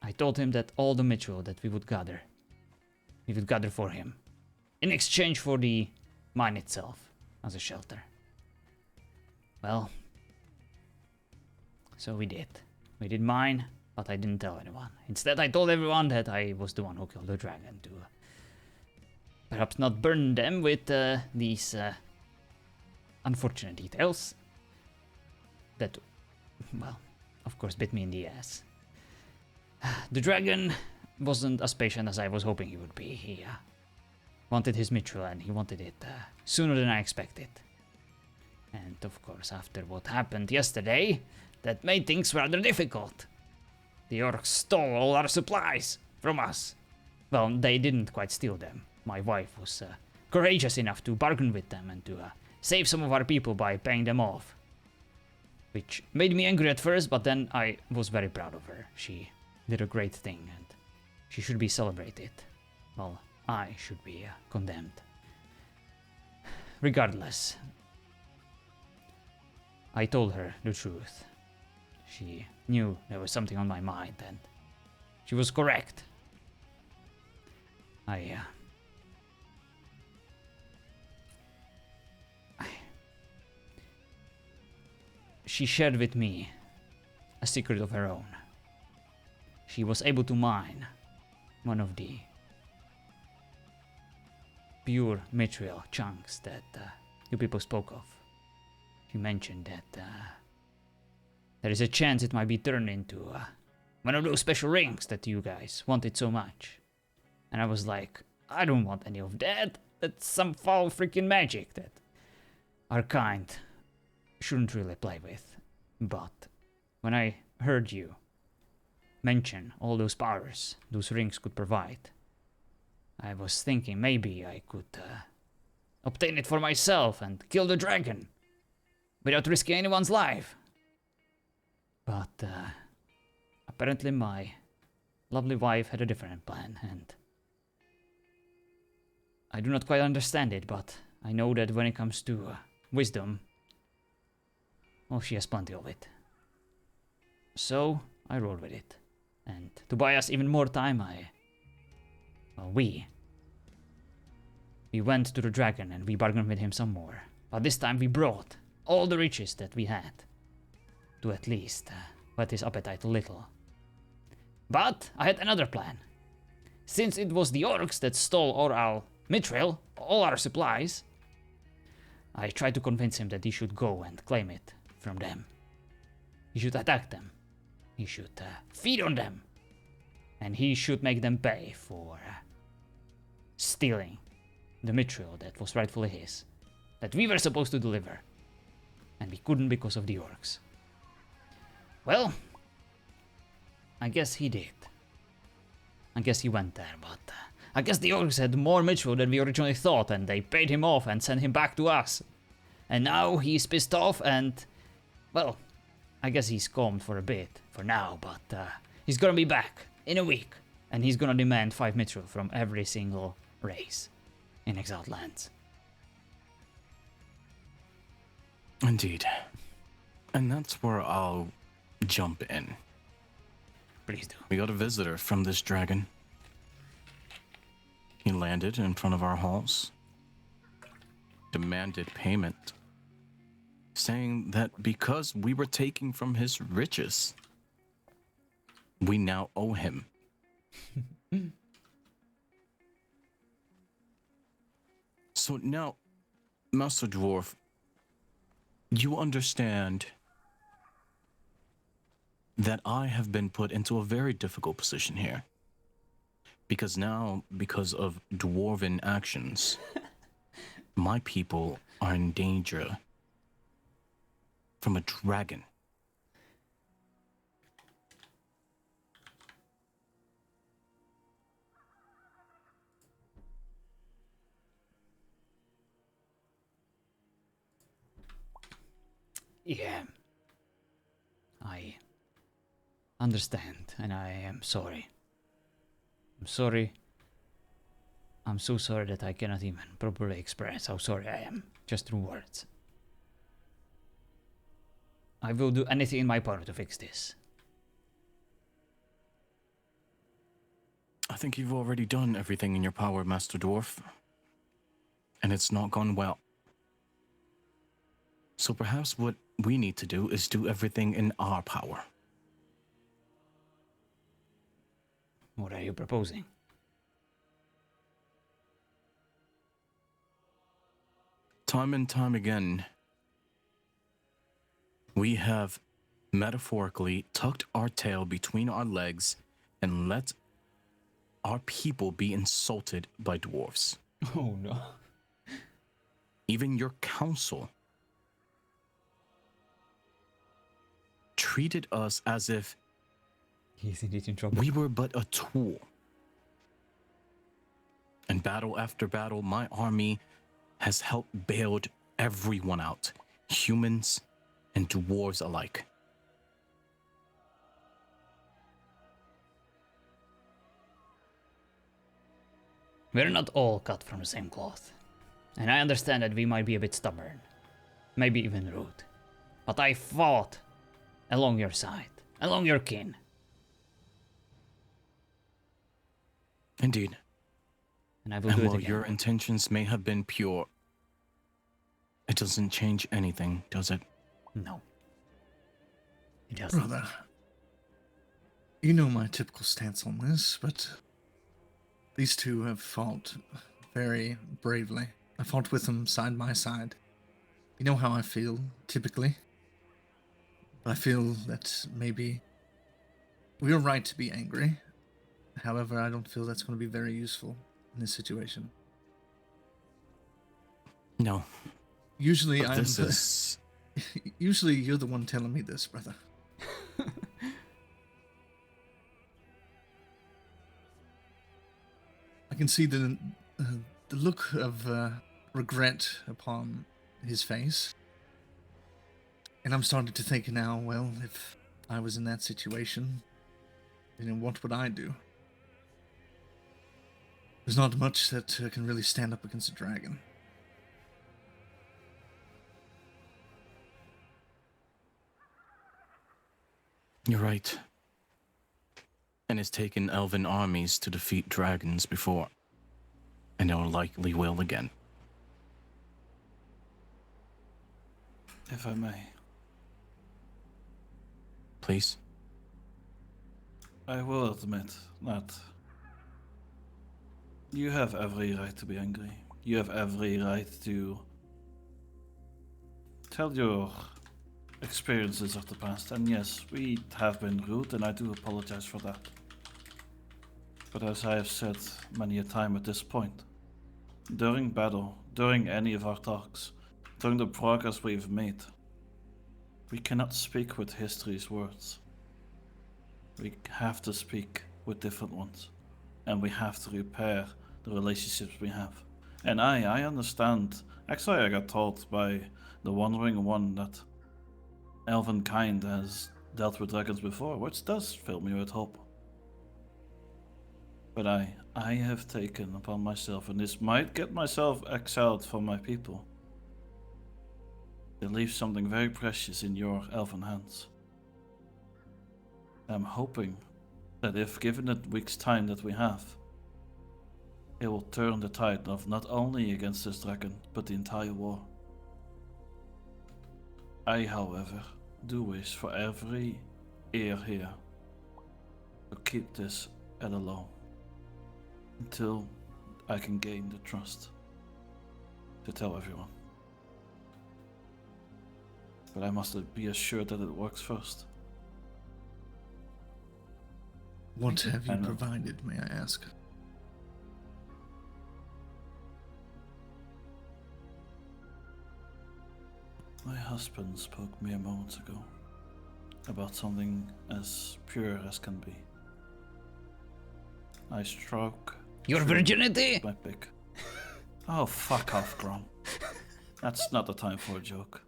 I told him that all the Mithril that we would gather for him. In exchange for the mine itself, as a shelter. Well, so we did. We did mine, but I didn't tell anyone. Instead, I told everyone that I was the one who killed the dragon to perhaps not burn them with these unfortunate details that, well, of course, bit me in the ass. The dragon wasn't as patient as I was hoping he would be. He wanted his Mithril, and he wanted it sooner than I expected. And of course, after what happened yesterday, that made things rather difficult. The orcs stole all our supplies from us. Well, they didn't quite steal them. My wife was courageous enough to bargain with them and to save some of our people by paying them off. Which made me angry at first, but then I was very proud of her. She did a great thing, and she should be celebrated. Well, I should be condemned. Regardless, I told her the truth. She knew there was something on my mind, and she was correct. She shared with me a secret of her own. She was able to mine one of the pure Mithril chunks that you people spoke of. She mentioned that there is a chance it might be turned into one of those special rings that you guys wanted so much. And I was like, I don't want any of that. That's some foul freaking magic that our kind shouldn't really play with. But when I heard you mention all those powers those rings could provide, I was thinking maybe I could obtain it for myself and kill the dragon without risking anyone's life. But apparently my lovely wife had a different plan, and I do not quite understand it, but I know that when it comes to wisdom, well, she has plenty of it. So I rolled with it. And to buy us even more time, we went to the dragon and we bargained with him some more. But this time we brought all the riches that we had to at least whet his appetite a little. But I had another plan. Since it was the orcs that stole all our Mithril, all our supplies, I tried to convince him that he should go and claim it from them. He should attack them. He should feed on them. And he should make them pay for stealing the Mithril that was rightfully his, that we were supposed to deliver. And we couldn't because of the orcs. Well, I guess he did. I guess he went there, but I guess the orcs had more mithril than we originally thought, and they paid him off and sent him back to us. And now he's pissed off and, well, I guess he's calmed for a bit, for now, but he's gonna be back in a week. And he's gonna demand 5 mithril from every single race in Exiled Lands. Indeed. And that's where I'll jump in. Please do. We got a visitor from this dragon. He landed in front of our halls, demanded payment, saying that because we were taking from his riches, we now owe him. So now, Master Dwarf, you understand that I have been put into a very difficult position here. Because now, because of dwarven actions, my people are in danger from a dragon. Yeah. I understand, and I am sorry. I'm sorry. I'm so sorry that I cannot even properly express how sorry I am, just through words. I will do anything in my power to fix this. I think you've already done everything in your power, Master Dwarf. And it's not gone well. So perhaps what we need to do is do everything in our power. What are you proposing? Time and time again, we have metaphorically tucked our tail between our legs and let our people be insulted by dwarves. Oh no. Even your council treated us as if he's indeed in trouble. We were but a tool. In battle after battle, my army has helped bailed everyone out, humans and dwarves alike. We're not all cut from the same cloth. And I understand that we might be a bit stubborn. Maybe even rude. But I fought along your side, along your kin. Indeed. And I will do it while again. your intentions may have been pure, it doesn't change anything, does it? No. It doesn't. Brother, you know my typical stance on this, but these two have fought very bravely. I fought with them side by side. You know how I feel, typically. But I feel that maybe we are right to be angry. However, I don't feel that's going to be very useful in this situation. No. Usually But I'm this is... Usually you're the one telling me this, brother. I can see the look of regret upon his face. And I'm starting to think now, well, if I was in that situation, what would I do? There's not much that can really stand up against a dragon. You're right. And it's taken elven armies to defeat dragons before. And it likely will again. If I may. Please? I will admit that you have every right to be angry. You have every right to tell your experiences of the past. And yes, we have been rude, and I do apologize for that. But as I have said many a time at this point, during battle, during any of our talks, during the progress we've made, we cannot speak with history's words. We have to speak with different ones. And we have to repair the relationships we have. And I understand. Actually, I got told by the Wandering One that elven kind has dealt with dragons before, which does fill me with hope. But I have taken upon myself, and this might get myself exiled from my people, to leave something very precious in your elven hands. I'm hoping that if given the week's time that we have, it will turn the tide of not only against this dragon, but the entire war. I, however, do wish for every ear here to keep this at a low until I can gain the trust to tell everyone. But I must be assured that it works first. What have you provided, may I ask? My husband spoke mere moments ago about something as pure as can be. I stroke your virginity? My pick. Oh, fuck off, Grom. That's not the time for a joke.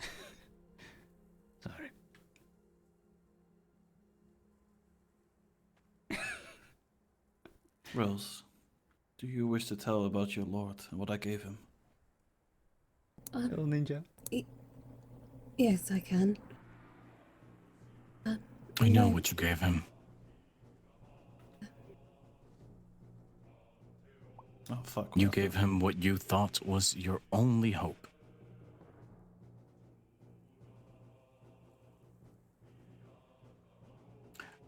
Sorry. Rose, do you wish to tell about your lord and what I gave him? Little ninja. Yes, I can. I know what you gave him. Oh, fuck. You gave him what you thought was your only hope.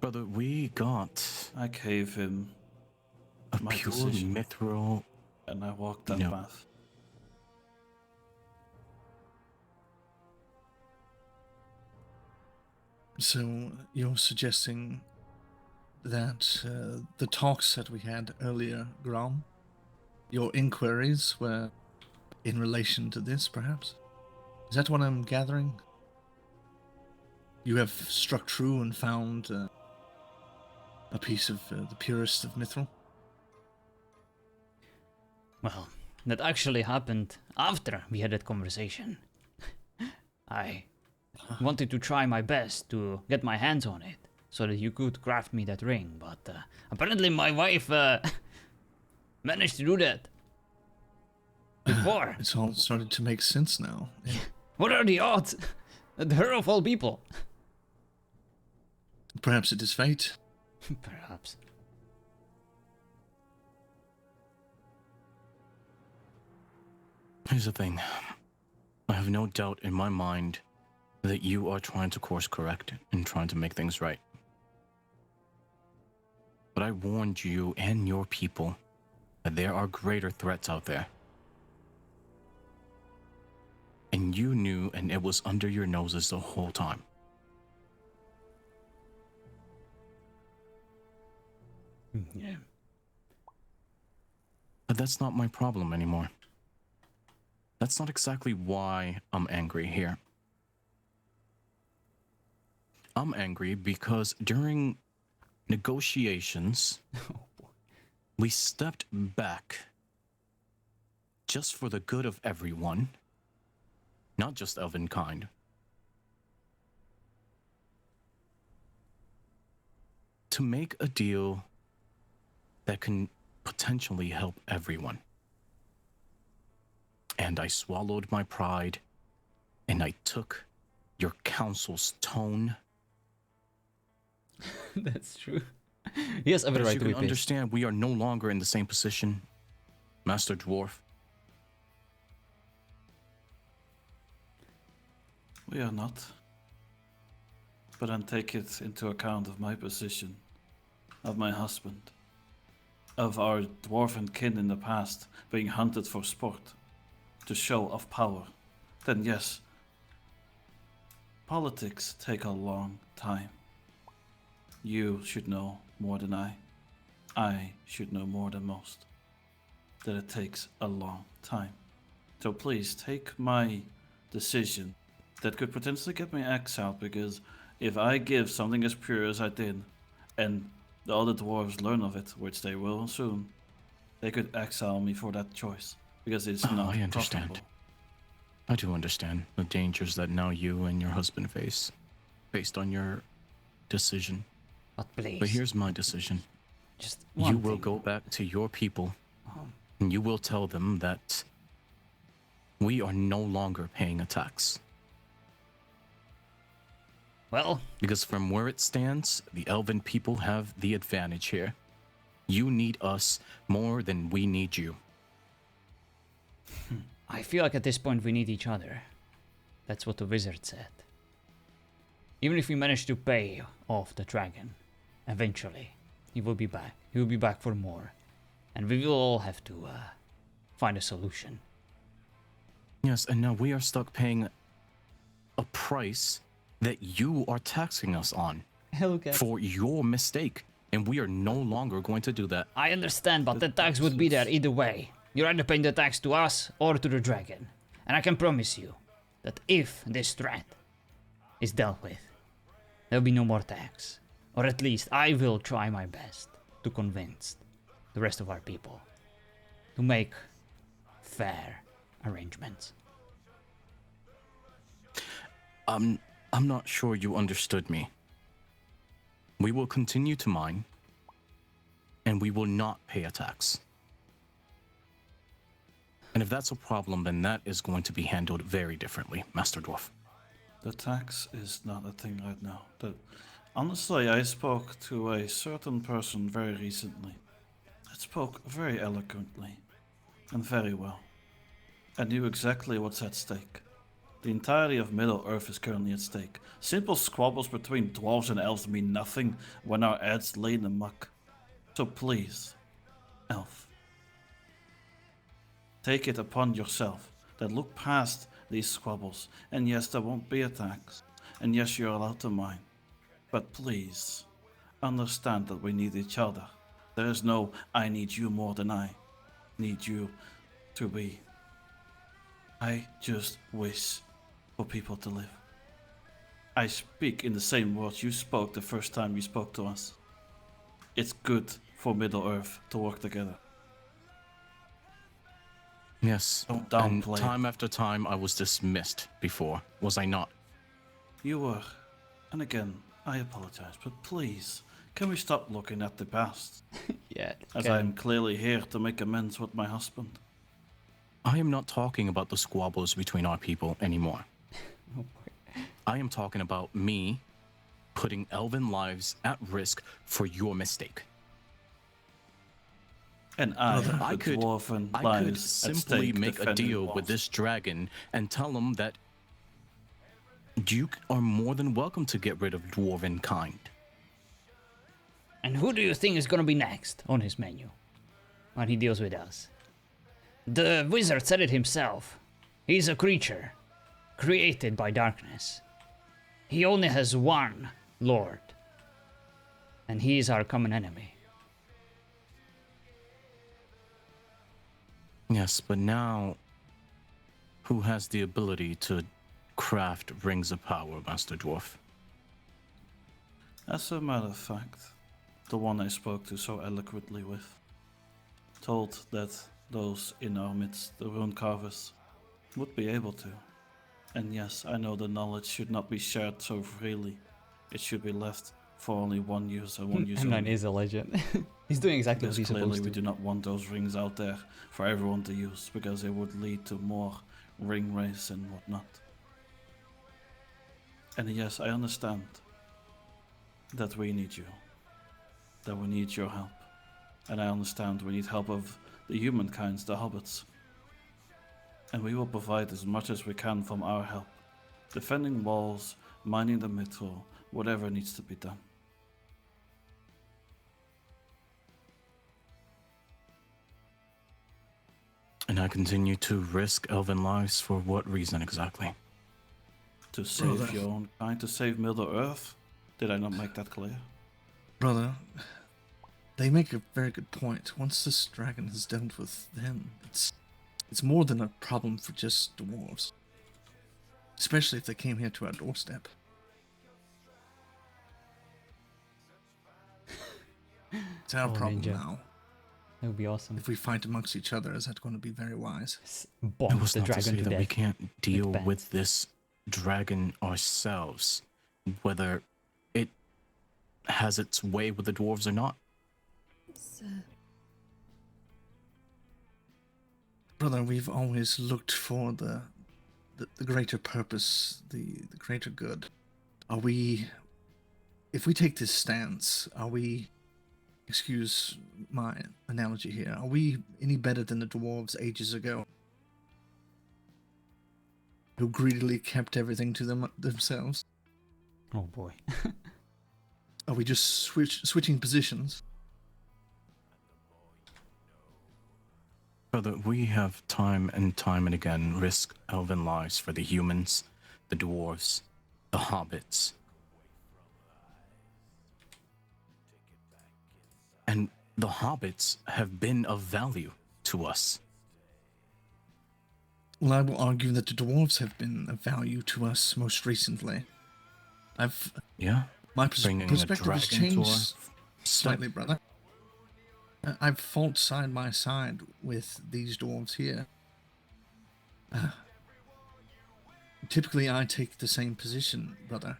Brother, we got... I gave him a my pure decision, mithril... and I walked that No. path. So you're suggesting that the talks that we had earlier, Grom, your inquiries were in relation to this, perhaps? Is that what I'm gathering? You have struck true and found a piece of the purest of mithril? Well, that actually happened after we had that conversation. I wanted to try my best to get my hands on it, so that you could craft me that ring, but apparently my wife managed to do that before. It's all started to make sense now. What are the odds that her of all people? Perhaps it is fate. Perhaps. Here's the thing. I have no doubt in my mind that you are trying to course correct and trying to make things right. But I warned you and your people that there are greater threats out there. And you knew, and it was under your noses the whole time. Yeah. But that's not my problem anymore. That's not exactly why I'm angry here. I'm angry because during negotiations, we stepped back just for the good of everyone, not just Elvenkind. To make a deal that can potentially help everyone. And I swallowed my pride, and I took your council's tone. That's true. Yes, every But as right you to can be pissed. understand, we are no longer in the same position, Master Dwarf. We are not. But then take it into account of my position, of my husband, of our dwarven kin in the past being hunted for sport, to show off power. Then yes, politics take a long time. You should know more than I. I should know more than most. That it takes a long time. So please take my decision that could potentially get me exiled, because if I give something as pure as I did, and the other dwarves learn of it, which they will soon, They could exile me for that choice, because it's Oh, not I understand. profitable. I do understand the dangers that now you and your husband face, based on your decision. But please. But here's my decision. Just you one will thing. go back to your people, and you will tell them that we are no longer paying a tax. Well, because from where it stands, the elven people have the advantage here. You need us more than we need you. I feel like at this point we need each other. That's what the wizard said. Even if we manage to pay off the dragon, eventually, he will be back. He will be back for more. And we will all have to find a solution. Yes, and now we are stuck paying a price that you are taxing us on for your mistake. And we are no longer going to do that. I understand, but the tax would be there either way. You're either paying the tax to us or to the dragon. And I can promise you that if this threat is dealt with, there'll be no more tax. Or at least I will try my best to convince the rest of our people to make fair arrangements. I'm not sure you understood me. We will continue to mine, and we will not pay a tax. And if that's a problem, then that is going to be handled very differently, Master Dwarf. The tax is not a thing right now. Honestly, I spoke to a certain person very recently that spoke very eloquently and very well, and knew exactly what's at stake. The entirety of Middle-earth is currently at stake. Simple squabbles between dwarves and elves mean nothing when our ads lay in the muck. So please, elf, take it upon yourself that look past these squabbles. And yes, there won't be a tax. And yes, you're allowed to mine. But please, understand that we need each other. There is no, I need you more than I need you to be. I just wish for people to live. I speak in the same words you spoke the first time you spoke to us. It's good for Middle-earth to work together. Yes, Don't and downplay. time after time I was dismissed before, was I not? You were. And again, I apologize, but please, can we stop looking at the past? Yeah. As I am clearly here to make amends with my husband. I am not talking about the squabbles between our people anymore. I am talking about me putting elven lives at risk for your mistake. And I could simply make a deal with this dragon and tell him that you are more than welcome to get rid of dwarven kind. And who do you think is gonna be next on his menu when he deals with us? The wizard said it himself. He's a creature created by darkness. He only has one lord, and he is our common enemy. Yes, but now, who has the ability to craft rings of power, Master Dwarf? As a matter of fact, the one I spoke to so eloquently with, told that those in our midst, the rune carvers, would be able to. And yes, I know the knowledge should not be shared so freely. It should be left for only one user, one user. M9 is a legend. He's doing exactly what he's clearly supposed to. we do not want those rings out there for everyone to use, because it would lead to more ring race and whatnot. And yes, I understand that we need you. That we need your help. And I understand we need help of the humankinds, the hobbits. And we will provide as much as we can from our help. Defending walls, mining the mithril, whatever needs to be done. And I continue to risk elven lives for what reason exactly? To save your own kind, to save Middle-earth? Did I not make that clear? Brother, they make a very good point. Once this dragon has dealt with them, it's more than a problem for just dwarves. Especially if they came here to our doorstep. It's our problem Ninja. now. That would be awesome. If we fight amongst each other, is that going to be very wise? Bomb It was the not to dragon say to that death. we can't deal bang. with this dragon ourselves, whether it has its way with the dwarves or not. Brother, we've always looked for the greater purpose, the greater good. Are we, if we take this stance, are we, excuse my analogy here, are we any better than the dwarves ages ago? Who greedily kept everything to themselves? Oh boy. Are we just switching positions? Brother, we have time and again risked elven lives for the humans, the dwarves, the hobbits. And the hobbits have been of value to us. Well, I will argue that the dwarves have been of value to us most recently. Yeah? My Bringing a perspective has dragon to our changed slightly, brother. I've fought side by side with these dwarves here. Typically, I take the same position, brother.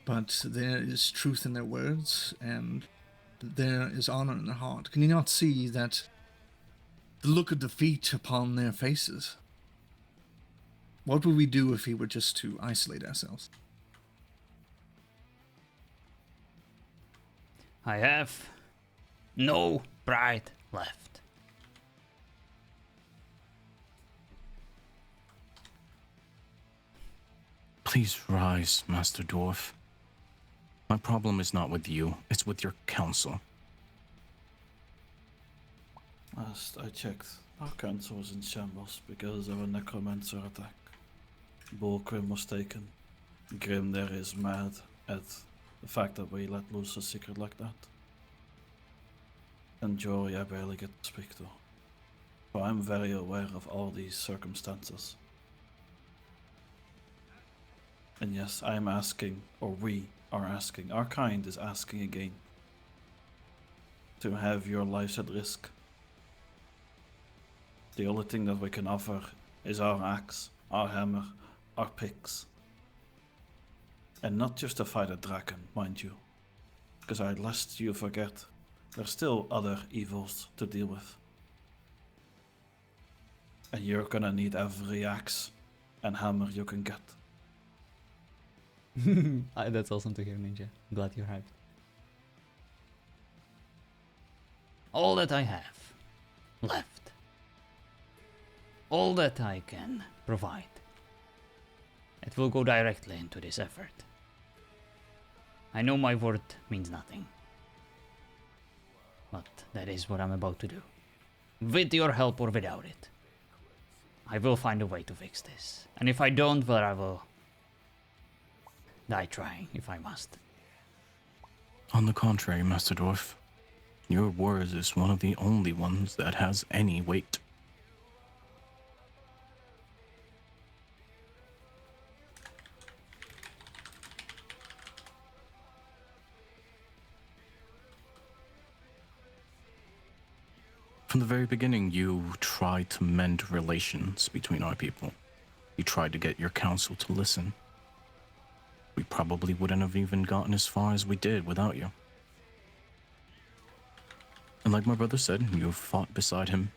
But there is truth in their words, and there is honor in their heart. Can you not see that the look of defeat upon their faces? What would we do if we were just to isolate ourselves? I have no pride left. Please rise, Master Dwarf. My problem is not with you, it's with your council. Last I checked, our council was in shambles because of a necromancer attack. Bulgrim was taken. Grim there is mad at the fact that we let loose a secret like that. And Jory I barely get to speak to. So I'm very aware of all these circumstances. And yes, I am asking, or we are asking, our kind is asking again, to have your lives at risk. The only thing that we can offer is our axe, our hammer, our picks. And not just to fight a dragon, mind you. Because lest you forget, there's still other evils to deal with. And you're gonna need every axe and hammer you can get. That's awesome to hear, Ninja. I'm glad you're hyped. All that I have left, all that I can provide, it will go directly into this effort. I know my word means nothing, but that is what I'm about to do. With your help or without it, I will find a way to fix this. And if I don't, well, I will die trying, if I must. On the contrary, Master Dwarf, your word is one of the only ones that has any weight. From the very beginning, you tried to mend relations between our people. You tried to get your council to listen. We probably wouldn't have even gotten as far as we did without you. And like my brother said, you fought beside him.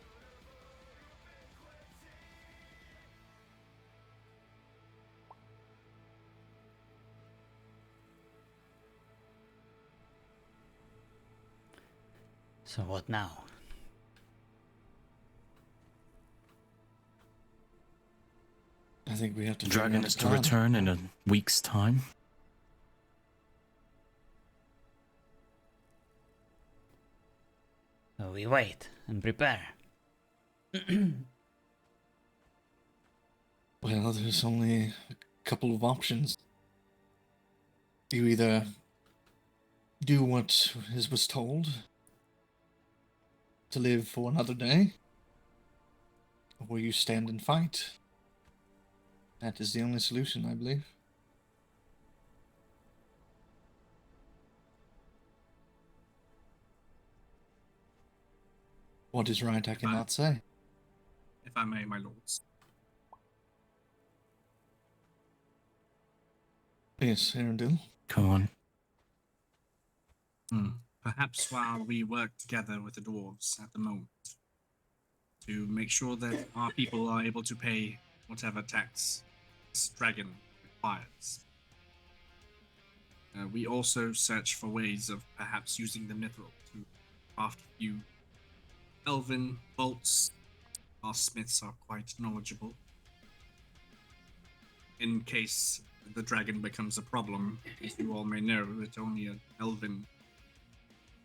So what now? I think we have to. The dragon is to return in a week's time. So we wait and prepare. Well, there's only a couple of options. You either do what was told to live for another day, or you stand and fight. That is the only solution, I believe. What is right, I cannot say. If I may, my lords. Yes, Arundel. Come on. Perhaps while we work together with the dwarves at the moment to make sure that our people are able to pay whatever tax this dragon requires. We also search for ways of perhaps using the mithril to craft a few elven bolts. Our smiths are quite knowledgeable. In case the dragon becomes a problem, as you all may know, that only an elven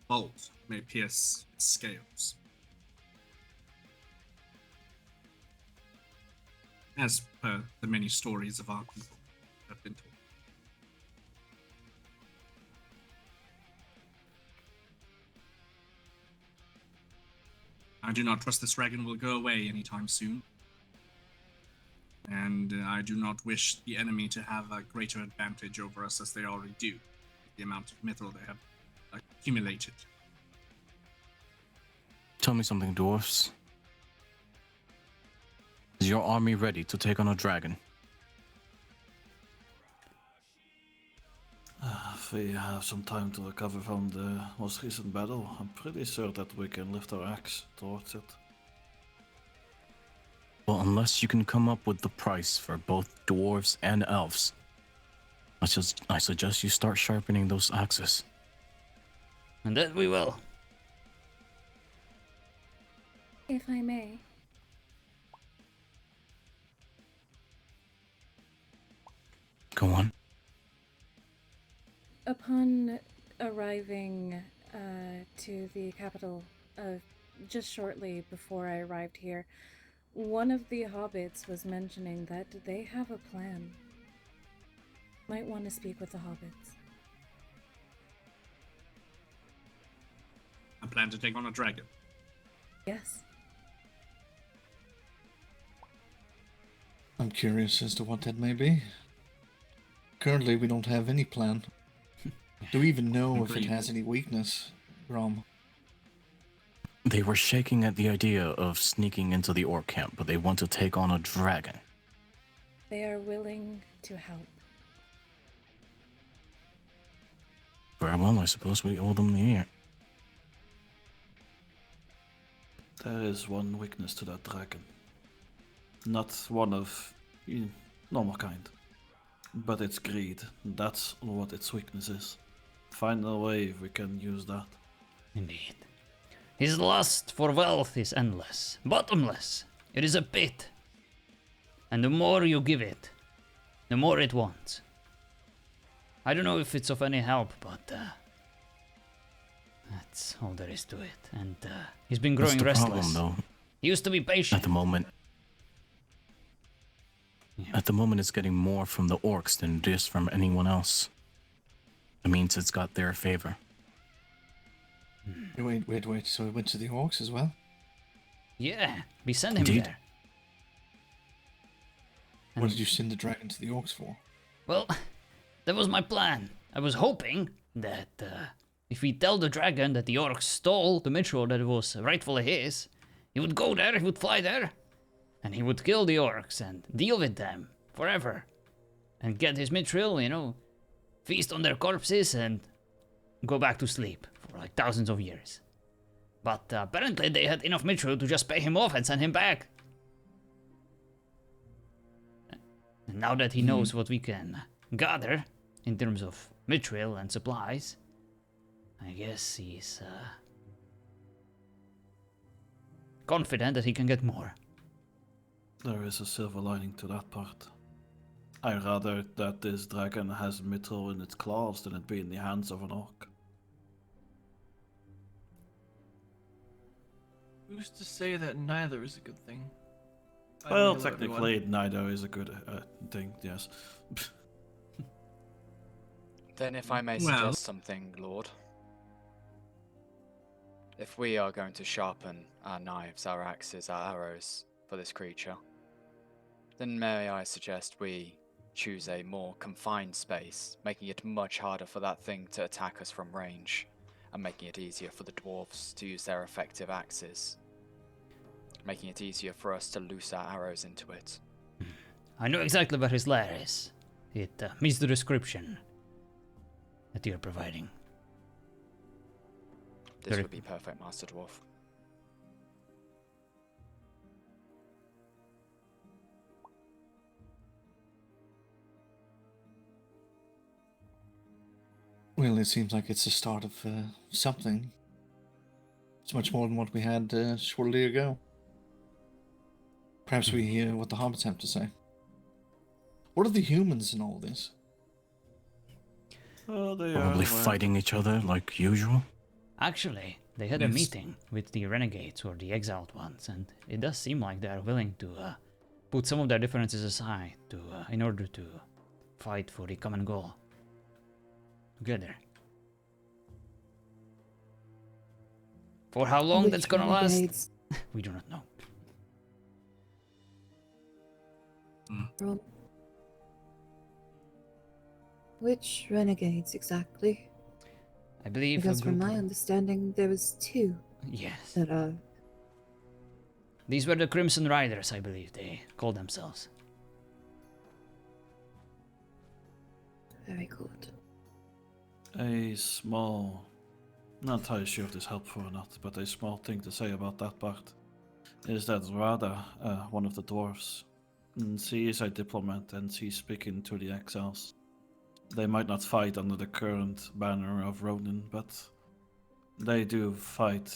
bolt may pierce its scales. As per the many stories of our people that have been told. I do not trust this dragon will go away anytime soon. And I do not wish the enemy to have a greater advantage over us as they already do, with the amount of mithril they have accumulated. Tell me something, dwarfs. Is your army ready to take on a dragon? If we have some time to recover from the most recent battle, I'm pretty sure that we can lift our axe towards it. Well, unless you can come up with the price for both dwarves and elves, I suggest you start sharpening those axes. And that we will. If I may. Go on. Upon arriving to the capital, just shortly before I arrived here, one of the hobbits was mentioning that they have a plan. Might want to speak with the hobbits. I plan to take on a dragon. Yes. I'm curious as to what that may be. Currently, we don't have any plan. Do we even know if it has any weakness, Grom? They were shaking at the idea of sneaking into the orc camp, but they want to take on a dragon. They are willing to help. Very well, I suppose we owe them the ear. There is one weakness to that dragon. Not one of normal kind, but it's greed. That's what its weakness is. Find a way if we can use that. Indeed. His lust for wealth is endless, bottomless. It is a pit. And the more you give it, the more it wants. I don't know if it's of any help, but that's all there is to it. And he's been growing That's the restless. problem, though. He used to be patient. At the moment. At the moment, it's getting more from the orcs than it is from anyone else. It means it's got their favor. Wait. So we went to the orcs as well? Yeah, we sent him Indeed. there. What did you send the dragon to the orcs for? Well, that was my plan. I was hoping that if we tell the dragon that the orcs stole the mithril that was rightfully his, he would go there, he would fly there, and he would kill the orcs and deal with them forever. And get his mithril, feast on their corpses and go back to sleep for like thousands of years. But apparently they had enough mithril to just pay him off and send him back. And now that he knows what we can gather in terms of mithril and supplies, I guess he's confident that he can get more. There is a silver lining to that part. I'd rather that this dragon has mithril in its claws than it be in the hands of an orc. Who's to say that neither is a good thing? Well, technically, neither is a good thing, yes. Then if I may suggest something, Lord. If we are going to sharpen our knives, our axes, our arrows for this creature, then may I suggest we choose a more confined space, making it much harder for that thing to attack us from range, and making it easier for the dwarves to use their effective axes making it easier for us to loose our arrows into it. I know exactly where his lair is. It meets the description that you're providing. This would be perfect, Master Dwarf. Well, it seems like it's the start of something. It's much more than what we had shortly ago. Perhaps we hear what the hobbits have to say. What are the humans in all this? Oh, they Probably are fighting each other like usual. Actually, they had a meeting with the renegades or the exiled ones, and it does seem like they are willing to put some of their differences aside in order to fight for the common goal together. For how long Which that's gonna last, renegades? we do not know. Grom. Which renegades exactly? I believe Because from my understanding, there was two. Yes. That are. These were the Crimson Riders, I believe they called themselves. Very good. a small, not entirely sure if this is helpful or not, but a small thing to say about that part is that Rada, one of the dwarves, she is a diplomat and she's speaking to the exiles. They might not fight under the current banner of Ronin, but they do fight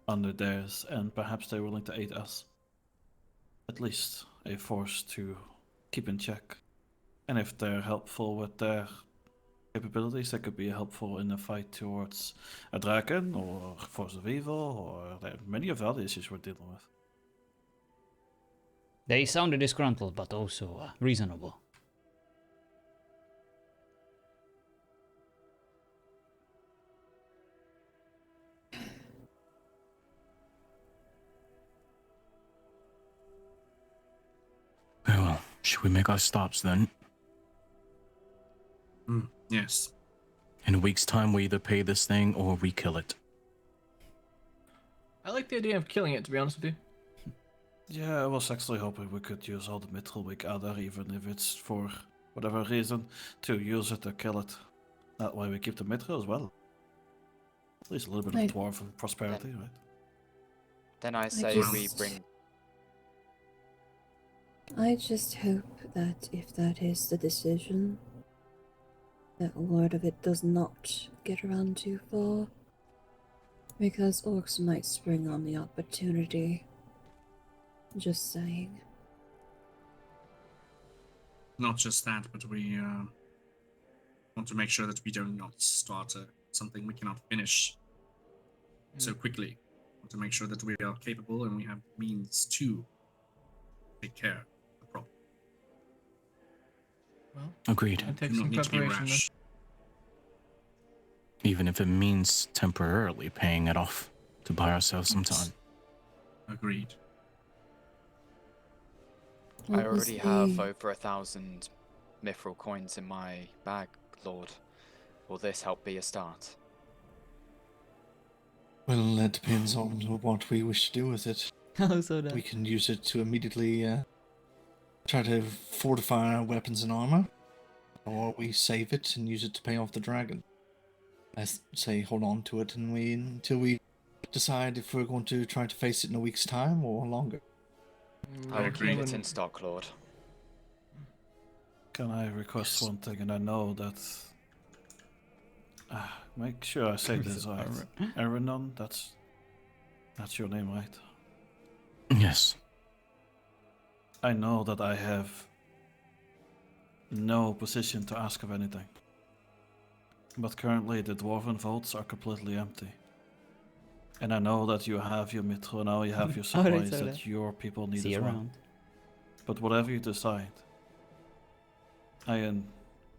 under theirs, and perhaps they're willing to aid us. At least a force to keep in check. And if they're helpful with their capabilities, they could be helpful in a fight towards a dragon or force of evil, or many of the other issues we're dealing with. They sounded disgruntled, but also reasonable. Very well. Should we make our stops then? Yes. In a week's time, we either pay this thing or we kill it. I like the idea of killing it, to be honest with you. Yeah, I was actually hoping we could use all the mithril we gather, even if it's for whatever reason, to use it to kill it. That way we keep the mithril as well. At least a little bit of dwarven prosperity, right? Then I say we bring... I just hope that if that is the decision, that word of it does not get around too far. Because orcs might spring on the opportunity. Just saying. Not just that, but we want to make sure that we do not start something we cannot finish so quickly. We want to make sure that we are capable and we have means to take care of the problem. Well, Agreed. and take Do not some need to be preparation. rash. Even if it means temporarily paying it off to buy ourselves some time. Agreed. I already have over 1,000 mithril coins in my bag, Lord. Will this help be a start? Well, that depends on what we wish to do with it. We can use it to immediately try to fortify our weapons and armor, or we save it and use it to pay off the dragon. I say hold on to it until we decide if we're going to try to face it in a week's time or longer. I will keep it in stock, Lord. Can I request one thing? And I know that... make sure I say this right. Aranon, that's your name, right? Yes. I know that I have no position to ask of anything. But currently the dwarven vaults are completely empty. And I know that you have your mithril, now you have your supplies that your people need as well. But whatever you decide, I am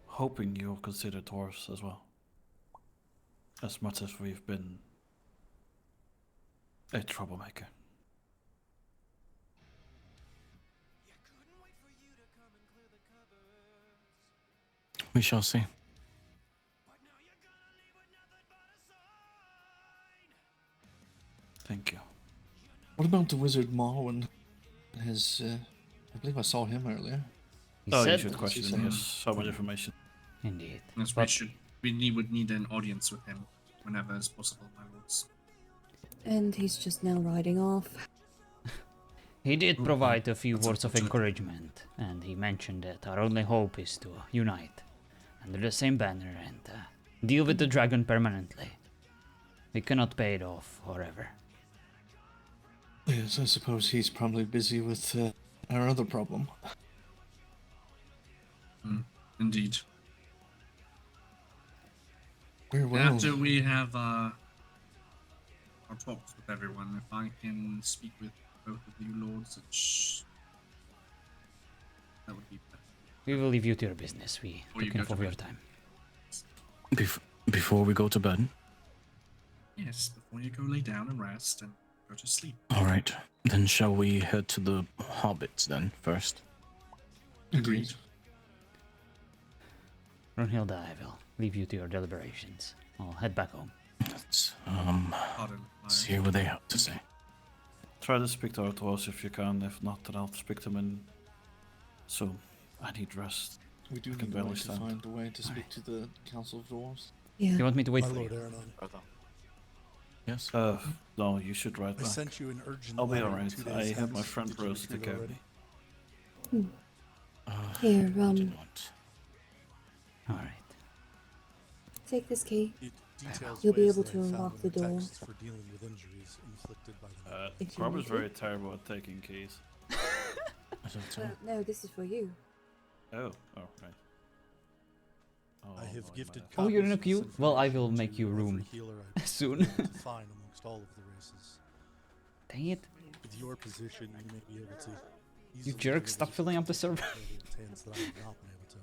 hoping you'll consider dwarves as well. As much as we've been a troublemaker. We shall see. Thank you. What about the wizard Marwin? I believe I saw him earlier. You should question him. He has so much information. Indeed. Yes, we would need an audience with him whenever is possible, my lords. And he's just now riding off. He did provide a few words of encouragement, and he mentioned that our only hope is to unite under the same banner and deal with the dragon permanently. We cannot pay it off forever. Yes, I suppose he's probably busy with our other problem. Indeed. Very well. After we have our talks with everyone, if I can speak with both of you lords, that would be better. We will leave you to your business. We Before you took enough go of to your bed. time. Before we go to bed? Yes, before you go lay down and rest and go to sleep. Alright, then shall we head to the hobbits then, first? Agreed. Brunhilde, I will leave you to your deliberations. I'll head back home. Let's see what they have to say. Try to speak to our dwarves if you can. If not, then I'll speak to them in. So, I need rest. We do I can need a barely way to stand. find a way to speak to the Council of Dwarves. Yeah. You want me to wait My for lord you? Aranon. Yes? No, you should write I back. sent you an urgent I'll be letter alright. 2 I days have my ago. friend Did you Rose to receive take it care of me. Here, Alright. take this key. Details You'll be ways able that to I found unlock in the door. texts for dealing with injuries inflicted by the If you Rob want is to. very terrible at taking keys. Well, no, this is for you. Oh, right. I have gifted Oh, you're in a copies of queue? this Well, I will information make to you every room healer I've soon. been able to find amongst all of the races. Dang it. With your position, you may be able to You easily jerk, deliver stop the filling up the server. details that I have not been able to.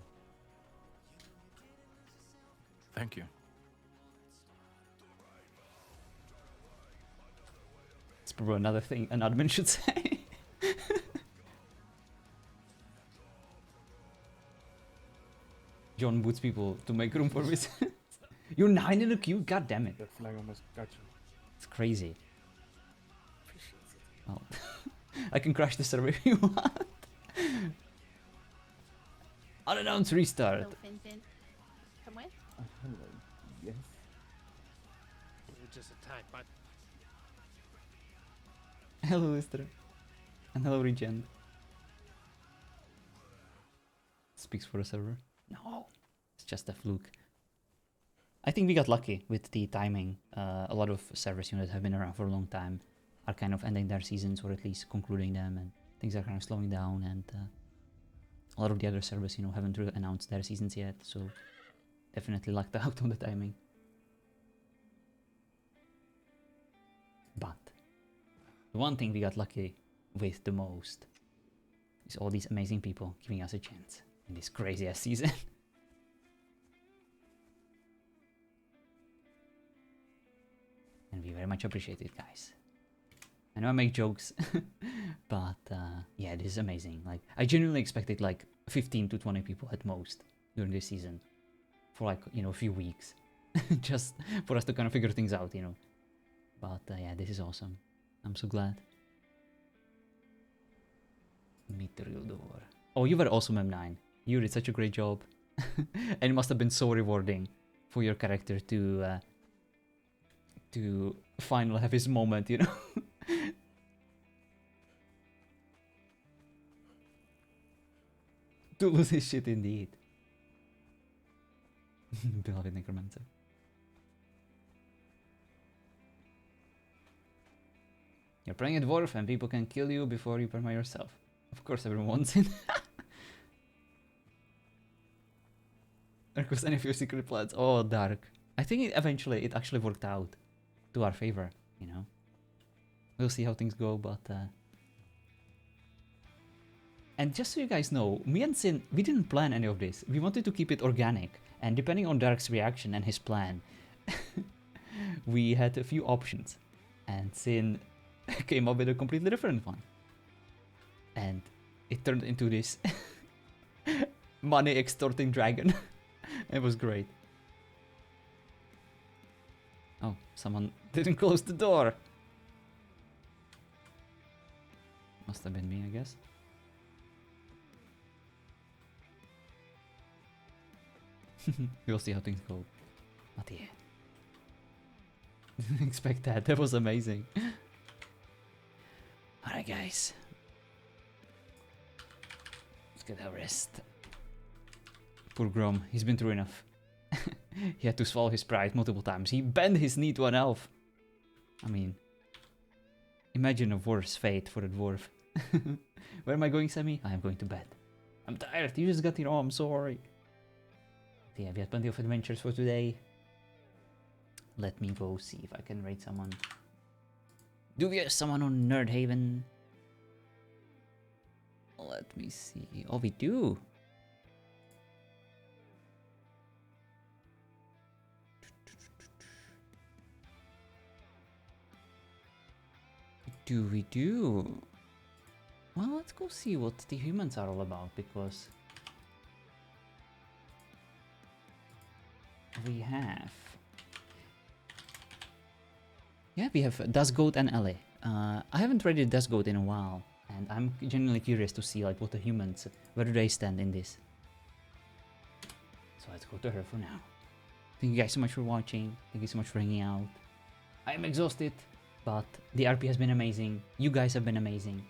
Thank you. It's probably another thing an admin should say. John boots people to make room for visits. You're 9 in the queue? God damn it. That flag almost got you. It's crazy. Well, I can crash the server if you want. Unannounced restart. Hello, Finfin. Come with? Yes. We were just attacked by. Hello, Lister. And hello, Regen. Speaks for the server. No, it's just a fluke. I think we got lucky with the timing. A lot of servers, that have been around for a long time are kind of ending their seasons, or at least concluding them, and things are kind of slowing down, and a lot of the other servers, haven't really announced their seasons yet, so definitely lucked out on the timing. But the one thing we got lucky with the most is all these amazing people giving us a chance in this crazy ass season. And we very much appreciate it, guys. I know I make jokes, but yeah, this is amazing. Like, I genuinely expected like 15 to 20 people at most during this season for like, a few weeks, just for us to kind of figure things out, But yeah, this is awesome. I'm so glad. Mithril door. Oh, you were awesome, M9. You did such a great job. And it must have been so rewarding for your character to finally have his moment, To lose his shit indeed. Beloved Necromancer. You're playing a dwarf and people can kill you before you perma yourself. Of course everyone wants it. Request any of your secret plans. Oh, dark. I think eventually it actually worked out to our favor, We'll see how things go, but and just so you guys know, me and Sin, we didn't plan any of this. We wanted to keep it organic, and depending on Dark's reaction and his plan, we had a few options, and Sin came up with a completely different one. And it turned into this money extorting dragon. It was great. Oh, someone didn't close the door. Must have been me, I guess. We'll see how things go. But yeah. Didn't expect that. That was amazing. Alright, guys. Let's get our rest. Poor Grom. He's been through enough. He had to swallow his pride multiple times. He bent his knee to an elf. I mean, imagine a worse fate for a dwarf. Where am I going, Sammy? I am going to bed. I'm tired. You just got here. Oh, I'm sorry. Yeah, we had plenty of adventures for today. Let me go see if I can raid someone. Do we have someone on Nerdhaven? Let me see. Oh, we do. We do. Well, let's go see what the humans are all about, because we have... Yeah, we have Dust Goat and LA. I haven't raided Dust Goat in a while, and I'm genuinely curious to see like what the humans, where do they stand in this. So let's go to her for now. Thank you guys so much for watching. Thank you so much for hanging out. I am exhausted, but the RP has been amazing. You guys have been amazing.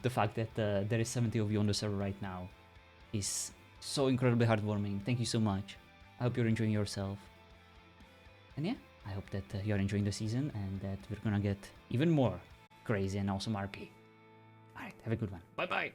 The fact that there is 70 of you on the server right now is so incredibly heartwarming. Thank you so much. I hope you're enjoying yourself. And yeah, I hope that you're enjoying the season and that we're gonna get even more crazy and awesome RP. Alright, have a good one. Bye bye!